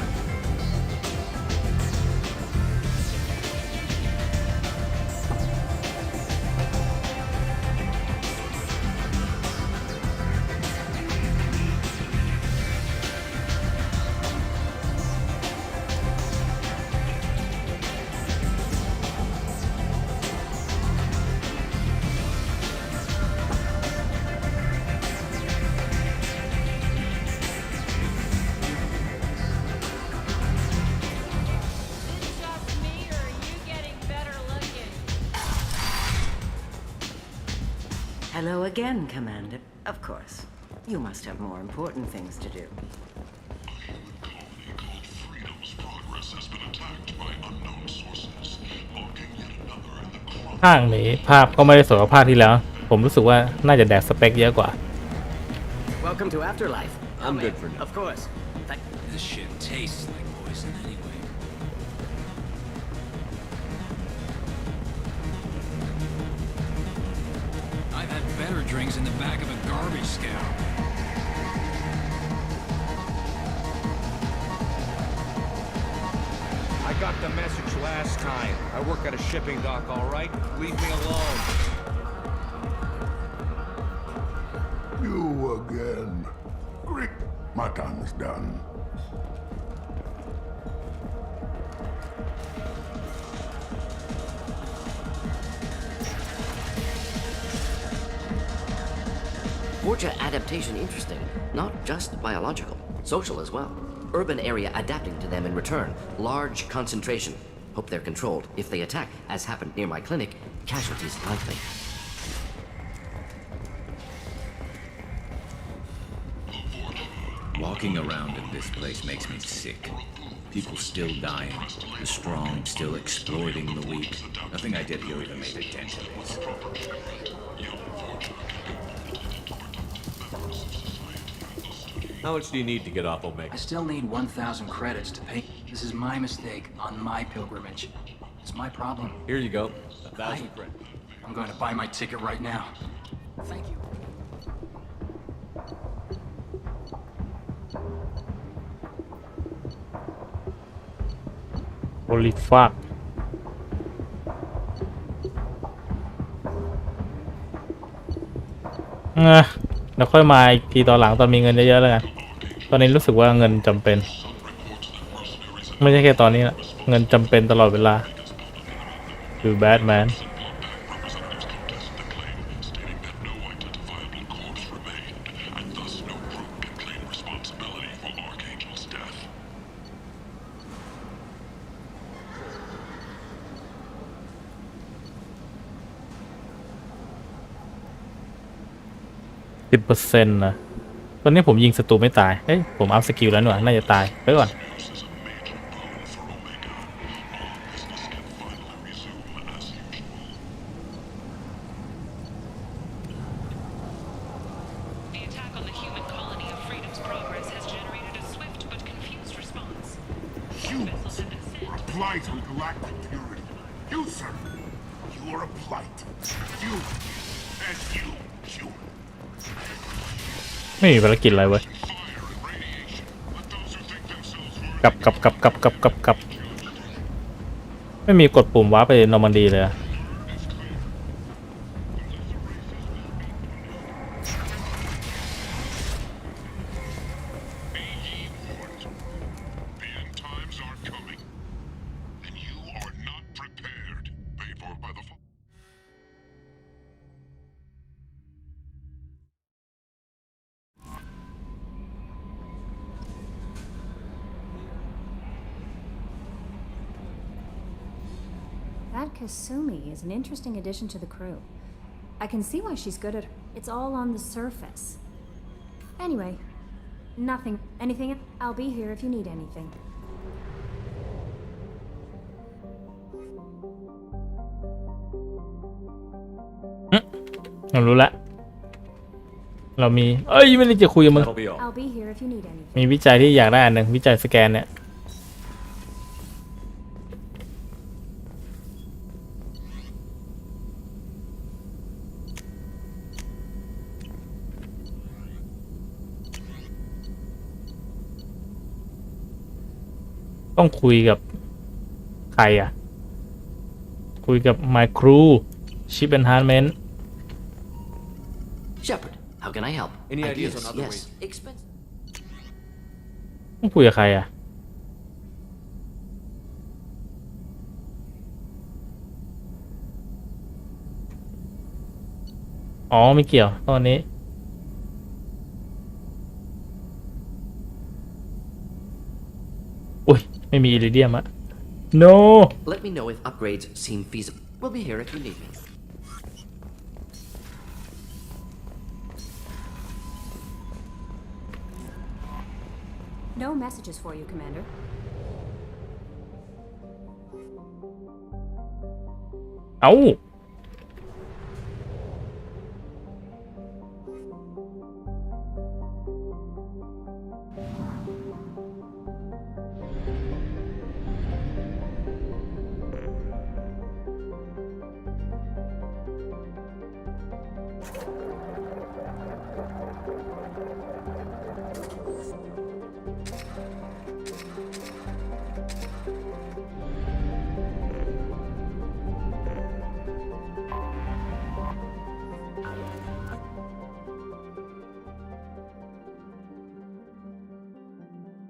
Hello again, Commander. Of course. You must have more important things to do. Progress has been attacked by unknown sources, marking yet another in the chronicle. ภาคนี้ภาพก็ไม่ได้สวยกว่าภาคที่แล้ว ผมรู้สึกว่าน่าจะแดกสเปคเยอะกว่า Welcome to Afterlife. I'm good for now. Of course. This shit tastes like poison anyway. I've had better drinks in the back of a garbage scow. I got the message last time. I work at a shipping dock, all right? Leave me alone. You again. Great. My time is done. Vorcha adaptation interesting. Not just biological, social as well. Urban area adapting to them in return. Large concentration. Hope they're controlled. If they attack, as happened near my clinic, casualties likely. Walking around in this place makes me sick. People still dying. The strong still exploiting the weak. Nothing I did here even made a dent in this. How much do you need to get off Omega? I still need 1,000 credits to pay. This is my mistake on my pilgrimage. It's my problem. Here you go. 1,000 credits. I'm going to buy my ticket right now. Thank you. Holy fuck แล้วค่อยมาอีกทีตอนหลังตอนมีเงินเยอะๆแล้วกันตอนนี้รู้สึกว่าเงินจำเป็นไม่ใช่แค่ตอนนี้ละเงินจำเป็นตลอดเวลาคือ bad man 10% นะตอนนี้ผมยิงศัตรูไม่ตายเอ้ยผมอัพสกิลแล้วหน่อยน่าจะตายไปก่อนไม่มีภารกิจอะไรเว้ยกลับ ไม่มีกดปุ่มวาร์ปไปนอร์มันดีเลย That Kasumi is an interesting addition to the crew. I can see why she's good at her. It's all on the surface. Anyway, nothing. Anything? I'll be here if you need anything. เรารู้ละเรามีไม่ได้จะคุยกับมึง I'll be here if you need anything. มีวิจัยที่อยากได้อันหนึ่งวิจัยสแกนเนี่ยต้องคุยกับใครอ่ะคุยกับ my crew ship enhancement Shepard, how can I help? Any ideas on other yes. ways? Expense. ต้องคุยกับใครอ่ะอ๋อไม่เกี่ยวตอนนี้อุ้ยไม่มีอิริเดียมอะ no Let me know if upgrades seem feasible. We'll be here if you need me. No messages for you, Commander. เอ้า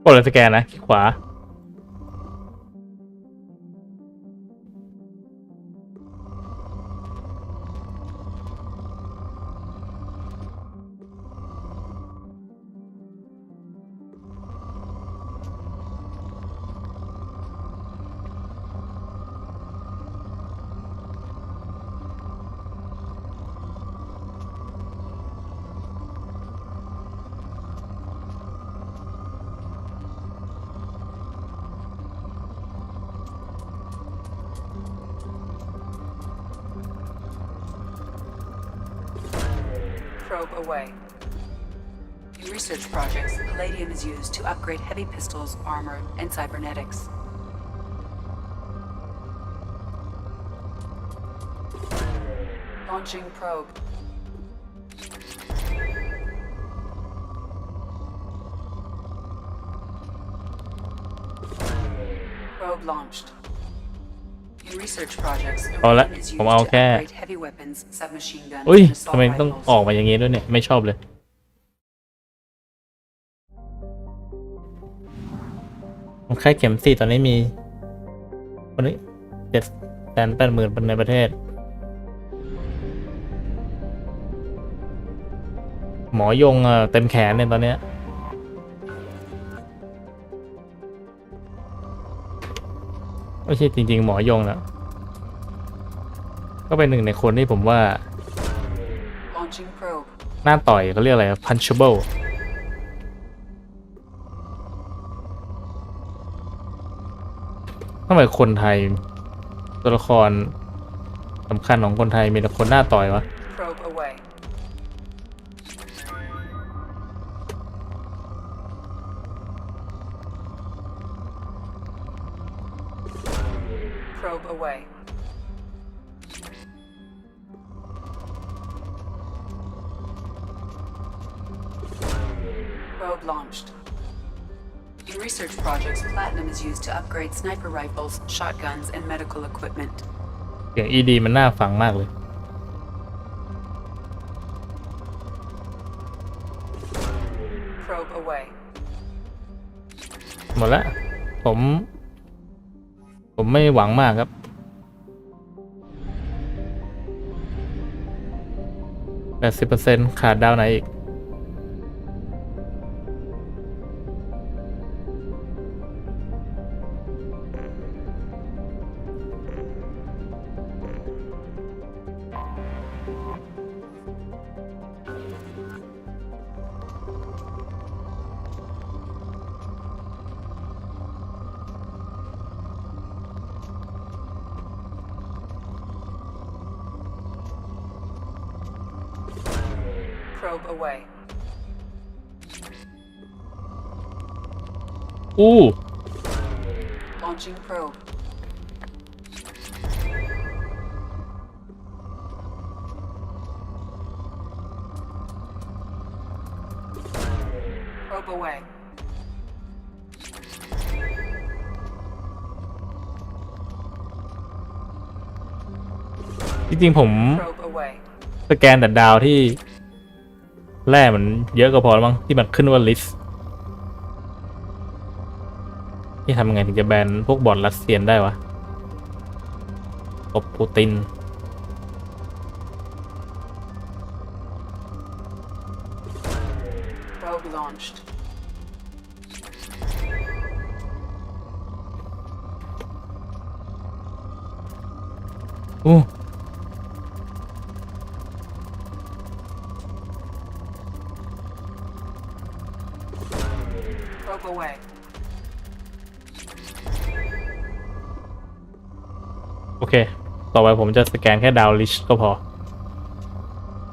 กดเลยสแกนนะคลิกขวาProbe away. In research projects, palladium is used to upgrade heavy pistols, armor, and cybernetics. Launching probe. Probe launched. In research projects, เอาละ uranium is ผม used เอา to แค่ upgrade heavy weapons, submachine guns, อุ้ย and ทำ assault ไมต้อง rifles. ออกมาอย่างงี้ด้วยเนี่ยไม่ชอบเลยผมแค่เข็ม4ตอนนี้มีวันนี้780,000ในประเทศหมอยงเต็มแขนเนี่ยตอนเนี้ยไม่ใช่จริงๆหมอยงนะก็เป็นหนึ่งในคนที่ผมว่าหน้าต่อยเขาเรียกอะไร punchable ทำไมคนไทยตัวละครสำคัญของคนไทยมีแต่คนหน้าต่อยวะ Probe away. Probe away. Probe launched. In research projects, platinum is used to upgrade sniper rifles, shotguns, and medical equipment. เสียง ED มันน่าฟังมากเลย Probe away. หมดแล้วผมไม่หวังมากครับ 80% ขาดดาวไหนอีกProbe away. อู้ Launching probe. Probe away. จริงๆผม Probe away. สแกนแต่ดาวที่แร่มันเยอะก็พอแล้วมั้งที่มันขึ้นว่า list ที่ทำยังไงถึงจะแบนพวกบอทรัสเซียนได้วะอบปูตินProbe launched. อู้ Probe away. โอเคต่อไปผมจะสแกนแค่ดาวลิชก็พอ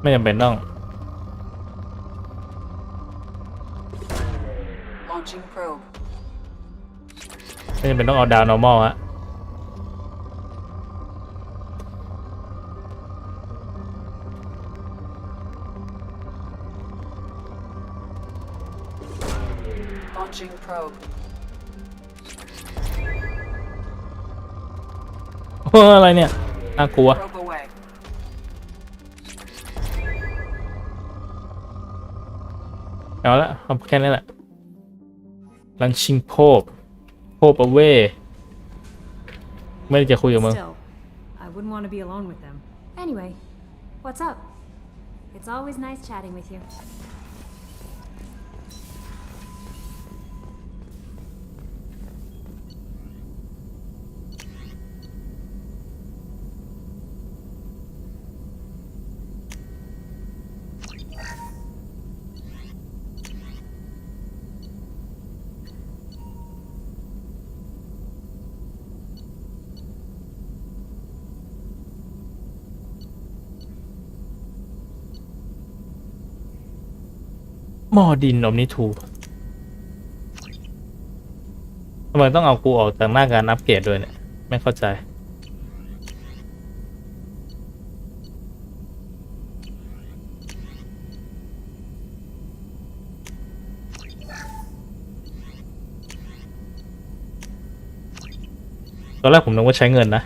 ไม่จำเป็นต้อง Launching probe. ไม่จำเป็นต้องเอาดาว normal ฮะ Launching probe. อะไรเนี่ยน่ากลัว Probe away. เอาละเอาแค่นี้แหละ launching probe away ไม่ได้จะคุยกับมึง Still, I wouldn't want to be alone with them. Anyway, what's up? It's always nice chatting with you.หม้อดินอมนิทูทำไมต้องเอากูออกจากหน้าการอัปเกรดด้วยเนี่ยไม่เข้าใจตอนแรกผมนึกว่าใช้เงินนะ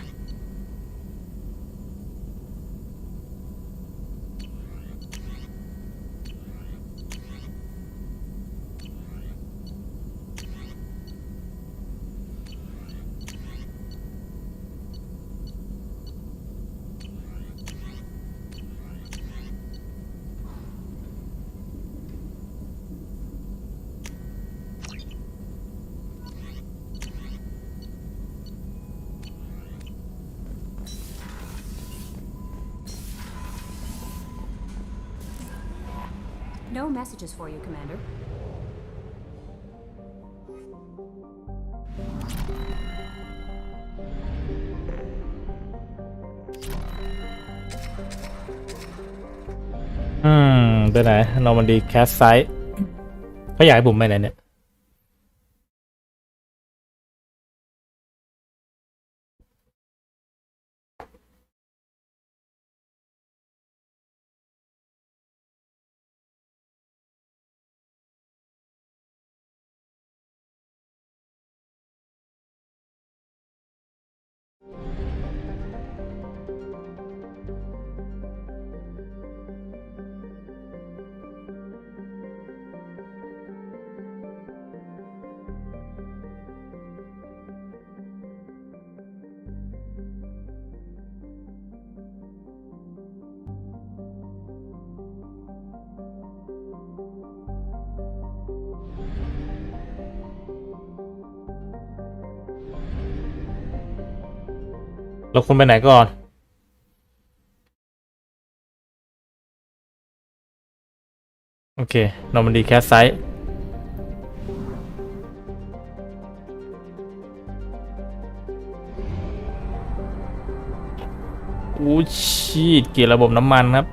No messages for you, Commander. Hmm, ไปไหนนอร์มันดีแคสไซต์เขาอยากให้ผมไปไหนเนี่ย เราควรไปไหนก่อนโอเคนอร์มันดีแคสไซต์อู้ชีดเกี่ยวระบบน้ำมันครับ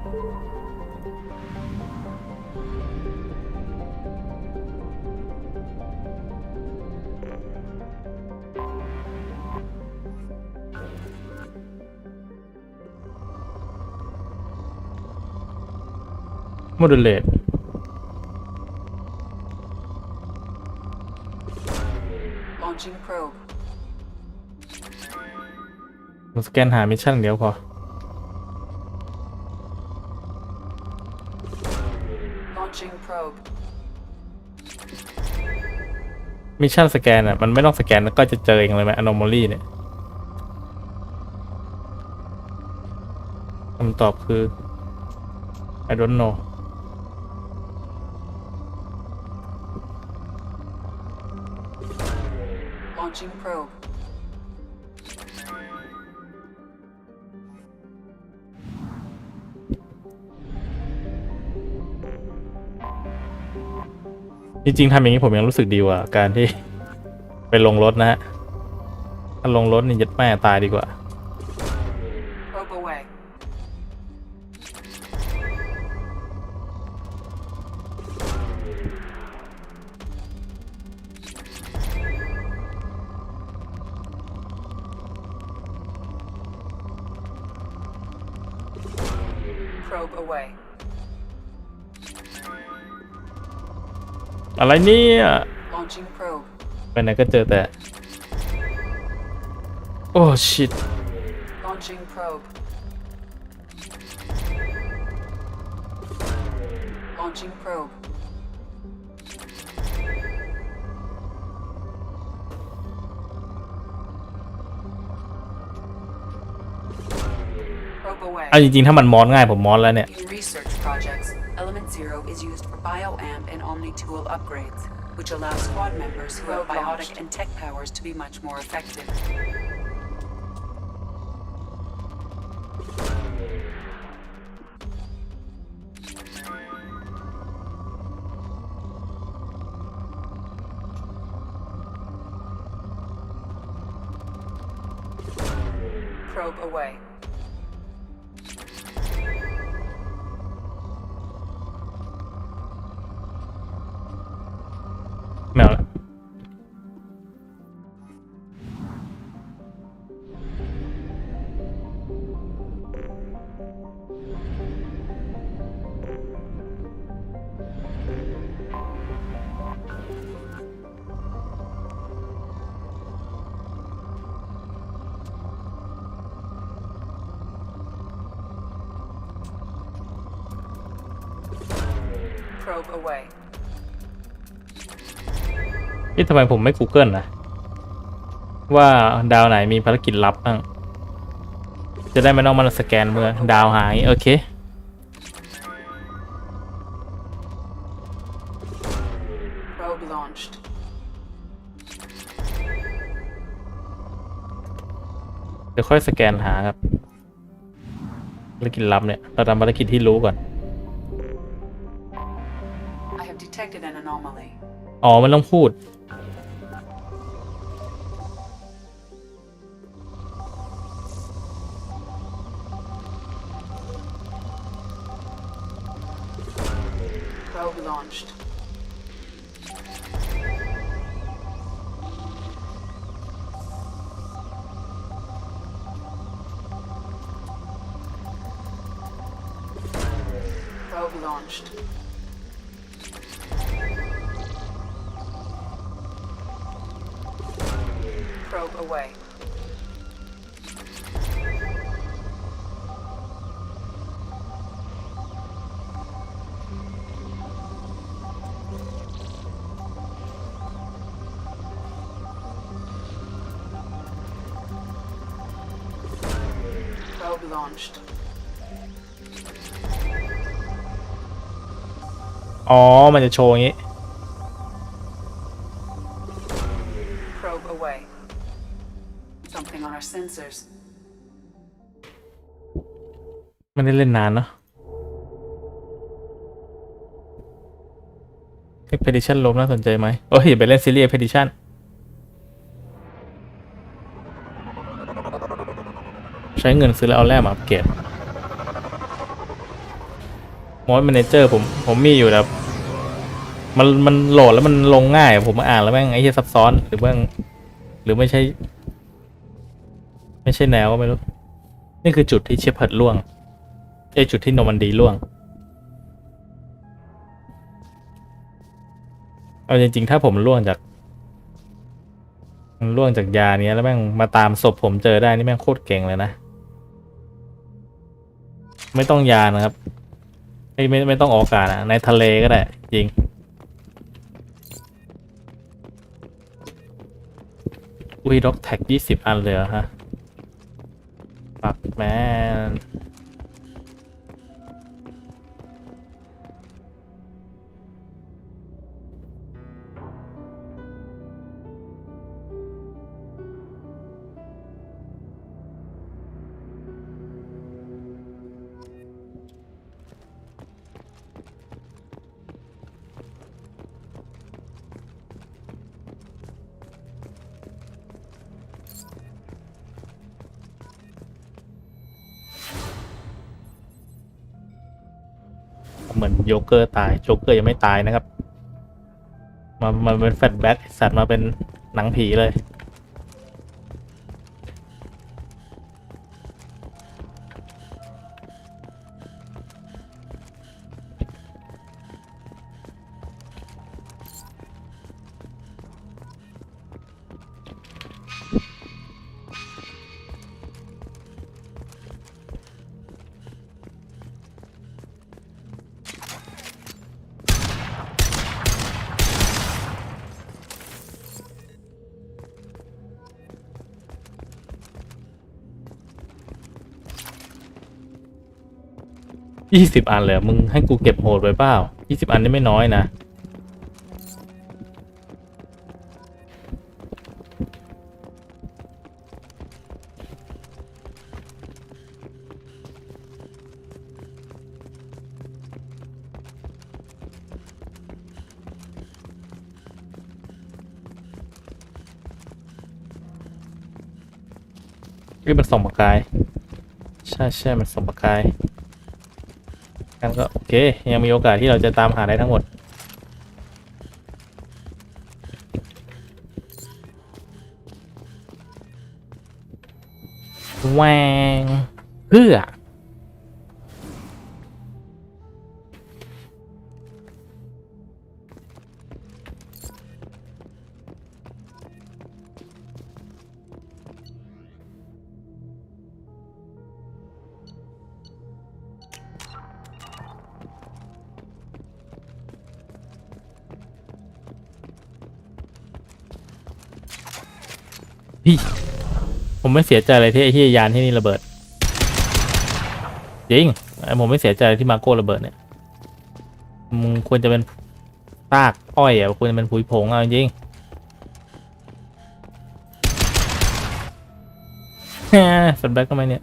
โมดูลเลต Launching probe. ผมสแกนหามิชชั่นเดียวพอ Launching probe. มิชชั่นสแกนอ่ะมันไม่ต้องสแกนแล้วก็จะเจอเองเลยไหม anomaly เนี่ยคำตอบคือ I don't know Launching probe. จริงๆทำอย่างนี้ผมยังรู้สึกดีกว่าการที่ไปลงรถนะฮะถ้าลงรถนี่ยัดแม่ตายดีกว่า Probe away. Probe away. อะไรเนี่ย Launching probe. ไปไหนก็เจอแต่โอ้ชิต Launching probe. Launching probe. Probe away. เอาจริงๆถ้ามันมอสง่ายผมมอสแล้วเนี่ย In research projects, Element Zero is used for bioamp and omni-tool upgrades, which allow squad members who have biotic and tech powers to be much more effective. Probe away. ไม่เอาละ Probe away. ทำไมผมไม่ Google นะว่าดาวไหนมีภารกิจลับบ้างจะได้ไม่ต้องมาสแกนเมื่อดาวหายโอเค Probe launched. เดี๋ยวค่อยสแกนหาครับภารกิจลับเนี่ยเราทำภารกิจที่รู้ก่อน I have detected an anomaly. อ๋อมันต้องพูด Probe launched. Probe launched. Probe away. launched. อ๋อมันจะโชว์อย่างนี้ Probe away. Something on our sensors. ไม่ได้เล่นนานเนาะ Expedition ลมน่าสนใจไหมโอ้ยอย่าไปเล่นซีรีส์ Expedition ใช้เงินซื้อแล้วเอาแร่มาอัปเกรดมอดแมเนเจอร์ผมมีอยู่แล้วมันโหลดแล้วมันลงง่ายผมมาอ่านแล้วแม่งไอ้เหี้ยซับซ้อนหรือว่าหรือไม่ใช่แนวก็ไม่รู้นี่คือจุดที่เชฟเพิร์ดล่วงไอ้จุดที่โนมันดีล่วงเอาจริงๆถ้าผมล่วงจากยาเนี้ยแล้วแม่งมาตามศพผมเจอได้นี่แม่งโคตรเก่งเลยนะไม่ต้องยานะครับไม่ต้องออกอากาศในทะเลก็ได้จริงอุ้ยด็อกแท็ก20 อันเลยเหรอฮะปักแมนเหมือนโจ๊กเกอร์ตายโจ๊กเกอร์ยังไม่ตายนะครับมาเป็นแฟลชแบ็กสัตว์มาเป็นหนังผีเลย20 อันเลยมึงให้กูเก็บโหดไว้เปล่า20 อันนี่ไม่น้อยนะนี่มันส่องประกายใช่มันส่องประกายงั้นก็โอเคยังมีโอกาสที่เราจะตามหาได้ทั้งหมดแหวงเพื่อพี่ผมไม่เสียใจเลยที่ไอ้ที่ยานที่นี่ระเบิดจริงผมไม่เสียใจที่มาโก้ระเบิดเนี่ยมึงควรจะเป็นซากอ้อยอ่ะควรจะเป็นผุยผงเอาจริงแฟลชแบ็กทำไมเนี่ย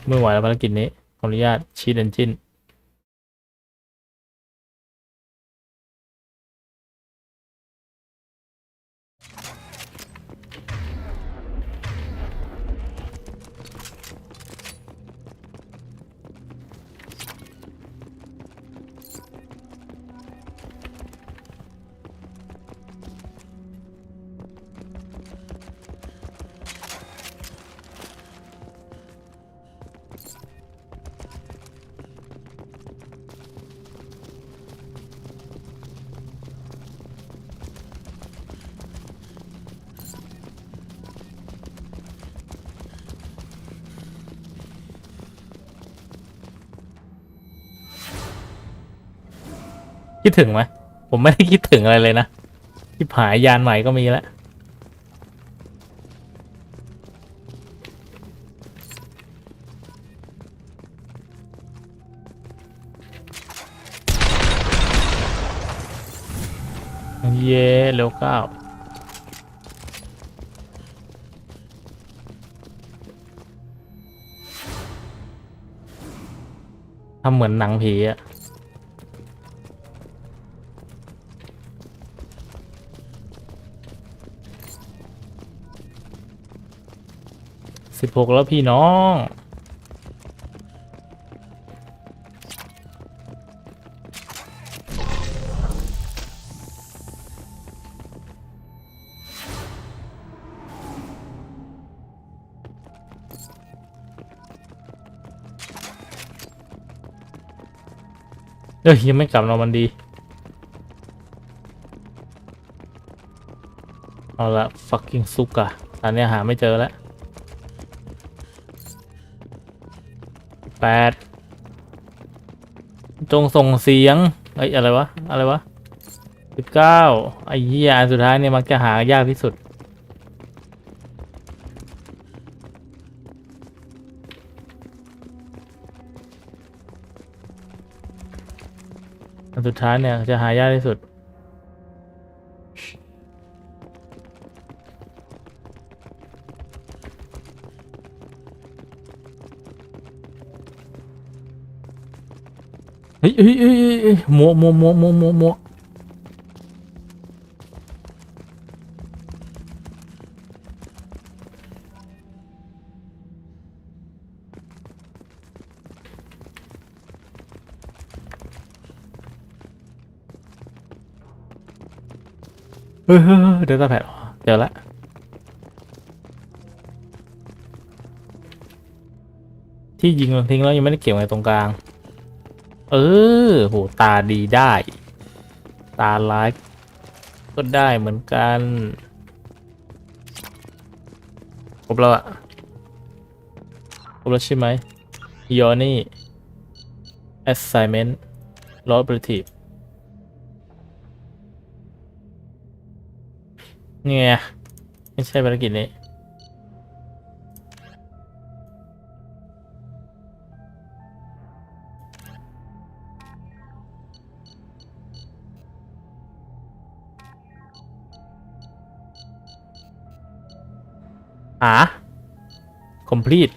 ไม่ไหวแล้วภารกิจนี้ขออนุญาตชีทเอนจินคิดถึงไหมผมไม่ได้คิดถึงอะไรเลยนะ ที่หายยานใหม่ก็มีแล้วเย่เร็วก้าวทำเหมือนหนังผีอะ16แล้วพี่น้องยังไม่กลับนอร์มันดีเอาละ fucking ซุกอะอันนี้หาไม่เจอแล้ว8จงส่งเสียงเอ้ยอะไรวะ19ไอ้เหี้ยอันสุดท้ายเนี่ยมักจะหายากที่สุดอันสุดท้ายเนี่ยจะหายากที่สุดเฮ้ยหมวเดต้าแพดเจอละที่ยิงมันทิ้งแล้วยังไม่ได้เก็บไว้ตรงกลางโหตาดีได้ตาร้ายก็ได้เหมือนกันครบแล้วอะครบแล้วใช่ไหมยอนี่ assignment law operative นี่ไงไม่ใช่ภารกิจนี้complete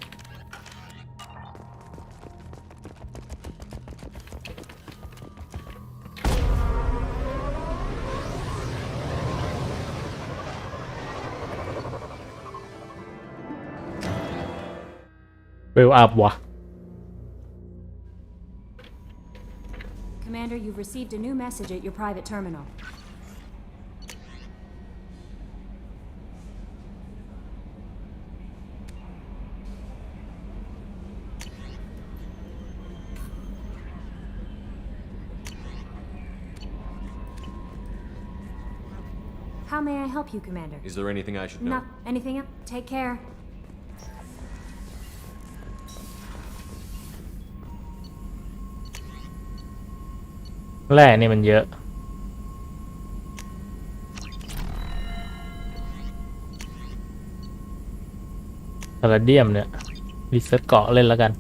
เวลอัพวะ Commander, you've received a new message at your private terminal. How may I help you, Commander? Is there anything I should know? Not anything else. Take care. แร่นี่มันเยอะพาราเดียมเนี่ยรีเซ็ตเกาะเล่นแล้วกัน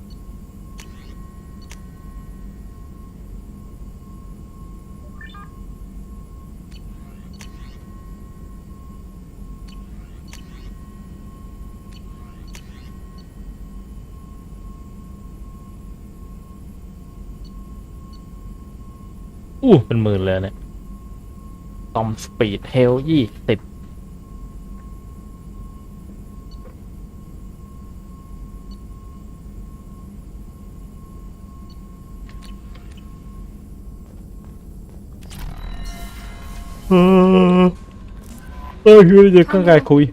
เป็นหมื่นเลยเนี่ยตอมสปีดเฮล20คือจะข้างกายคุย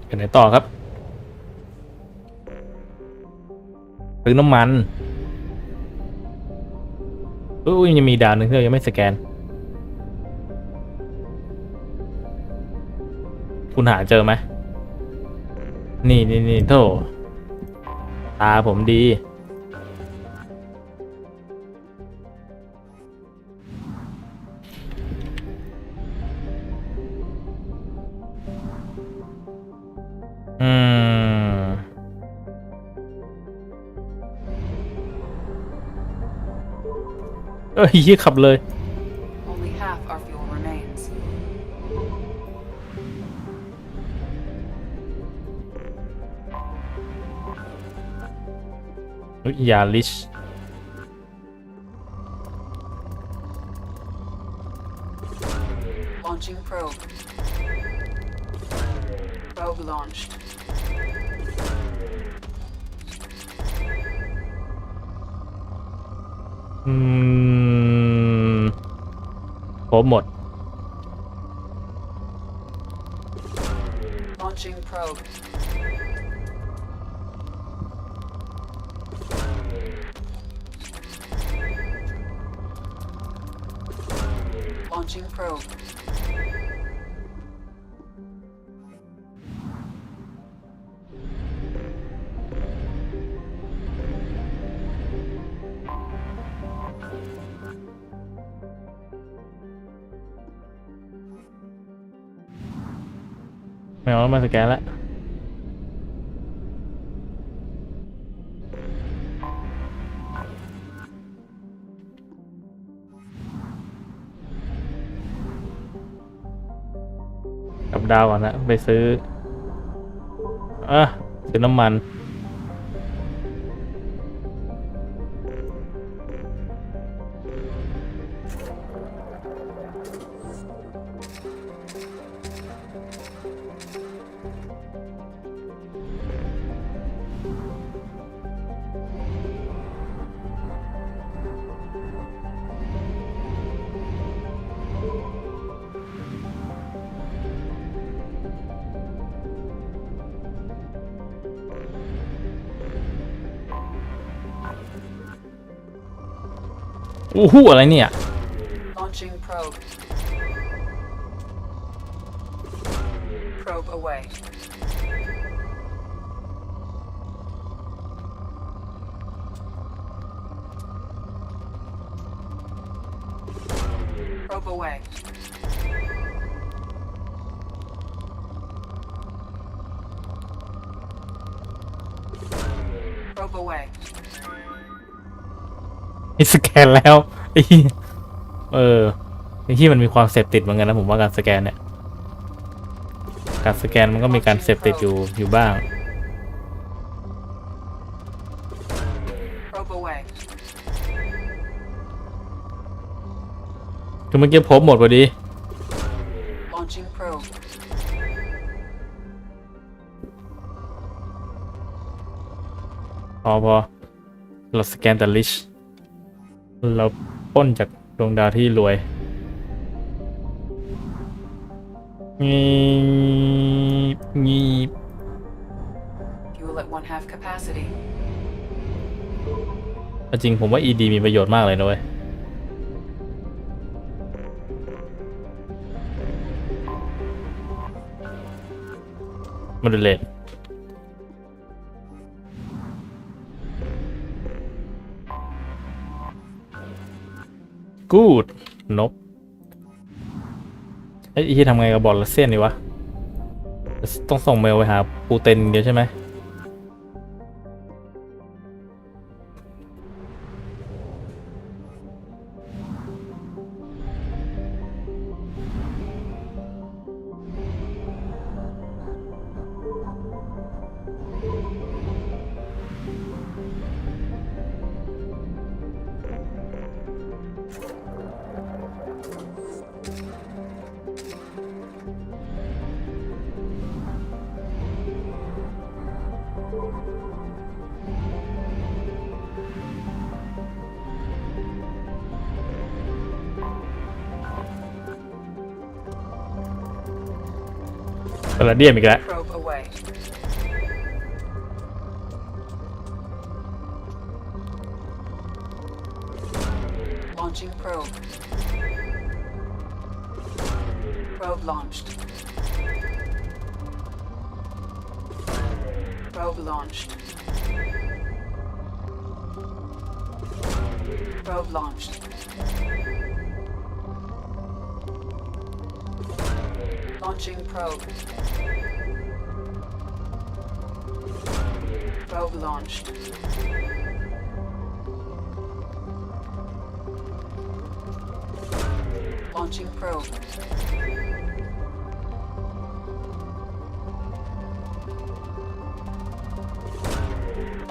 ไปไหนต่อครับซื้อน้ำมันยังมีดาวหนึ่งที่เรายังไม่สแกนคุณหาเจอไหมนี่โธ่ตาผมดี ยี่ขับเลย Only half our fuel remains. ยาลิช Launching probe. Probe launched. ครบหมด Launching probe. Launching probe. ไม่เอาแล้วมาสแกนแล้วกลับดาวก่อนนะไปซื้อซื้อน้ำมันโอ้โหอะไรเนี่ย Launching probe. Probe away. Probe away. Probe away. สแกนแล้วไอ้ที่มันมีความเสพติดเหมือนกันนะผมว่าการสแกนเนี่ยการสแกนมันก็มีการเสพติดอยู่บ้างคือเมื่อกี้พบหมดพอดีพอเราสแกนแต่ลิชเราปล้นจากดวงดาวที่รวยงี Fuel at 1/2 capacity. จริงผมว่า ED มีประโยชน์มากเลยนะเว้ยมาดูเลยกูดนบไอ้ที่ทำไงกับบอลเซียนนี่วะต้องส่งเมลไปหาปูเต็นเดียวใช่ไหมพาราเดียมอีกแล้ว Probe away. Launching probe. Probe launched. Probe launched. Probe launched. Launching probe. Probe launched. Launching probe.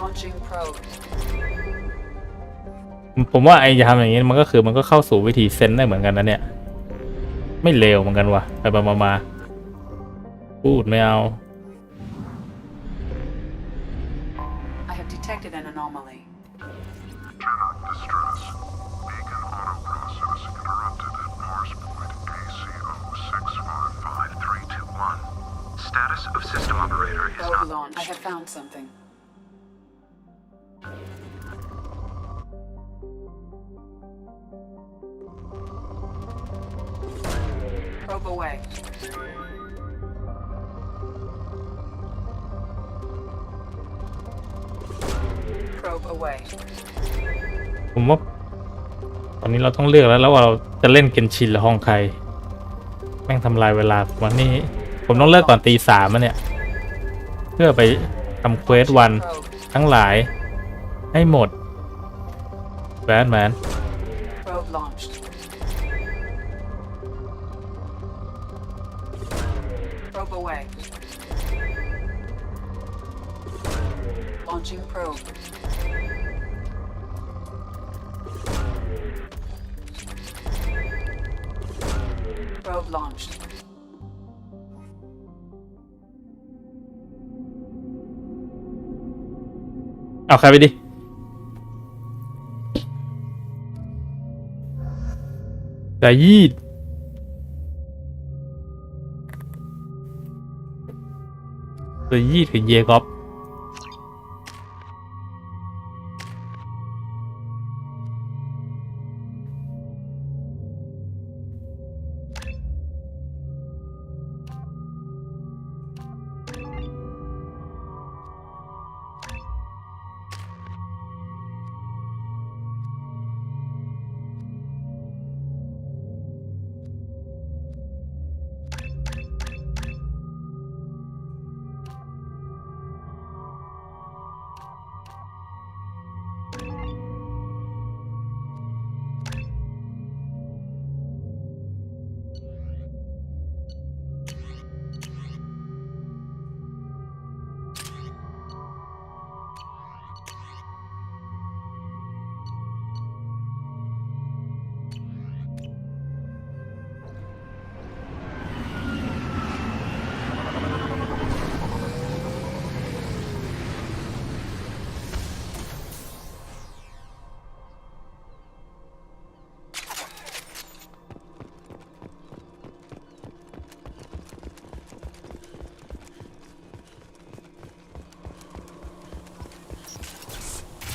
Launching probe. ผมว่าไอ้ทำอย่างนี้มันก็คือมันก็เข้าสู่วิธีเซนได้เหมือนกันนะเนี่ยไม่เลวเหมือนกันว่ะไปมาพูดไม่เอา I have detected an anomaly. Cannot distress. Beacon autoprocess interrupted at Mars point ACO 655321. Status of system operator is Probe not... launch. I have found something. Probe away. Probe away. ผมว่าตอนนี้เราต้องเลือกแล้วว่าเราจะเล่นเกนชินหรือฮองไคแม่งทำลายเวลาวันนี้ผมต้องเลิกก่อนตี 3เนี่ยเพื่อไปทำเควสวันทั้งหลายให้หมดแบทแมน Probe launched. Probe away. Launching probe. Probe launched. เอาใครไปดิแต่ยีดแต่ยีดกับเยกอฟ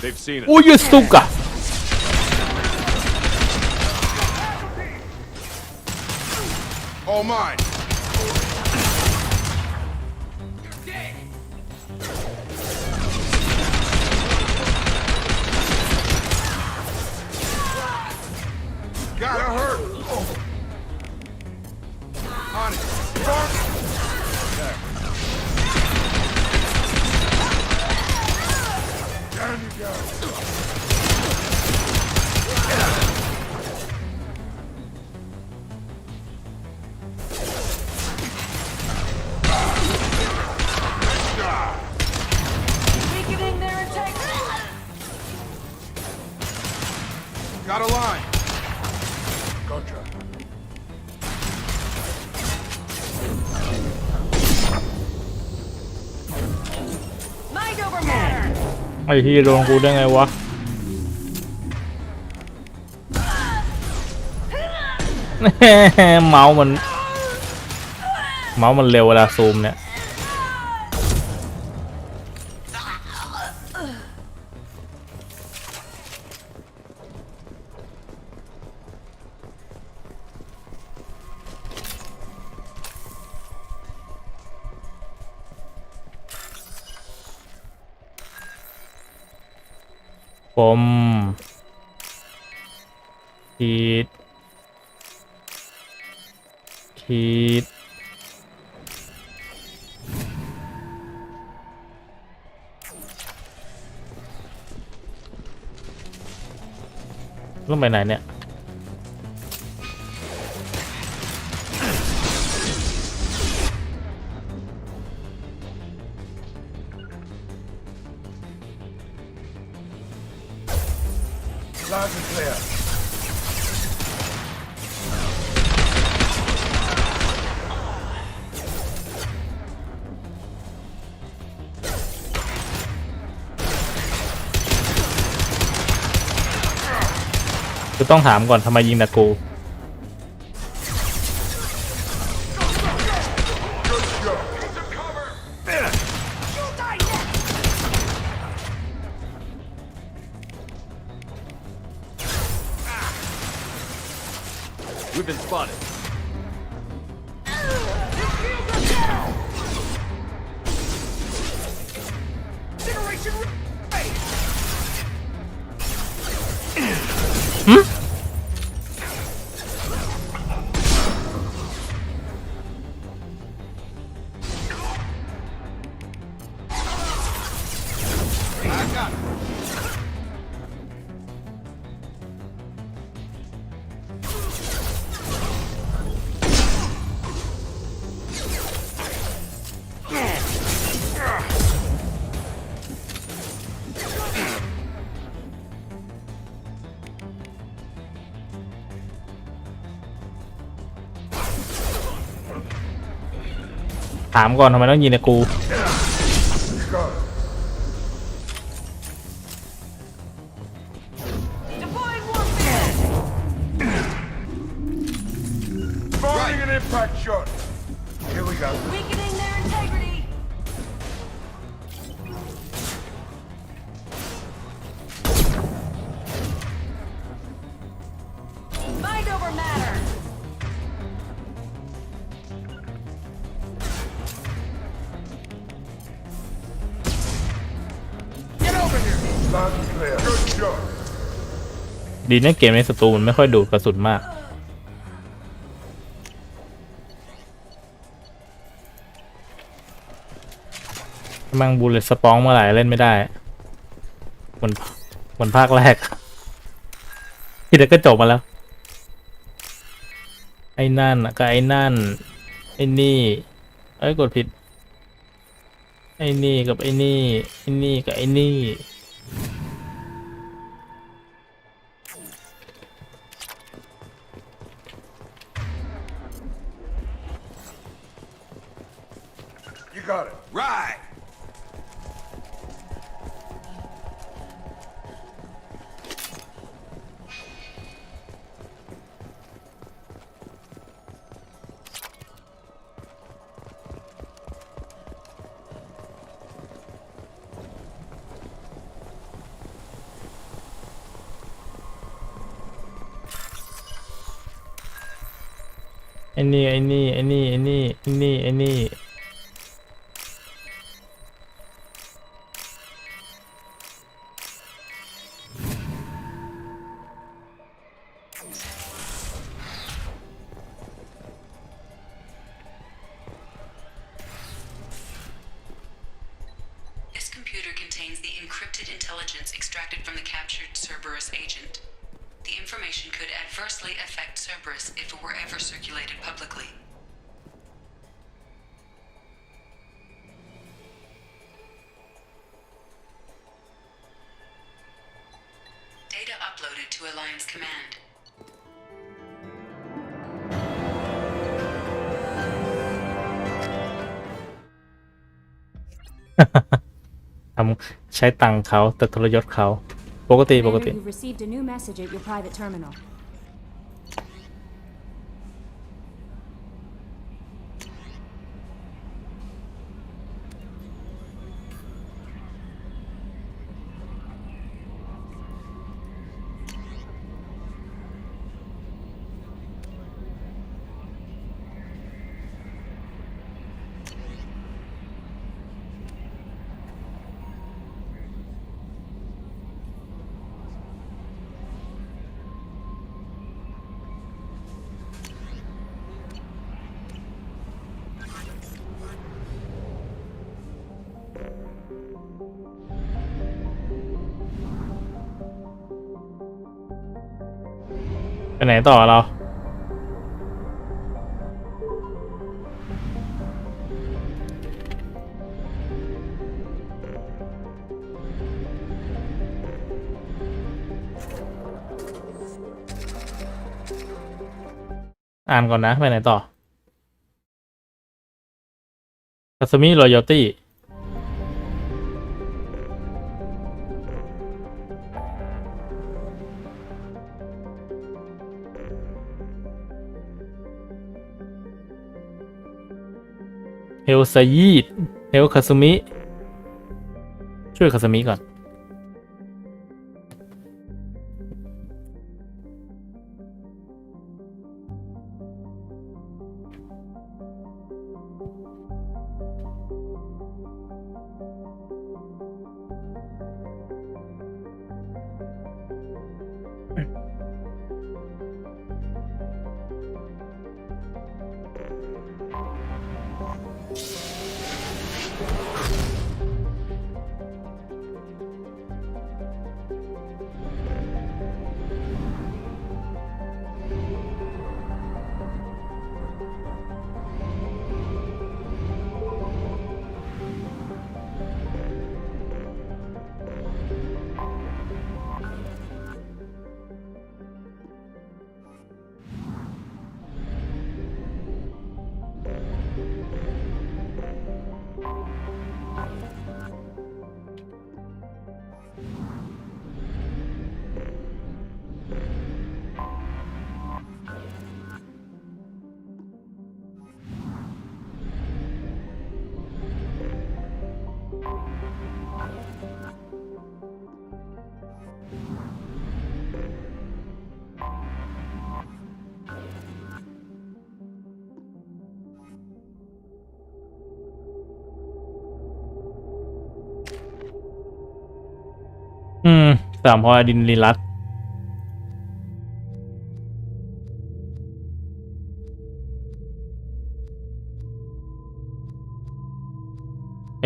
They've seen it. โอ้ยสุกะ All mine. Gotta hurt. On it. Fuck. There. Down you go. Weakening their integrity. Got a line. Gotcha. Mind over matter. ไอ้ที่โดนกูได้ไงวะ เมาส์มันเร็วเวลาซูมเนี่ยผมขีดต้องไปไหนเนี่ย Loud and clear. คือต้องถามก่อนทำไมยิงแต่กู We've been spotted. Hmm?ถามก่อนทำไมต้องยิงในกู Firing an impact shot. Here we go. Weakening their integrity. Mind over matter. Get over here. Loud and clear. Good shot. ดีนะเกมในศัตรูมันไม่ค่อยดูดกระสุนมากมังบูเลตสปองเมื่อไหร่เล่นไม่ได้เหมือนภาคแรกที่เด็กก็จบมาแล้วไอ้นั่นกับไอ้นั่นไอ้นี่เอ้ยกดผิดไอ้นี่กับไอ้นี่ไอ้นี่กับไอ้นี่ You got it. Right.ไอ้นี่ไอ้นี่ไอ้นี่ไอ้นี่ไอ้นี่ไอ้นี่ This computer contains the encrypted intelligence extracted from the captured Cerberus agent. The information could adversely affect Cerberus if it were ever circulated publicly. Data uploaded to Alliance Command. ทำใช้ตังค์เขาแต่ทรยศเขาปกติ Commander, you've received a new message at your private terminal.ไปไหนต่อเรา อ่านก่อนนะไปไหนต่อคัสมิรอยัลตี้เฮลซายีดเฮลคาซุมิช่วยคาซุมิก่อน3พอดินลีรัต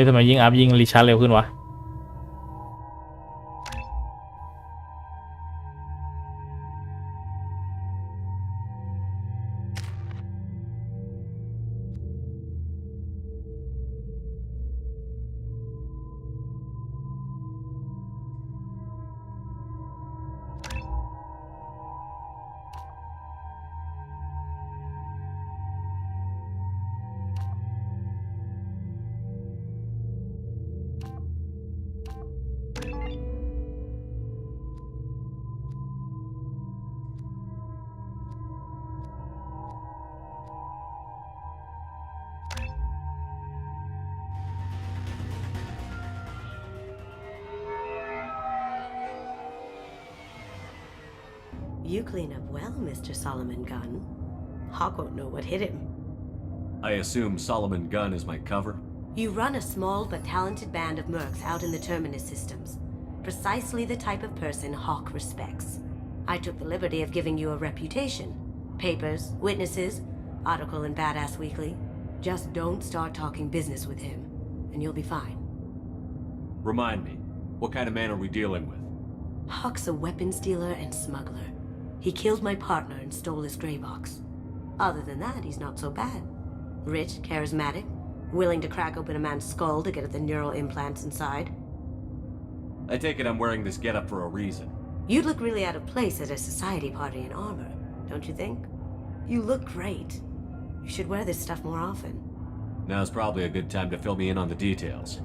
ทำไมยิงอัพยิงรีชาร์จเร็วขึ้นวะYou clean up well, Mr. Solomon Gunn. Hawk won't know what hit him. I assume Solomon Gunn is my cover? You run a small but talented band of mercs out in the Terminus systems. Precisely the type of person Hawk respects. I took the liberty of giving you a reputation. Papers, witnesses, article in Badass Weekly. Just don't start talking business with him, and you'll be fine. Remind me, what kind of man are we dealing with? Hawk's a weapons dealer and smuggler. He killed my partner and stole his gray box. Other than that, he's not so bad. Rich, charismatic, willing to crack open a man's skull to get at the neural implants inside. I take it I'm wearing this getup for a reason. You'd look really out of place at a society party in armor, don't you think? You look great. You should wear this stuff more often. Now's probably a good time to fill me in on the details.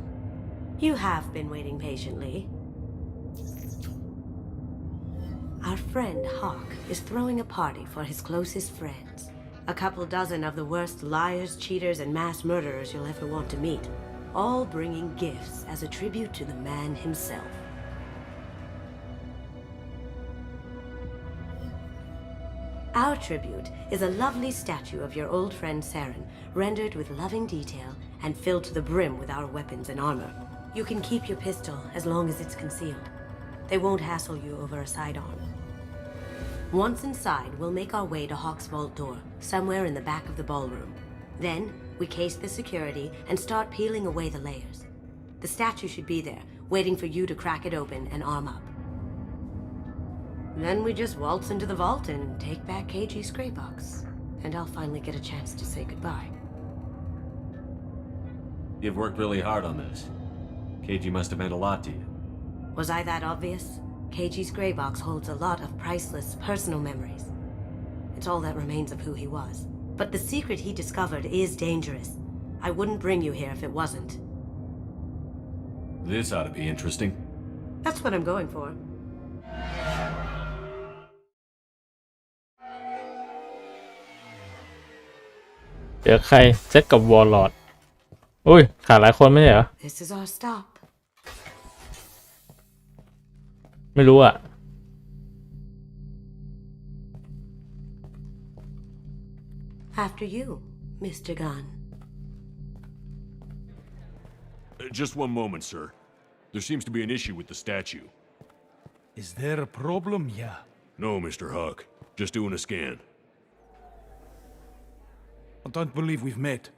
You have been waiting patiently. Our friend Hawk is throwing a party for his closest friends. A couple dozen of the worst liars, cheaters, and mass murderers you'll ever want to meet. All bringing gifts as a tribute to the man himself. Our tribute is a lovely statue of your old friend Saren, rendered with loving detail and filled to the brim with our weapons and armor. You can keep your pistol as long as it's concealed. They won't hassle you over a sidearm. Once inside, we'll make our way to Hawk's vault door, somewhere in the back of the ballroom. Then, we case the security and start peeling away the layers. The statue should be there, waiting for you to crack it open and arm up. Then we just waltz into the vault and take back KG's gray box. And I'll finally get a chance to say goodbye. You've worked really hard on this. KG must have meant a lot to you. Was I that obvious? KG's gray box holds a lot of priceless personal memories. It's all that remains of who he was. But the secret he discovered is dangerous. I wouldn't bring you here if it wasn't. This ought to be interesting. That's what I'm going for. เดี๋ยวใครเจ็คกับวอร์ลอร์ดอุ้ยขาดหลายคนไม่ใช่เหรอ This is our stop. ไม่รู้อะ After you, Mr. Gunn. Just one moment, sir. There seems to be an issue with the statue. Is there a problem here? No, Mr. Huck. Just doing a scan. I don't believe we've met.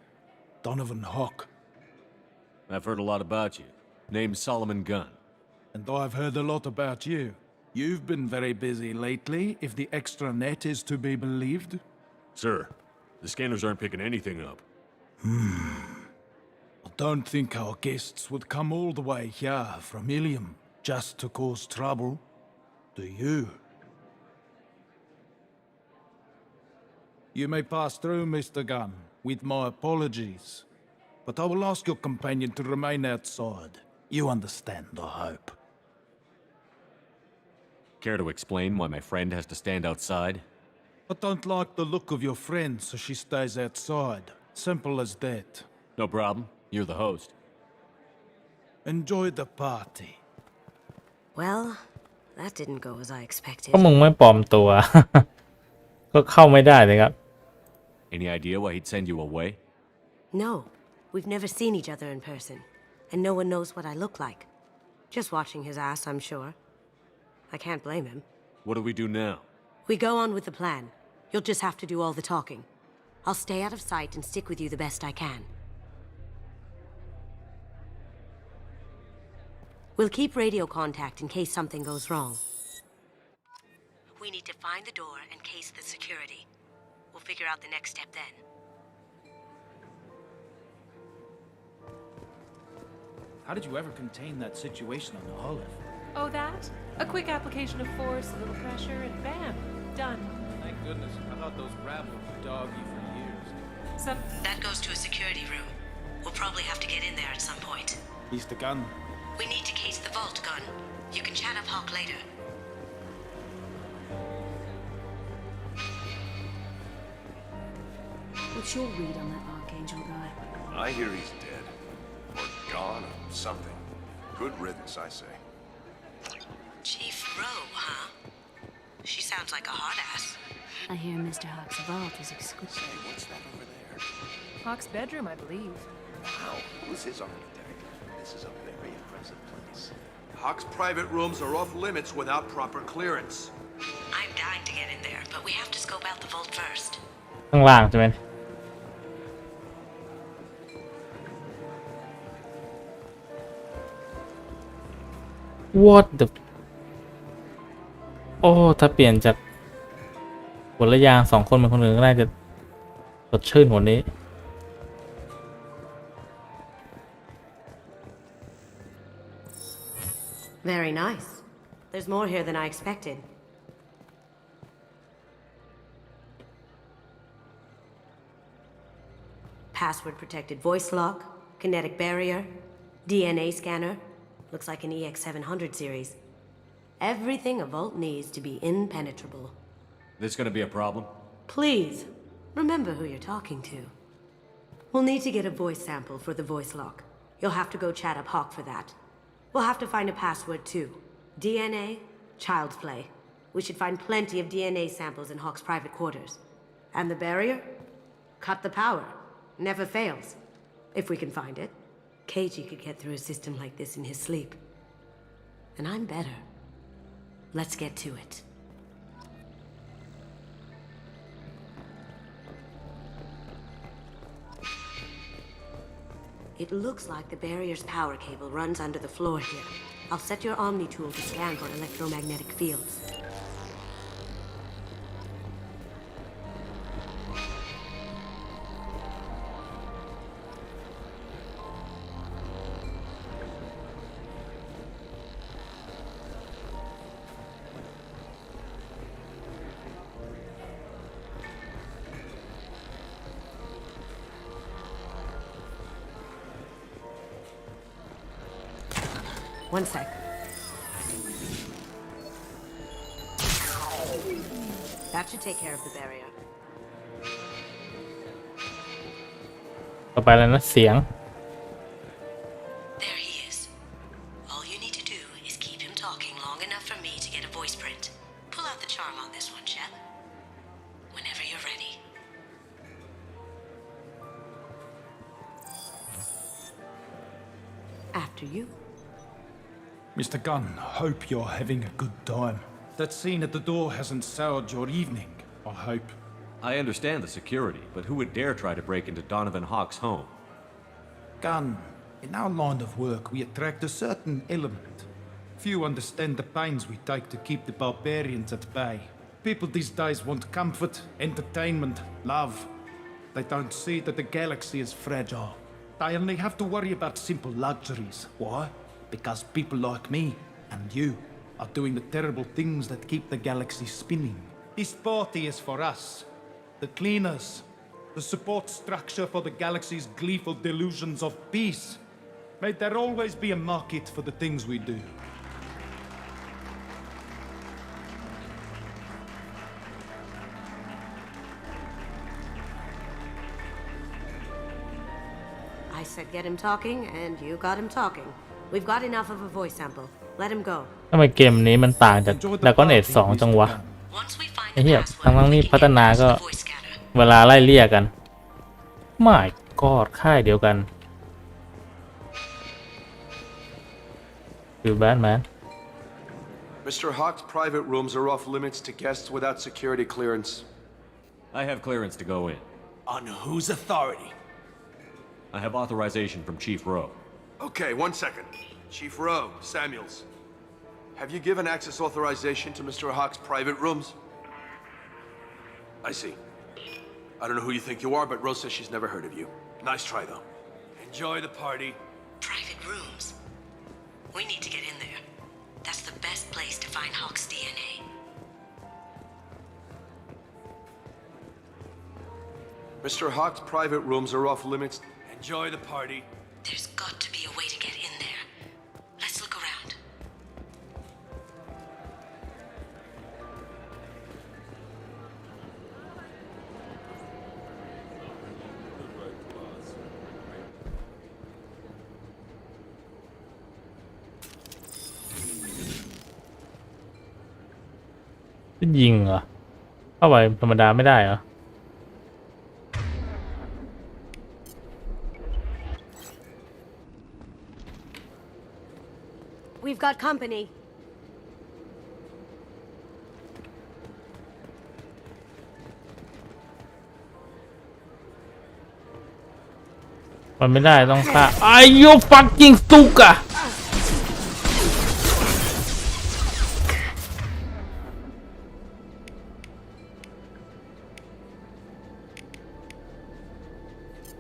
Donovan Hawk. I've heard a lot about you. Name's Solomon Gunn. And I've heard a lot about you. You've been very busy lately, if the extra net is to be believed. Sir, the scanners aren't picking anything up. I don't think our guests would come all the way here from Ilium just to cause trouble. Do you? You may pass through, Mr. Gunn, with my apologies. But I will ask your companion to remain outside. You understand, I hope. Care to explain why my friend has to stand outside? I don't like the look of your friend, so she stays outside. Simple as that. No problem. You're the host. Enjoy the party. Well, that didn't go as I expected. ก็มึงไม่ปลอมตัว ก็เข้าไม่ได้เลยครับ Any idea why he'd send you away? No, we've never seen each other in person, and no one knows what I look like. Just watching his ass, I'm sure. I can't blame him. What do we do now? We go on with the plan. You'll just have to do all the talking. I'll stay out of sight and stick with you the best I can. We'll keep radio contact in case something goes wrong. We need to find the door and case the security. We'll figure out the next step then. How did you ever contain that situation on the Olive? Oh, that? A quick application of force, a little pressure, and bam, done. Thank goodness. I thought those rabble would dog you for years. That goes to a security room. We'll probably have to get in there at some point. Mr. Gunn. We need to case the vault, Gun. You can chat up Hawk later. What's your read on that Archangel guy? I hear he's dead. Or gone or something. Good riddance, I say. Chief Rowe, huh? She sounds like a hard ass. I hear Mr. Hawk's vault is exclusive. Hey, what's that over there? Hawk's bedroom, I believe. Wow, who's his architect? This is a very impressive place. Hawk's private rooms are off limits without proper clearance. I'm dying to get in there, but we have to scope out the vault first. ข้างล่างใช่ไหม What the โอ้ถ้าเปลี่ยนจากหัวละยาง2คนเป็นคนอื่นก็น่าจะสดชื่นกว่านี้ Very nice. There's more here than I expected. Password-protected voice lock, kinetic barrier, DNA scanner. Looks like an EX700 series. Everything a vault needs to be impenetrable. This gonna be a problem? Please, remember who you're talking to. We'll need to get a voice sample for the voice lock. You'll have to go chat up Hawk for that. We'll have to find a password too. DNA, child's play. We should find plenty of DNA samples in Hawk's private quarters. And the barrier? Cut the power. Never fails. If we can find it. KG could get through a system like this in his sleep. And I'm better. Let's get to it. It looks like the barrier's power cable runs under the floor here. I'll set your Omni tool to scan for electromagnetic fields. One sec. That should take care of the barrier. ต่อไปแล้วนะเสียง There he is. All you need to do is keep him talking long enough for me to get a voice print. Pull out the charm on this one, Shep. Whenever you're ready. After you. Mr. Gunn, hope you're having a good time. That scene at the door hasn't soured your evening, I hope. I understand the security, but who would dare try to break into Donovan Hawk's home? Gunn, in our line of work, we attract a certain element. Few understand the pains we take to keep the barbarians at bay. People these days want comfort, entertainment, love. They don't see that the galaxy is fragile. They only have to worry about simple luxuries. Why? Because people like me and you are doing the terrible things that keep the galaxy spinning. This party is for us, the cleaners, the support structure for the galaxy's gleeful delusions of peace. May there always be a market for the things we do. I said get him talking, and you got him talking. We've got enough of a voice sample. Let him go. ทำไมเกมนี้มันต่างจากDragon Age 2จังวะไอ้เหี้ยทั้งนี้พัฒนาก็เวลาไล่เลี่ยกันไม่กอดค่ายเดียวกันคือแบทแมน Mr. Hawk's private rooms are off limits to guests without security clearance. I have clearance to go in. On whose authority? I have authorization from Chief Rowe. Okay, 1 second. Chief Rowe, Samuels. Have you given access authorization to Mr. Hawk's private rooms? I see. I don't know who you think you are, but Rose says she's never heard of you. Nice try, though. Enjoy the party. Private rooms. We need to get in there. That's the best place to find Hawk's DNA. Mr. Hawk's private rooms are off limits. Enjoy the party. There's got to be a way to get in there. Let's look around.จะยิงเหรอเข้าไปธรรมดาไม่ได้เหรอ We've got company. มันไม่ได้ต้องฆ่า Are you fucking stupid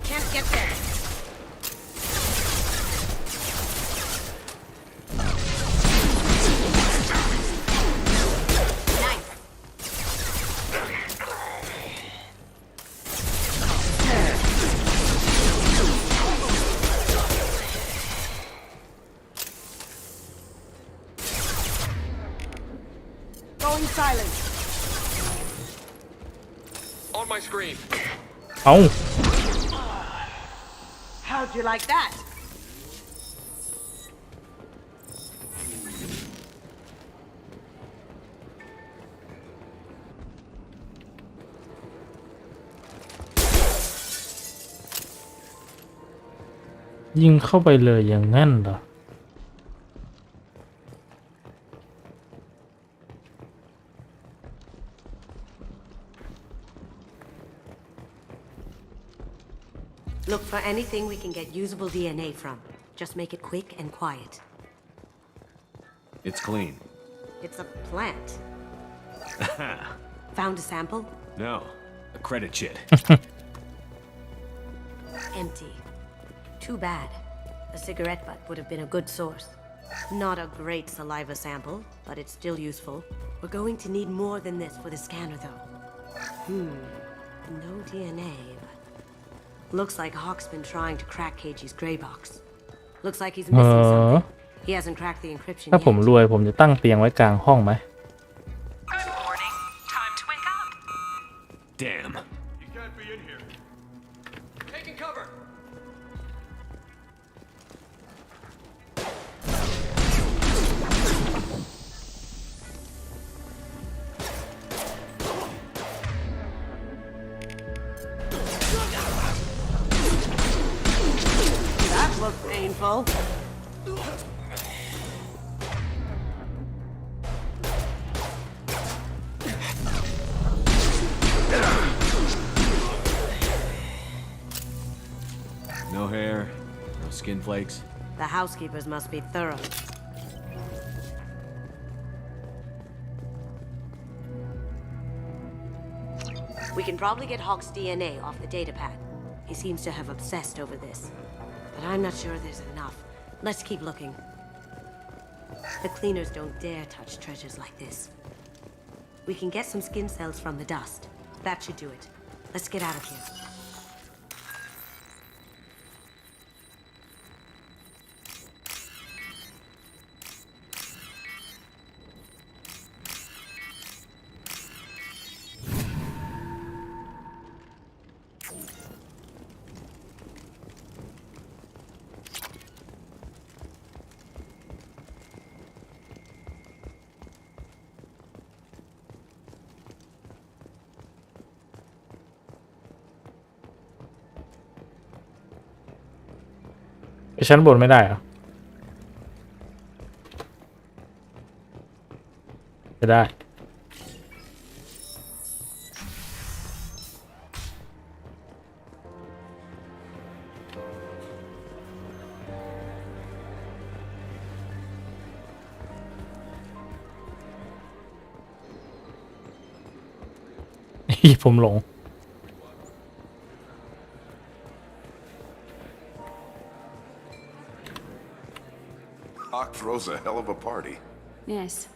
Can't get there. Going silent. On my screen. เอ้า How'd you like that? ยิงเข้าไปเลยอย่างงั้นเหรอ Look for anything we can get usable DNA from. Just make it quick and quiet. It's clean. It's a plant. Found a sample? No, a credit chit. Empty. Too bad. A cigarette butt would have been a good source. Not a great saliva sample, but it's still useful. We're going to need more than this for the scanner, though. No DNA, but... Looks like Hawk's been trying to crack Keiji's gray box. Looks like he's missing something. He hasn't cracked the encryption ถ้าผม yet. รวยผมจะตั้งเตียงไว้กลางห้องไหม Damn. You can't be in here. Taking cover. That looked painful. No hair, no skin flakes. The housekeepers must be thorough. We can probably get Hawk's DNA off the datapad. He seems to have obsessed over this. But I'm not sure there's enough. Let's keep looking. The cleaners don't dare touch treasures like this. We can get some skin cells from the dust. That should do it. Let's get out of here.ไปชั้นบนไม่ได้เหรอจะได้ ผมหลง Hawk throws a hell of a party. Yes.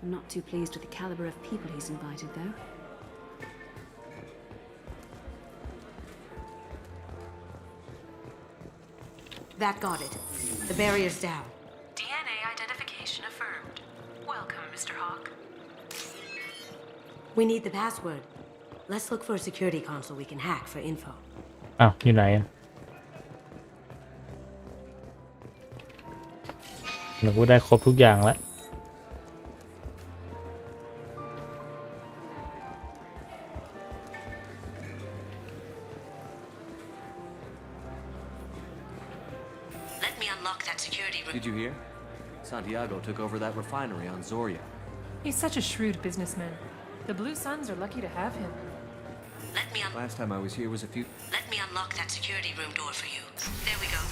I'm not too pleased with the caliber of people he's invited, though. That got it. The barrier's down. DNA identification affirmed. Welcome, Mr. Hawk. We need the password. Let's look for a security console we can hack for info. อ้าวอยู่ไหนอะหนูก็ได้ครบทุกอย่างแล้ว Let me unlock that security room. Did you hear? Santiago took over that refinery on Zoria. He's such a shrewd businessman. The Blue Suns are lucky to have him. Let me Last time I was here was a few... Let me unlock that security room door for you. There we go.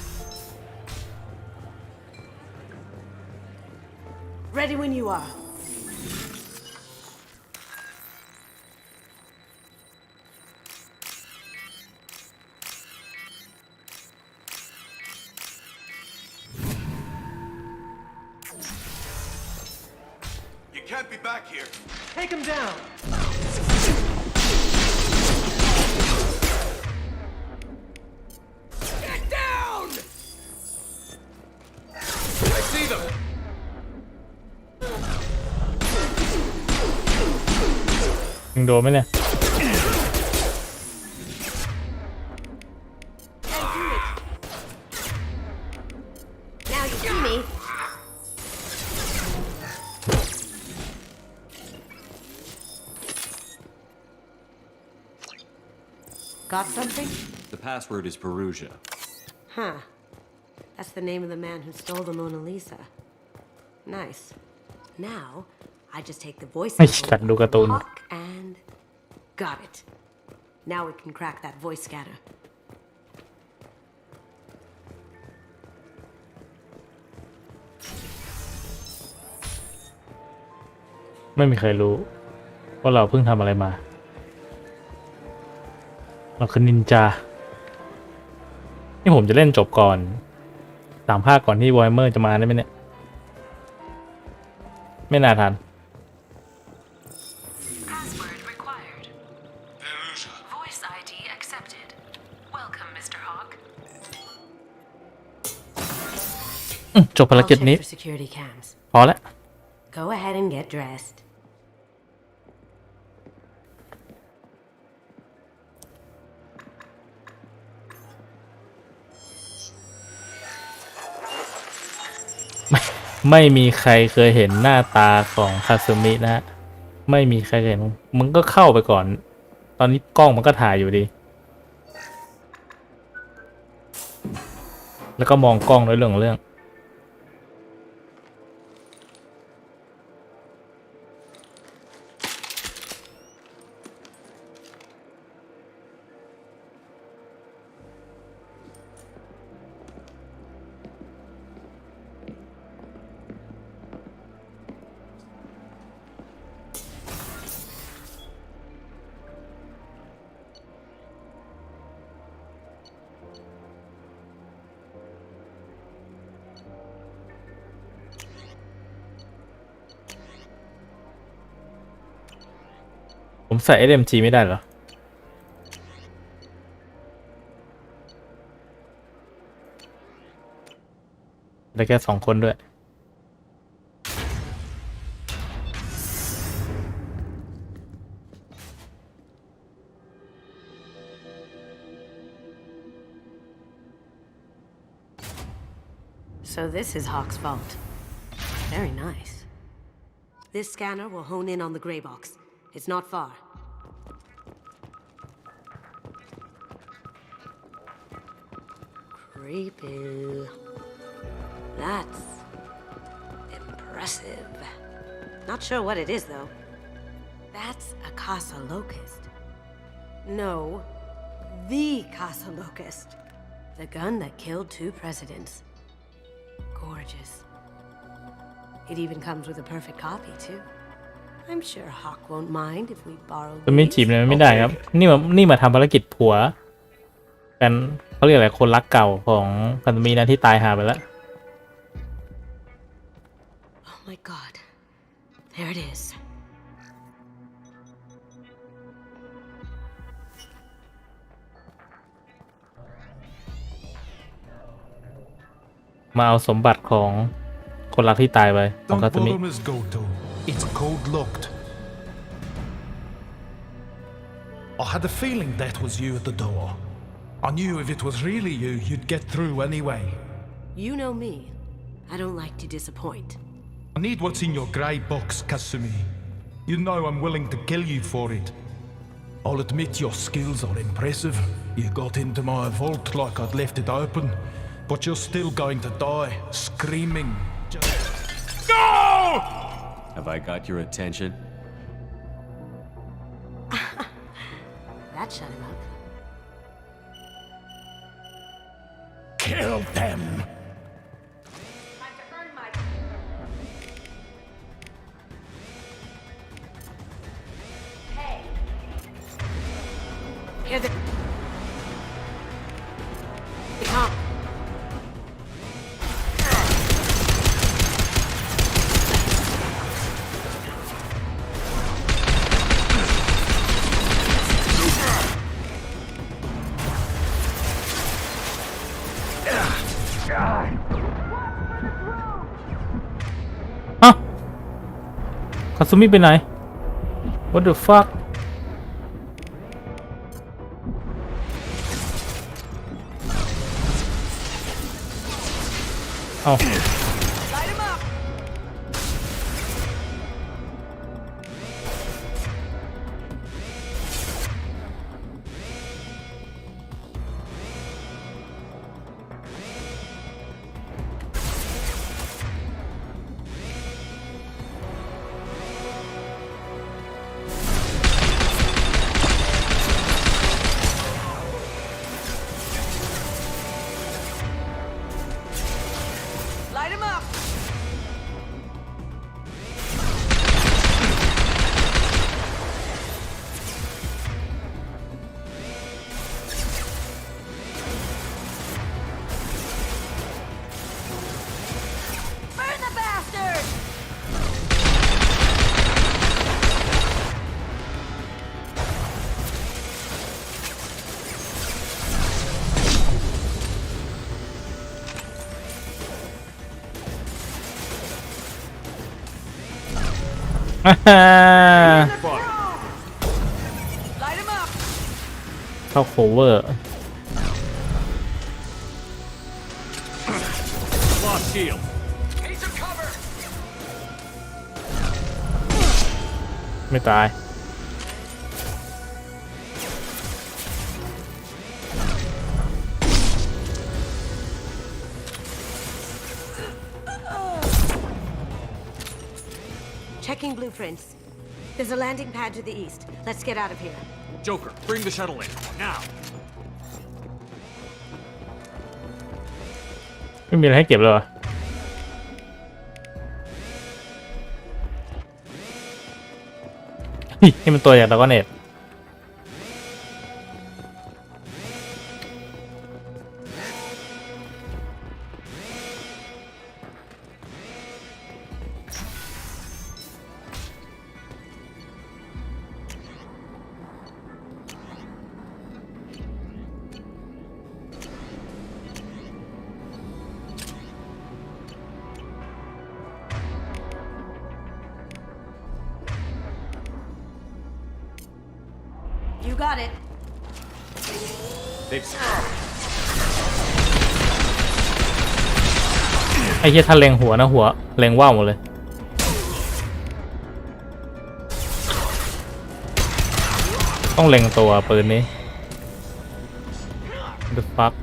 Ready when you are. You can't be back here. Take him down! Get down! I see them. Đừng đổ mấy nè. Now you see me. Got something? The password is Perugia. Huh. That's the name of the man who stole the Mona Lisa. Nice. Now, I just take the voiceดูการ์ตูน Hawk and got it. Now we can crack that voice scatter. ไม่มีใครรู้ว่าเราเพิ่งทำอะไรมา เราคือนินจา นี่ผมจะเล่นจบก่อน3 ภาคก่อนที่วอยเมอร์จะมาได้ไหมเนี่ย ไม่น่าทัน Password required. Voice ID accepted. Welcome, Mr. Hawk. จบภารกิจ I'll นี้ check for security cams. พอแล้ว Go ahead and get dressed. ไม่มีใครเคยเห็นหน้าตาของคาซึมินะฮะไม่มีใครเห็นมึงก็เข้าไปก่อน ตอนนี้กล้องมันก็ถ่ายอยู่ดี แล้วก็มองกล้องด้วยเรื่อง ผมใส่ SMG ไม่ได้เหรอได้แค่2 คนด้วย So this is Hawk's vault. Very nice. This scanner will hone in on the gray box. It's not far. Creepy. That's impressive. Not sure what it is, though. That's a Casa Locust. No, the Casa Locust. The gun that killed 2 presidents. Gorgeous. It even comes with a perfect copy, too. I'm sure Hawk won't mind if we borrow จะไม่จีบเลยไม่ได้ครับนี่มาทำภารกิจผัวกันเขาเรียกอะไรคนรักเก่าของคาซึมินะที่ตายหาไปแล้ว Oh my god. There it is. มาเอาสมบัติของคนรักที่ตายไปของคาซึมิ It's code locked. I had a feeling that was you at the door. I knew if it was really you, you'd get through anyway. You know me. I don't like to disappoint. I need what's in your grey box, Kasumi. You know I'm willing to kill you for it. I'll admit your skills are impressive. You got into my vault like I'd left it open, but you're still going to die, screaming. No! Have I got your attention? That shut him up. Kill them! Hey! Here they come. Huh? คาซึมิไปไหน What the fuck เอา Light เข้าโคเวอร์ ไม่ตาย Checking blueprints. There's a landing pad to the east. Let's get out of here. Joker, bring the shuttle in, now! ไม่มีอะไรให้เก็บเลยวะนี่มันตัวอย่างดราก้อนเนต You got it. They've ไอ้เหี้ยถ้าเล็งหัวนะหัวเล็งว่าวหมดเลยต้องเล็งตัวปืนนี้ The fuck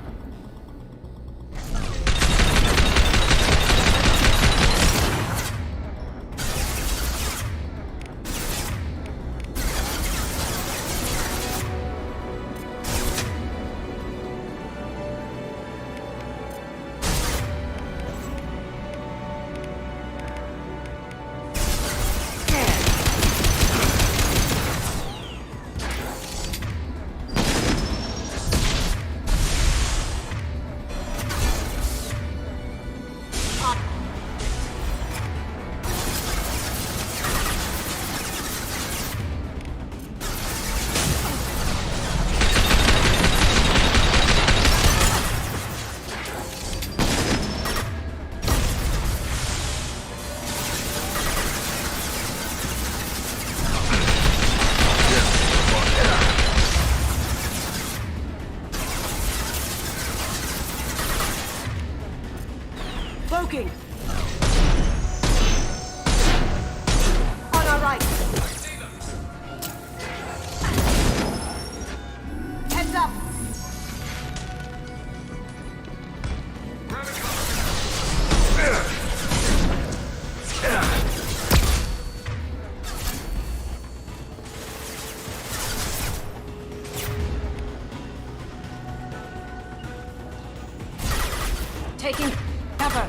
Cloaking. On our right. Heads up. Taking cover.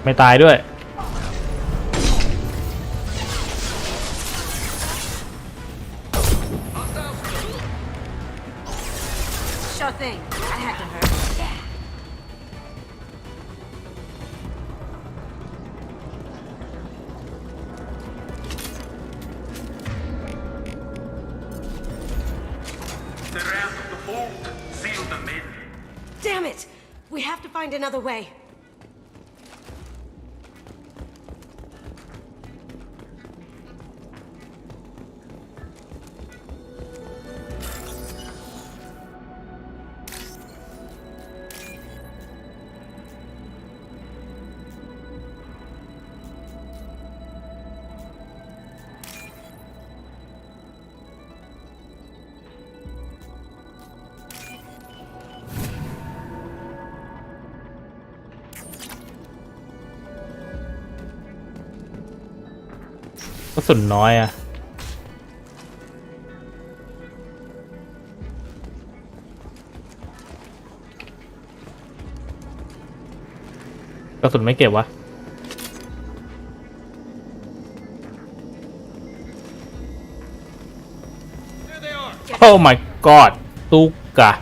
ไม่ตายด้วย Sure thing. I had to hurt. The ramp of the vault. Seal them in. Damn it! We have to find another way.กระสุนน้อยอะกระสุนไม่เก็บวะ โอ้ my god ตุกะ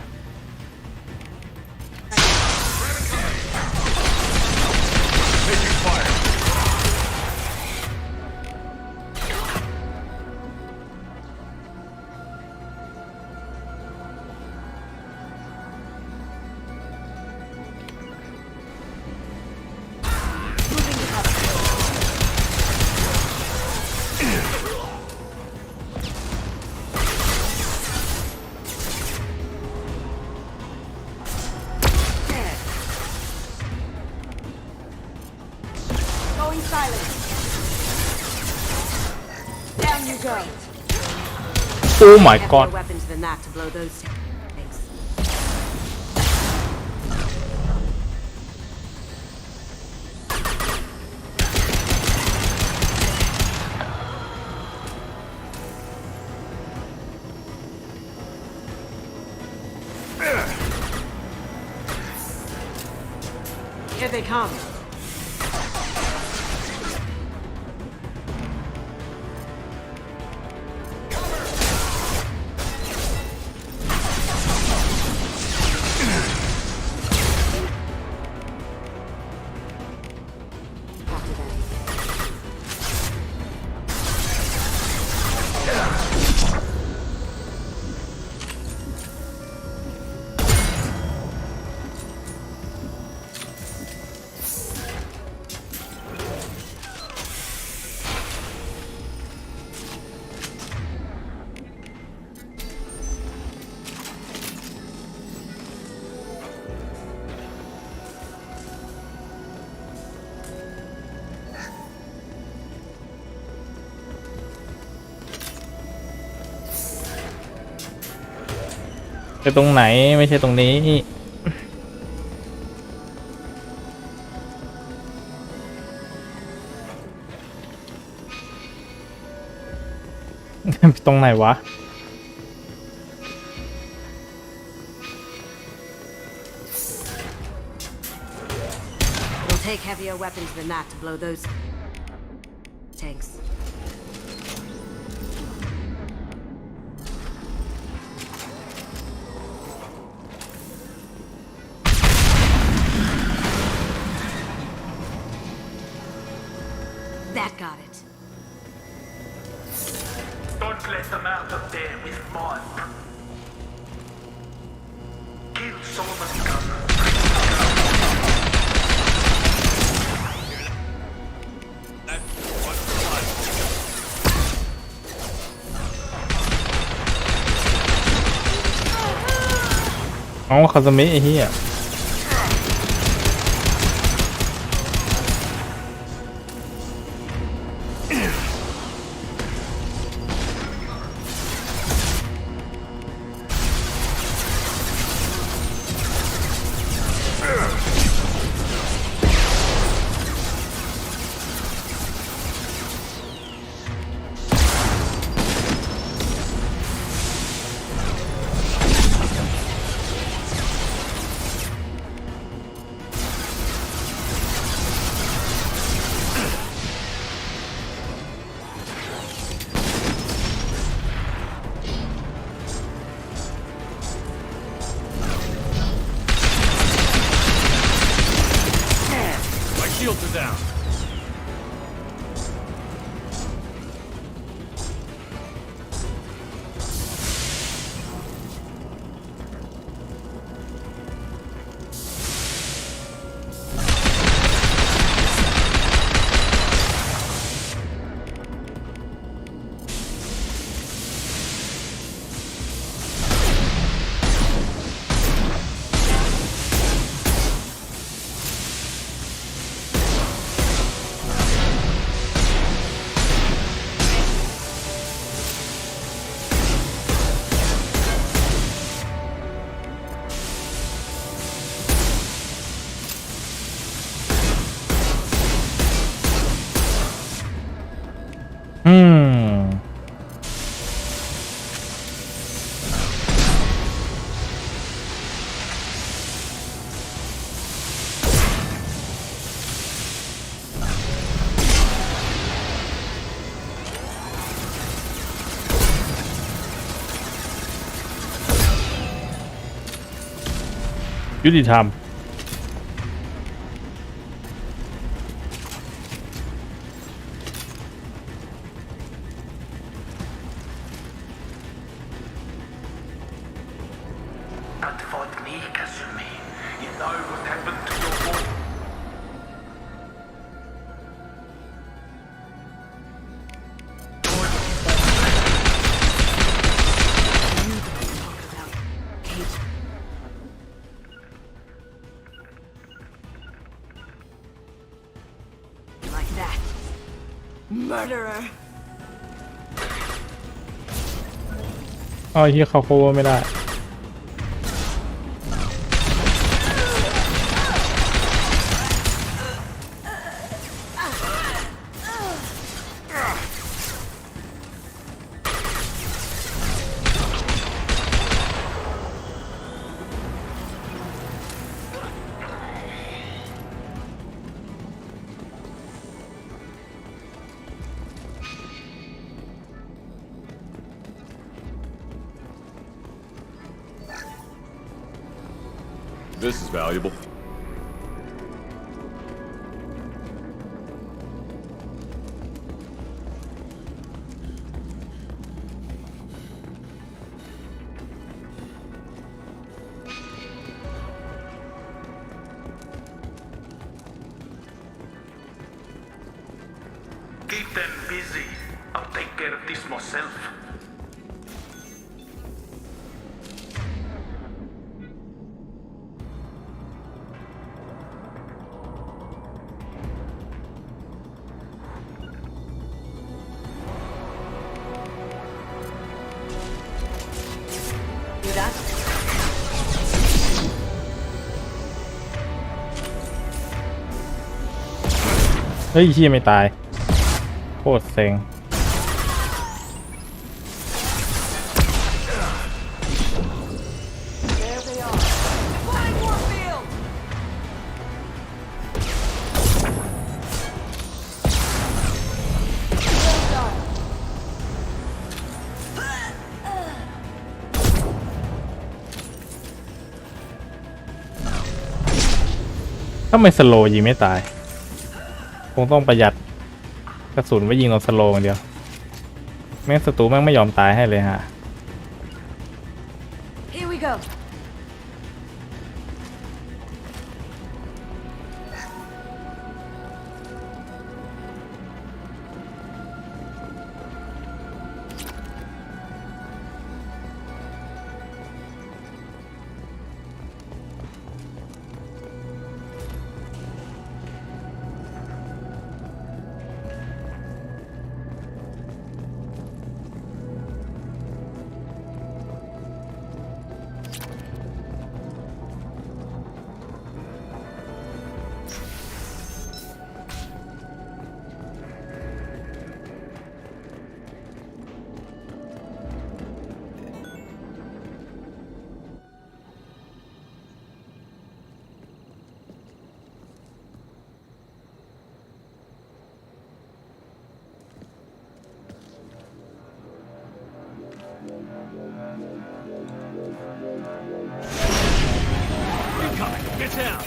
โอ้ my god weapons than that to blow those things. Here they come.ไปตรงไหนไม่ใช่ตรงนี้ ตรงไหนวะ It'll take heavier weapons than that to blow those tanks. That got it. Don't let them out of there with more. Kill Solomon Gunner. อ๋อคาซามิไอ้เหี้ยShields are down. ยุติธรรม At Fort Lee, Kasumi, you know what happened to your boy? Like that. Murderer. อ๋อเฮียเขาโคเวอร์ไม่ได้ This is valuable. Keep them busy. I'll take care of this myself. You done? เฮ้ยเฮียไม่ตายโคตรเซ็ง There they are. Flying Warfield! Well done. ถ้าไม่สโลว์ยิงไม่ตายคงต้องประหยัดกระสุนไว้ยิงตอนสโลว์อย่างเดียวแม่งศัตรูแม่งไม่ยอมตายให้เลยฮะ Here we go. 'Incoming! Get down!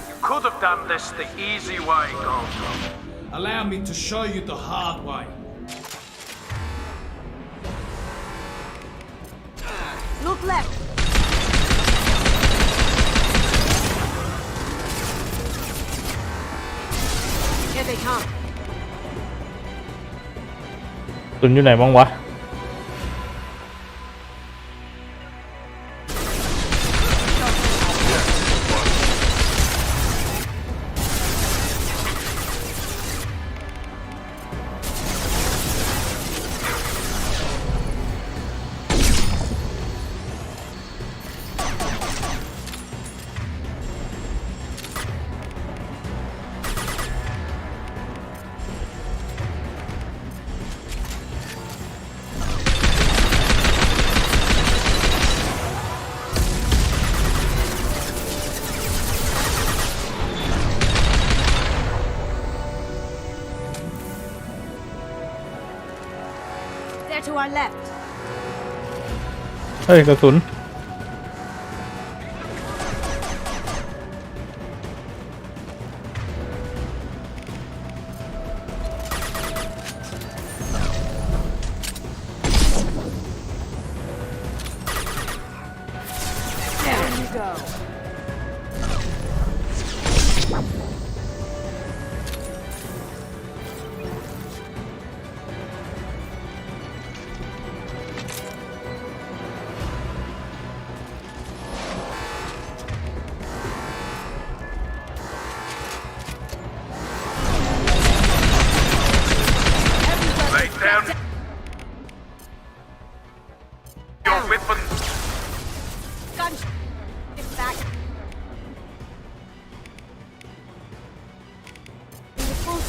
You could have done this the easy way, Goldblum. Allow me to show you the hard way. Look left. Here they come. ตุนอยู่ไหนบ้างวะ They're to our left. เฮ้ยกระสุน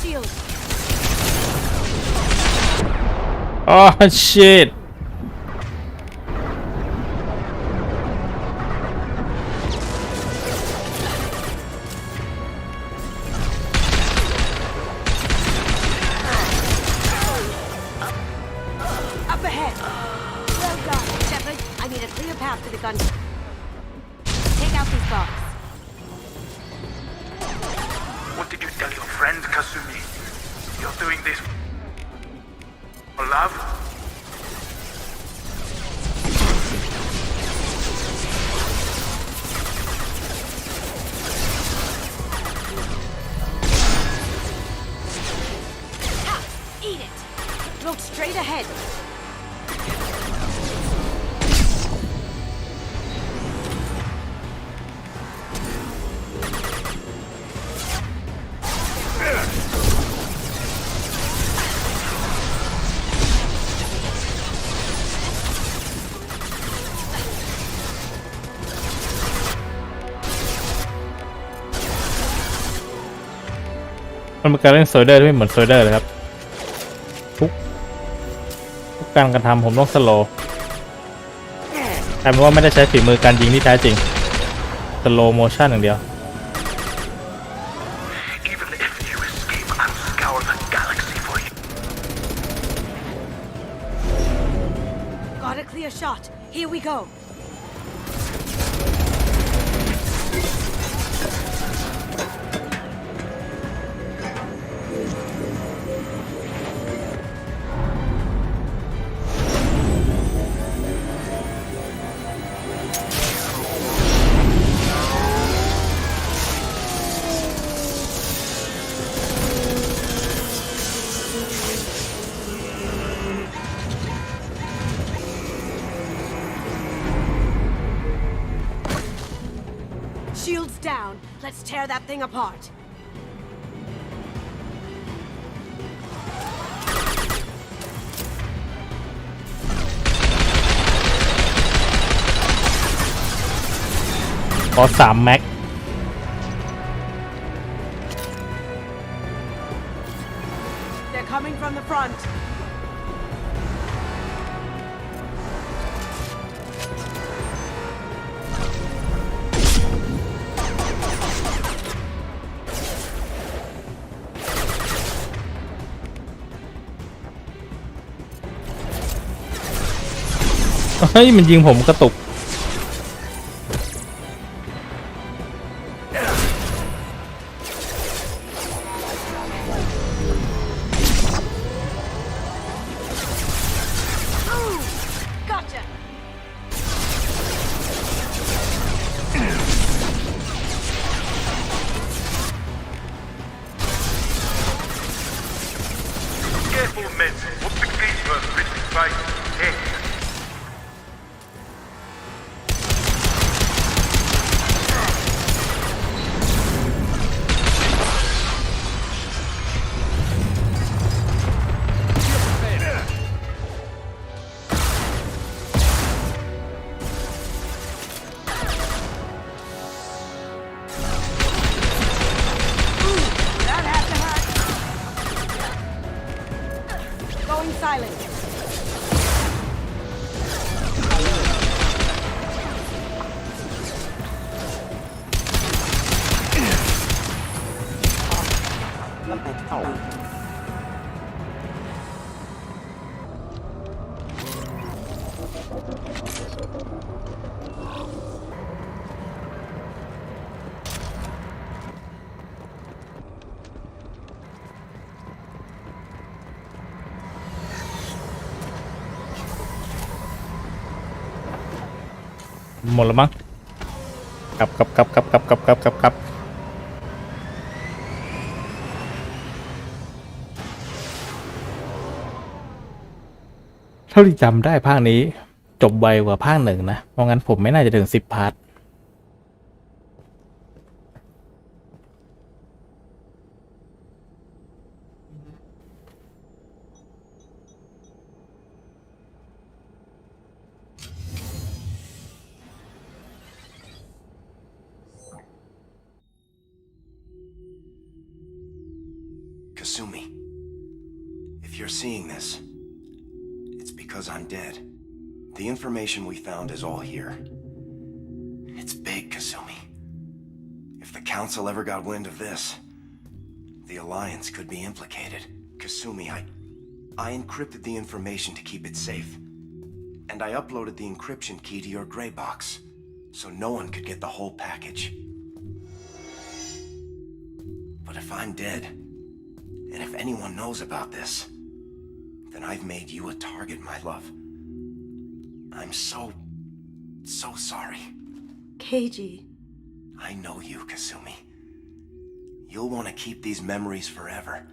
shield. อ๋อ shit Up ahead. Well done, Shepard. I need a clear path to the gun. Take out these bombs. What did you tell your friend, Kasumi? You're doing this for love? Ha! Eat it. Look straight ahead.มันเป็นการเล่นโซลเดอร์ที่ไม่เหมือนโซลเดอร์เลยครับทุกการกระทำผมต้องสโลว์แต่ว่าไม่ได้ใช้ฝีมือการยิงที่แท้จริงสโลว์โมชั่นอย่างเดียว Even if you escape, I'll scour the galaxy for you. Got a clear shot. Here we go. Shields down. Let's tear that thing apart.ขอ3 แม็ก They're coming from the front.เฮ้ยมันยิงผมกระตุก Gotcha. Careful, men. What the case for written by head? That had to hurt. Going silent. Oh. หมดแล้วมั้งกลับเท่าที่จำได้ภาคนี้จบไวกว่าภาค1นะเพราะงั้นผมไม่น่าจะถึง10 พาร์ท Kasumi, if you're seeing this, it's because I'm dead. The information we found is all here. It's big, Kasumi. If the Council ever got wind of this, the Alliance could be implicated. Kasumi, I encrypted the information to keep it safe. And I uploaded the encryption key to your gray box, so no one could get the whole package. But if I'm dead, and if anyone knows about this, then I've made you a target, my love. I'm so sorry. Keiji. I know you, Kasumi. You'll want to keep these memories forever.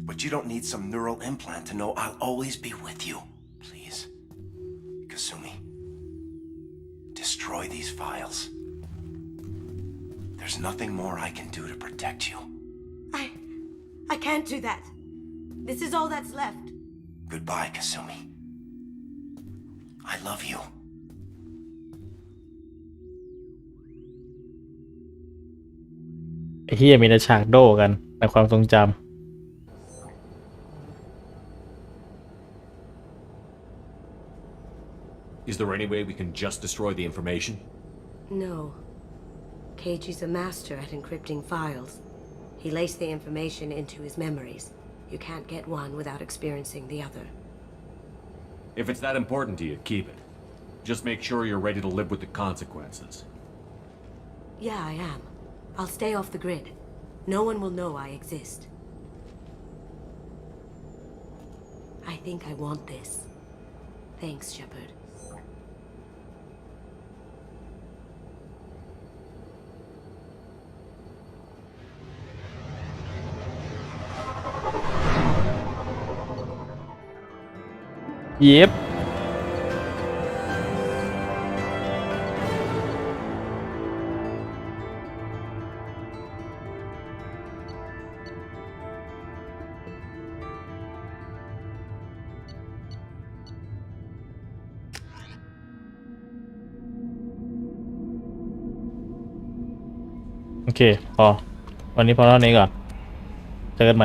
But you don't need some neural implant to know I'll always be with you. Please. Kasumi. Destroy these files. There's nothing more I can do to protect you. I can't do that. This is all that's left. Goodbye, Kasumi. I love you. ไอ้เหี้ยมีแต่ฉากโดกันในความทรงจำ Is there any way we can just destroy the information? No. Keiji's a master at encrypting files. He laced the information into his memories. You can't get one without experiencing the other. If it's that important to you, keep it. Just make sure you're ready to live with the consequences. Yeah, I am. I'll stay off the grid. No one will know I exist. I think I want this. Thanks, Shepard. Yep. OK พอวันนี้พอเท่านี้ก่อนเจอกันใหม่